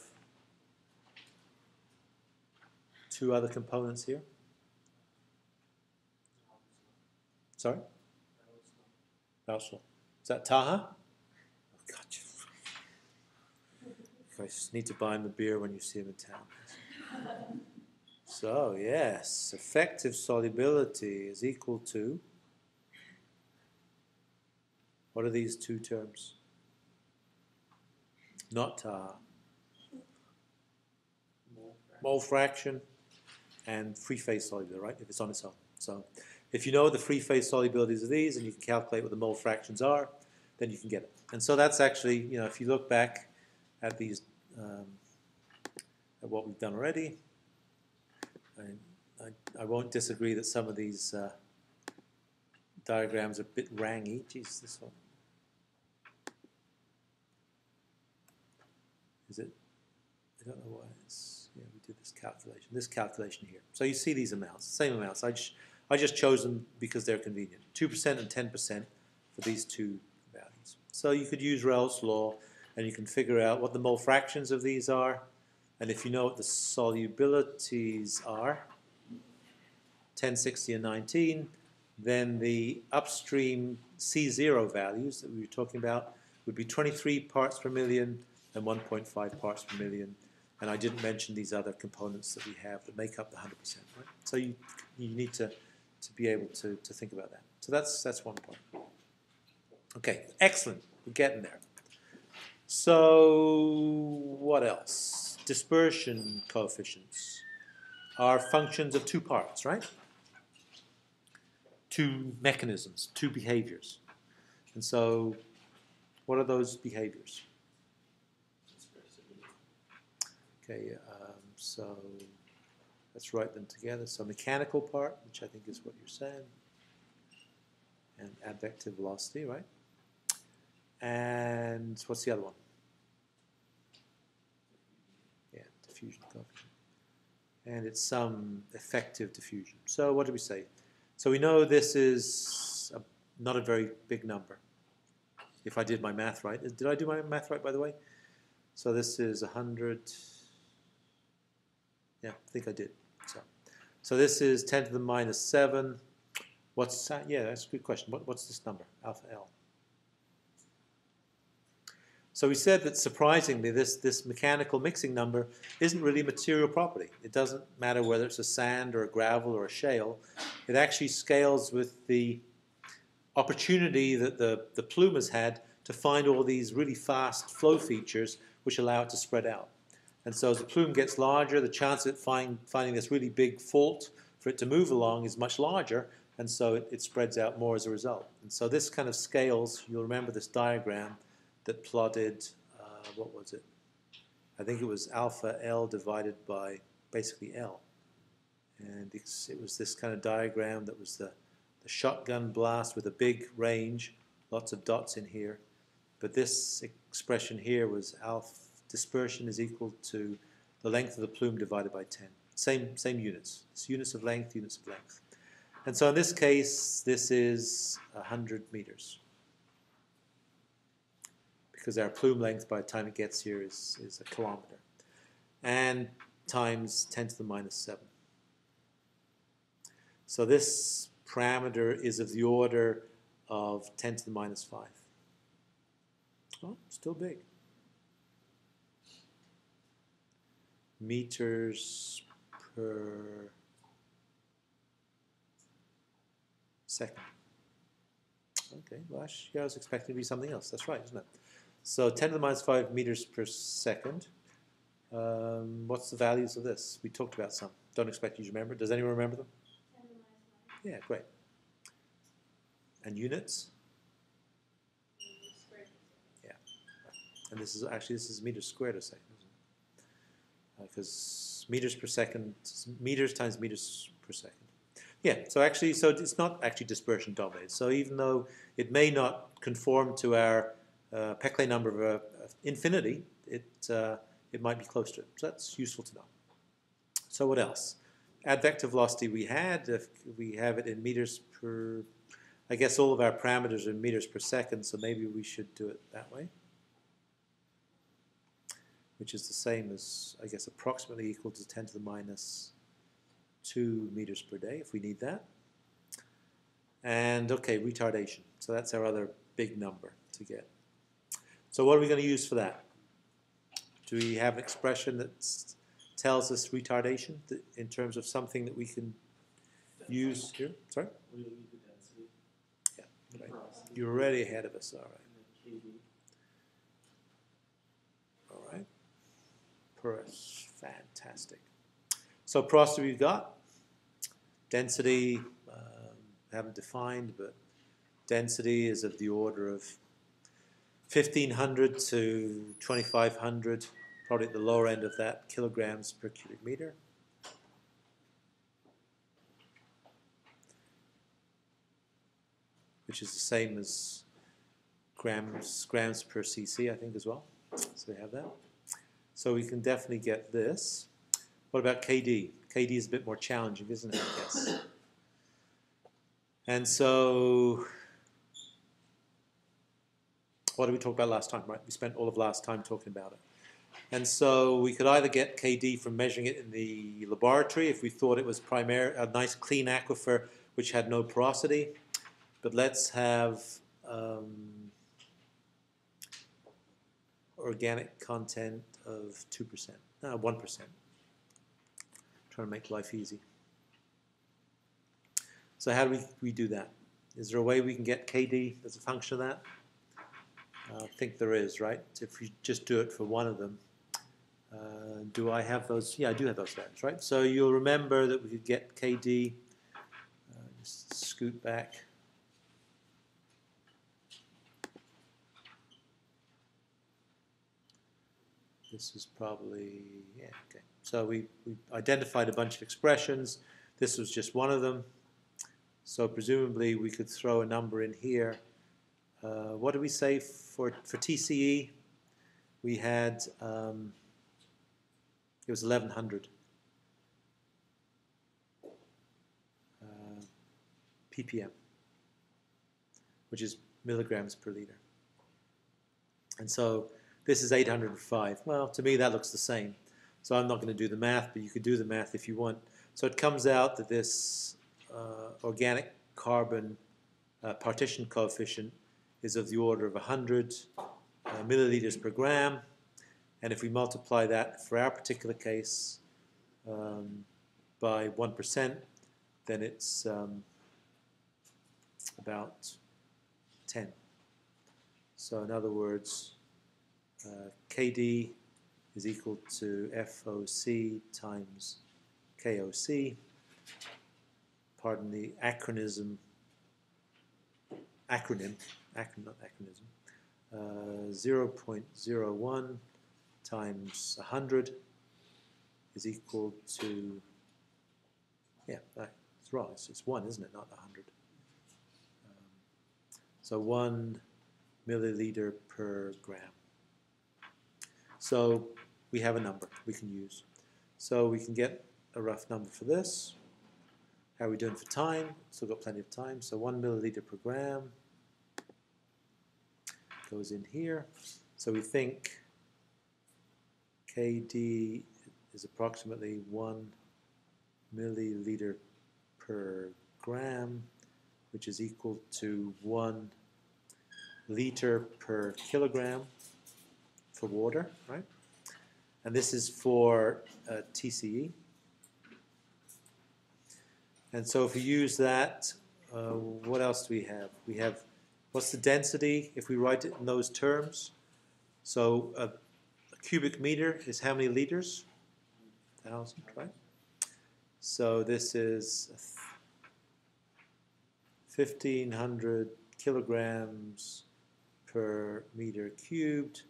two other components here. Sorry? Rausel. Is that Taha? Oh, God. I just need to buy him a beer when you see him in town. So, yes, effective solubility is equal to, what are these two terms? Not Taha. Mole fraction and free phase solubility, right, if it's on its own. So if you know the free phase solubilities of these and you can calculate what the mole fractions are, then you can get it. And so that's actually, you know, if you look back at these, at what we've done already, I won't disagree that some of these diagrams are a bit rangy. Geez, this one. Is it? I don't know why it's, yeah, we did this calculation here. So you see these amounts, same amounts. I just chose them because they're convenient. 2% and 10% for these two values. So you could use Raoult's law, and you can figure out what the mole fractions of these are. And if you know what the solubilities are, 10, 60, and 19, then the upstream C0 values that we were talking about would be 23 parts per million and 1.5 parts per million. And I didn't mention these other components that we have that make up the 100%. Right? So you need to be able to think about that. So that's one point. Okay, excellent. We're getting there. So what else? Dispersion coefficients are functions of two parts, right? Two mechanisms, two behaviors. And so what are those behaviors? Okay, so let's write them together. So mechanical part, which I think is what you're saying, and advective velocity, right? And what's the other one? Yeah, diffusion coefficient. And it's some effective diffusion. So what do we say? So we know this is not a very big number. If I did my math right. Did I do my math right, by the way? So this is 100. Yeah, I think I did. So this is 10 to the minus 7. What's that? Yeah, that's a good question. What's this number? Alpha L. So we said that surprisingly, this mechanical mixing number isn't really a material property. It doesn't matter whether it's a sand or a gravel or a shale. It actually scales with the opportunity that the plume has had to find all these really fast flow features which allow it to spread out. And so as the plume gets larger, the chance of it finding this really big fault for it to move along is much larger, and so it spreads out more as a result. And so this kind of scales, you'll remember this diagram that plotted, what was it? I think it was alpha L divided by basically L. And it was this kind of diagram that was the shotgun blast with a big range, lots of dots in here. But this expression here was alpha dispersion is equal to the length of the plume divided by 10. Same units. It's units of length, units of length. And so in this case, this is 100 meters. Because our plume length by the time it gets here is a kilometer. And times 10 to the minus 7. So this parameter is of the order of 10 to the minus 5. Oh, still big. Meters per second. Okay, well, actually, I was expecting to be something else. That's right, isn't it? So 10 to the minus 5 meters per second. What's the values of this? We talked about some. Don't expect you to remember. Does anyone remember them? 10 to the minus 5. Yeah, great. And units? Squared. Yeah. And this is meters squared a second, isn't it? Because meters per second, meters times meters per second. Yeah, so it's not actually dispersion dominated. So even though it may not conform to our Peclet number of infinity, it might be close to it. So that's useful to know. So what else? Advective velocity we had, if we have it in meters per, I guess all of our parameters are in meters per second, so maybe we should do it that way. Which is the same as, I guess, approximately equal to 10 to the minus 2 meters per day, if we need that. And, okay, retardation. So that's our other big number to get. So what are we going to use for that? Do we have an expression that tells us retardation in terms of something that we can use here? Sorry? We need the density. Yeah, The right. porosity, You're already ahead of us, all right. and the KD. All right. Porous, fantastic. So porosity we've got. Density, haven't defined, but density is of the order of 1,500 to 2,500, probably at the lower end of that, kilograms per cubic meter. Which is the same as grams per cc, I think, as well. So we have that. So we can definitely get this. What about KD? KD is a bit more challenging, isn't it, I guess? And so, what did we talk about last time, right? We spent all of last time talking about it. And so we could either get KD from measuring it in the laboratory if we thought it was a nice clean aquifer which had no porosity. But let's have organic content of 2%, 1%. Trying to make life easy. So how do we do that? Is there a way we can get KD as a function of that? I think there is, right? If we just do it for one of them. Do I have those? Yeah, I do have those values, right? So you'll remember that we could get KD. Just scoot back. This is probably, yeah, okay. So we identified a bunch of expressions. This was just one of them. So presumably we could throw a number in here. What do we say for TCE? We had, it was 1100 ppm, which is milligrams per liter. And so this is 805. Well, to me that looks the same. So I'm not going to do the math, but you could do the math if you want. So it comes out that this organic carbon partition coefficient is of the order of 100 milliliters per gram. And if we multiply that for our particular case by 1%, then it's about 10. So in other words, KD is equal to FOC times KOC. Pardon the acronym, not acronym. 0.01 times 100 is equal to, yeah, that's wrong. It's 1, isn't it? Not 100. So 1 milliliter per gram. So we have a number we can use. So we can get a rough number for this. How are we doing for time? Still got plenty of time. So 1 milliliter per gram goes in here. So we think KD is approximately 1 milliliter per gram, which is equal to 1 liter per kilogram for water, right? And this is for TCE. And so if we use that, what else do we have? We have, what's the density if we write it in those terms? So a cubic meter is how many liters? 1,000, right? So this is 1,500 kilograms per meter cubed,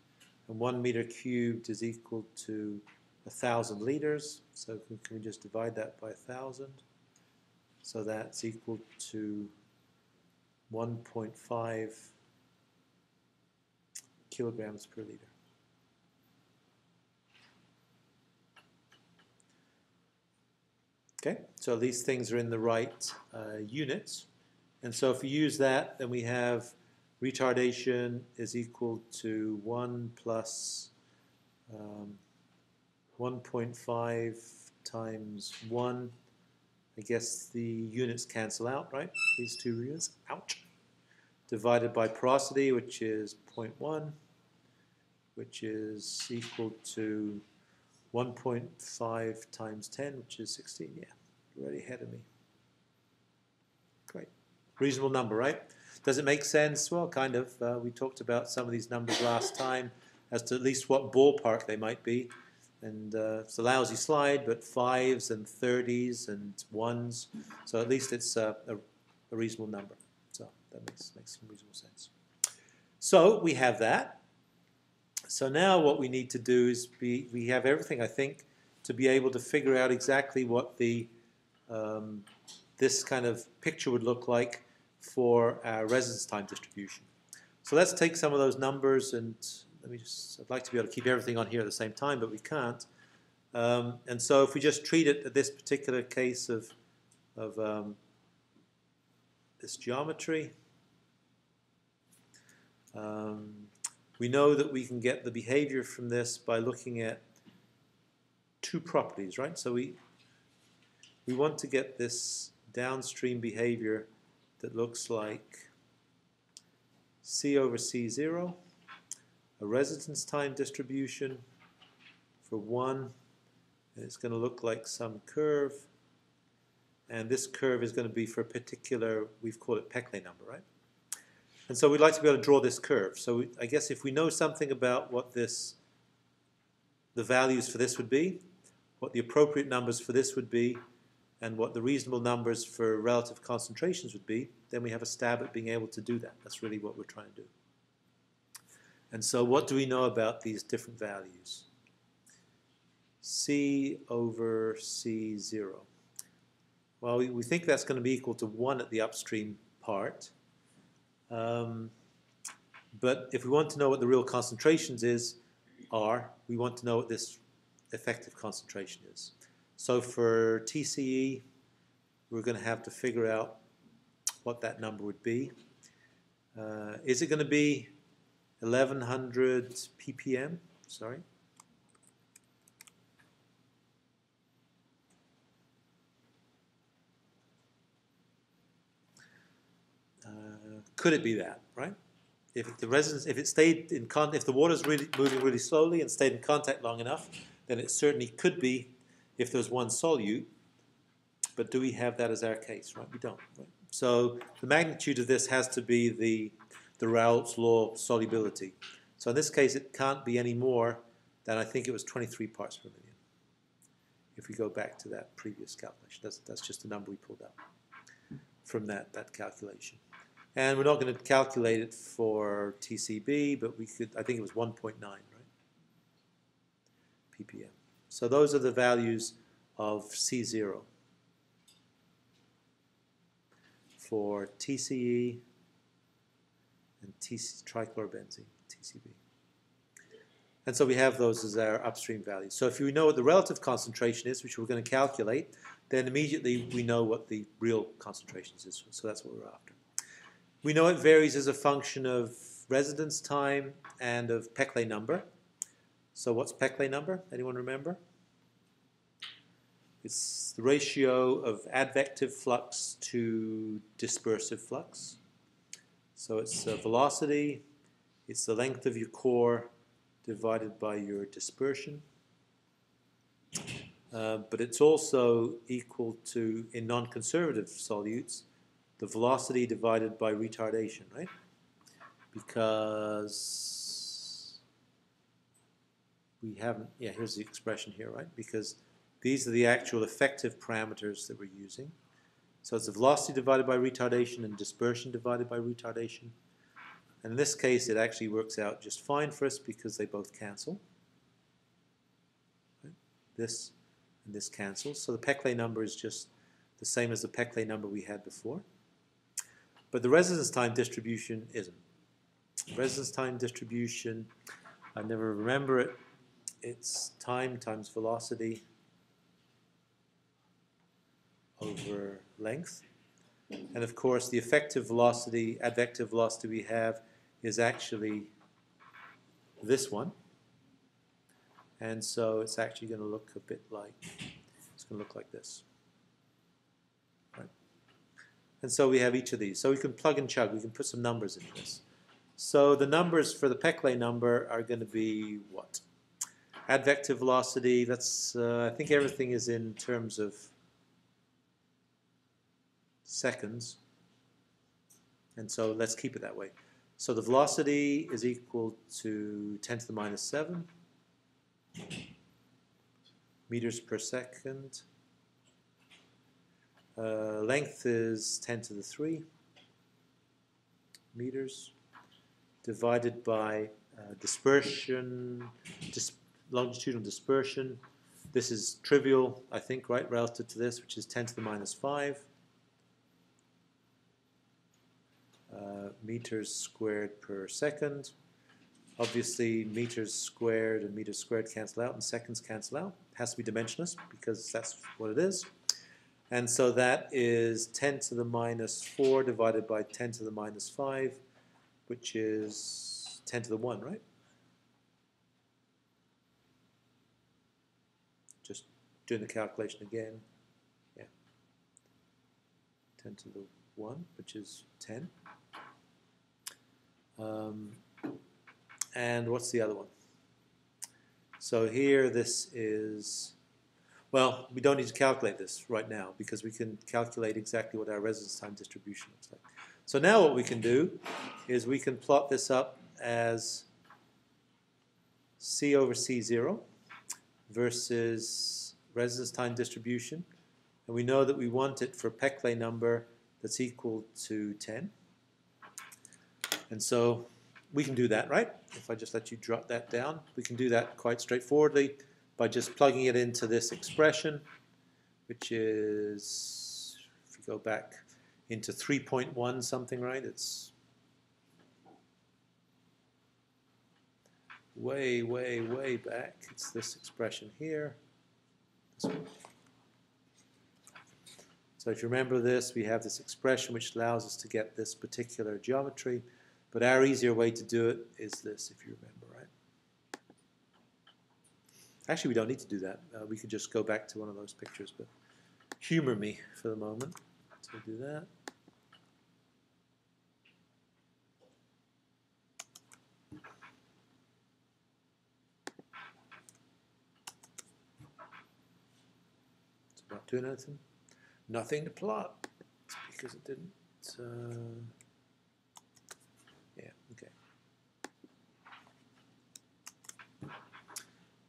and 1 meter cubed is equal to 1,000 liters. So can we just divide that by 1,000? So that's equal to 1.5 kilograms per liter. Okay, so these things are in the right units. And so if we use that, then we have retardation is equal to 1 plus 1.5 times 1. I guess the units cancel out, right? These two units, ouch. Divided by porosity, which is 0.1, which is equal to 1.5 times 10, which is 16. Yeah, already ahead of me. Great. Reasonable number, right? Does it make sense? Well, kind of. We talked about some of these numbers last time as to at least what ballpark they might be. And it's a lousy slide, but 5s and 30s and 1s. So at least it's a reasonable number. So that makes some reasonable sense. So we have that. So now what we need to do is we have everything, I think, to be able to figure out exactly what the this kind of picture would look like for our residence time distribution. So let's take some of those numbers and I'd like to be able to keep everything on here at the same time, but we can't. And so if we just treat it at this particular case of this geometry. We know that we can get the behavior from this by looking at two properties, right? So we want to get this downstream behavior that looks like C over C0, a residence time distribution for 1, and it's going to look like some curve, and this curve is going to be for a particular, we've called it Peclet number, right? And so we'd like to be able to draw this curve. So I guess if we know something about what the values for this would be, what the appropriate numbers for this would be, and what the reasonable numbers for relative concentrations would be, then we have a stab at being able to do that. That's really what we're trying to do. And so what do we know about these different values? C over C0. Well, we think that's going to be equal to 1 at the upstream part. But if we want to know what the real concentrations are, we want to know what this effective concentration is. So for TCE, we're going to have to figure out what that number would be. Is it going to be 1100 ppm? Sorry. Could it be that, right? If the resonance, if the water's really moving really slowly and stayed in contact long enough, then it certainly could be if there's one solute. But do we have that as our case, right? We don't. Right? So the magnitude of this has to be the Raoult's law solubility. So in this case, it can't be any more than I think it was 23 parts per million. If we go back to that previous calculation, that's just the number we pulled out from that calculation. And we're not going to calculate it for TCB, but we could, I think it was 1.9, right? ppm. So those are the values of C0 for TCE and trichlorobenzene, TCB. And so we have those as our upstream values. So if we know what the relative concentration is, which we're going to calculate, then immediately we know what the real concentration is. So that's what we're after. We know it varies as a function of residence time and of Peclet number. So what's Peclet number? Anyone remember? It's the ratio of advective flux to dispersive flux. So it's velocity, it's the length of your core divided by your dispersion. But it's also equal to, in non-conservative solutes, the velocity divided by retardation, right? Because we haven't, yeah, here's the expression here, right? Because these are the actual effective parameters that we're using. So it's the velocity divided by retardation and dispersion divided by retardation. And in this case, it actually works out just fine for us because they both cancel. Right? This and this cancels. So the Peclet number is just the same as the Peclet number we had before. But the residence time distribution isn't. Residence time distribution, I never remember it. It's time times velocity over length. And of course, the effective velocity, advective velocity we have is actually this one. And so it's actually going to look a bit like, it's going to look like this. Right? And so we have each of these. So we can plug and chug. We can put some numbers into this. So the numbers for the Peclet number are going to be what? Advective velocity, that's, I think everything is in terms of seconds. And so let's keep it that way. So the velocity is equal to 10 to the minus 7 meters per second. Length is 10 to the 3 meters divided by dispersion, longitudinal dispersion. This is trivial, I think, right, relative to this, which is 10 to the minus 5 meters squared per second. Obviously, meters squared and meters squared cancel out and seconds cancel out. It has to be dimensionless because that's what it is. And so that is 10 to the minus 4 divided by 10 to the minus 5, which is 10 to the 1, right? Just doing the calculation again. Yeah. 10 to the 1, which is 10. And what's the other one? So here this is, well, we don't need to calculate this right now because we can calculate exactly what our residence time distribution looks like. So now what we can do is we can plot this up as C over C0 versus residence time distribution. And we know that we want it for a Peclet number that's equal to 10. And so we can do that, right? If I just let you drop that down, we can do that quite straightforwardly by just plugging it into this expression, which is, if you go back into 3.1 something, right? It's way, way, way back. It's this expression here. This one. So if you remember this, we have this expression which allows us to get this particular geometry. But our easier way to do it is this, if you remember, right? Actually, we don't need to do that. We could just go back to one of those pictures, but humor me for the moment. So we'll do that. It's not doing anything. Nothing to plot. It's because it didn't. Yeah, okay.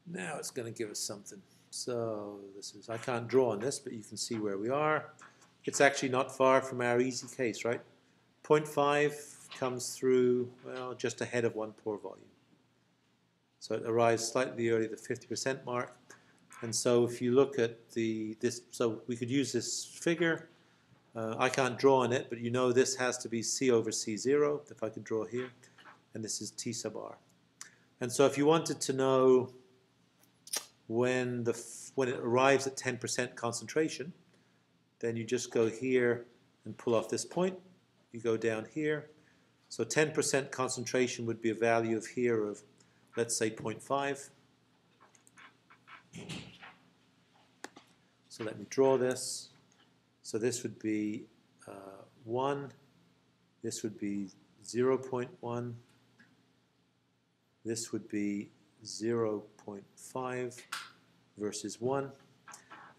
Now it's going to give us something. So this is, I can't draw on this, but you can see where we are. It's actually not far from our easy case, right? 0.5 comes through, well, just ahead of 1 pore volume. So it arrives slightly early, the 50% mark. And so if you look at this, so we could use this figure. I can't draw on it, but you know this has to be C over C0, if I could draw here. And this is T sub R. And so if you wanted to know when it arrives at 10% concentration, then you just go here and pull off this point. You go down here. So 10% concentration would be a value of here of, let's say, 0.5. So let me draw this. So this would be 1. This would be 0.1. This would be 0.5 versus 1.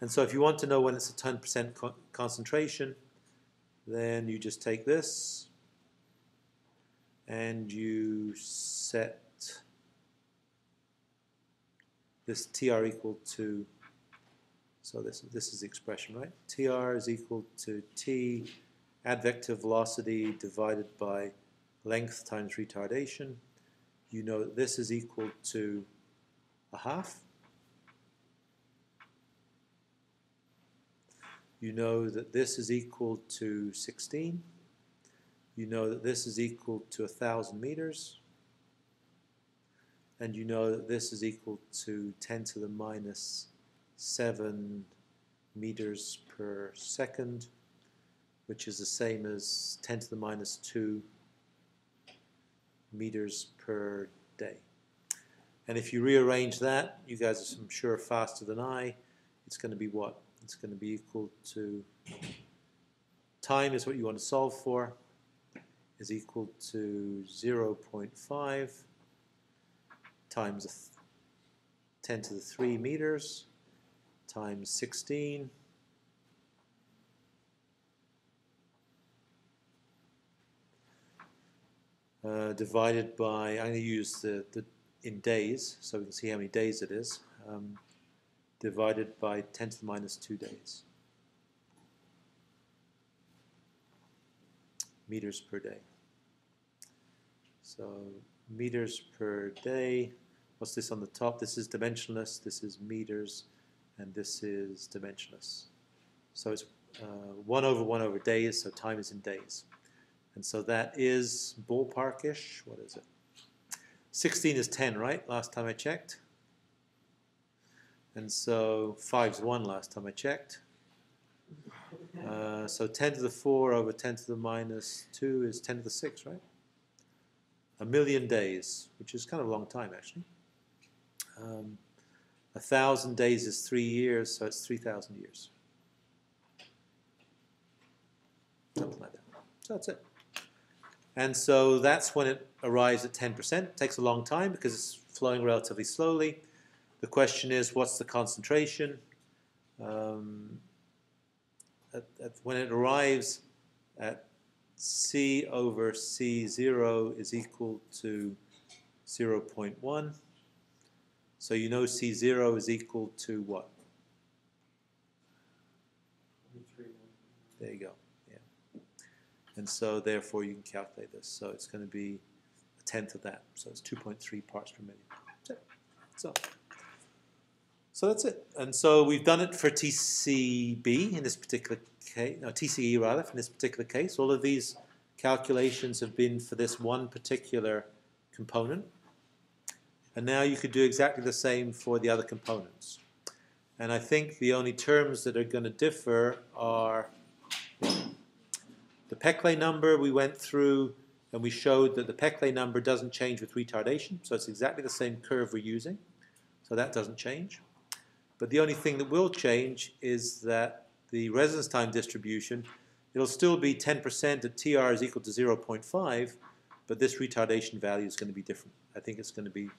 And so if you want to know when it's a 10% concentration, then you just take this and you set this TR equal to, so this is the expression, right? TR is equal to T advective velocity divided by length times retardation. You know that this is equal to a half. You know that this is equal to 16. You know that this is equal to 1,000 meters. And you know that this is equal to 10 to the minus 7 meters per second, which is the same as 10 to the minus 2 meters per day. And if you rearrange that, you guys are, I'm sure, faster than I, it's going to be what? It's going to be equal to, time is what you want to solve for, is equal to 0.5 times 10 to the 3 meters times 16 divided by, I'm going to use the in days so we can see how many days it is, divided by 10 to the minus 2 days. Meters per day. So meters per day, what's this on the top? This is dimensionless, this is meters, and this is dimensionless. So it's 1 over 1 over days, so time is in days. And so that is ballparkish, what is it? 16 is 10, right? Last time I checked. And so 5 is 1 last time I checked. So 10 to the 4 over 10 to the minus 2 is 10 to the 6, right? 1,000,000 days, which is kind of a long time, actually. 1,000 days is 3 years, so it's 3,000 years. Something like that. So that's it. And so that's when it arrives at 10%. It takes a long time because it's flowing relatively slowly. The question is, what's the concentration? When it arrives at C over C0 is equal to 0.1. So you know C0 is equal to what? There you go. Yeah. And so therefore you can calculate this. So it's going to be a tenth of that. So it's 2.3 parts per million. That's it. So that's it. And so we've done it for TCB in this particular case, no, TCE rather, in this particular case. All of these calculations have been for this one particular component. And now you could do exactly the same for the other components. And I think the only terms that are going to differ are the Peclet number we went through, and we showed that the Peclet number doesn't change with retardation. So it's exactly the same curve we're using. So that doesn't change. But the only thing that will change is that the residence time distribution, it'll still be 10% at TR is equal to 0.5, but this retardation value is going to be different. I think it's going to be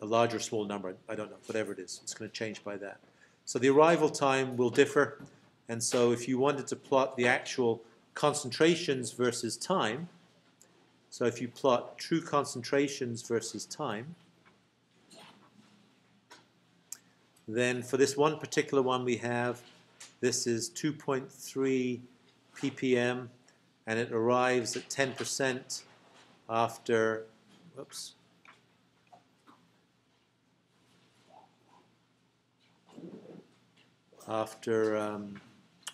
a large or small number. I don't know, whatever it is. It's going to change by that. So the arrival time will differ. And so if you wanted to plot the actual concentrations versus time, so if you plot true concentrations versus time, then for this one particular one we have, this is 2.3 ppm, and it arrives at 10% after, whoops,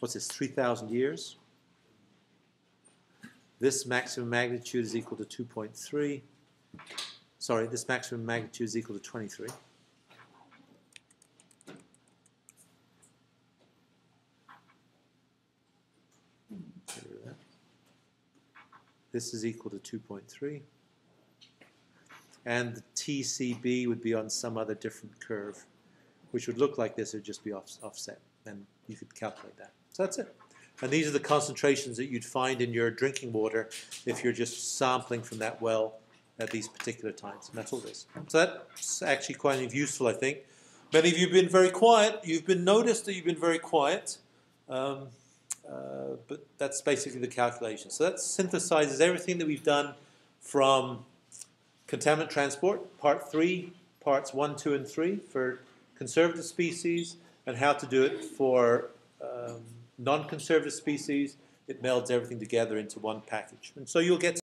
what's this, 3,000 years. This maximum magnitude is equal to 2.3. Sorry, this maximum magnitude is equal to 23. This is equal to 2.3. And the TCB would be on some other different curve, which would look like this. It would just be offset. And you could calculate that. So that's it. And these are the concentrations that you'd find in your drinking water if you're just sampling from that well at these particular times. And that's all it is. So that's actually quite useful, I think. Many of you have been very quiet. You've been noticed that you've been very quiet. But that's basically the calculation. So that synthesizes everything that we've done from contaminant transport, part 3, parts 1, 2, and 3 for conservative species, and how to do it for non-conservative species. It melds everything together into one package. And so you'll get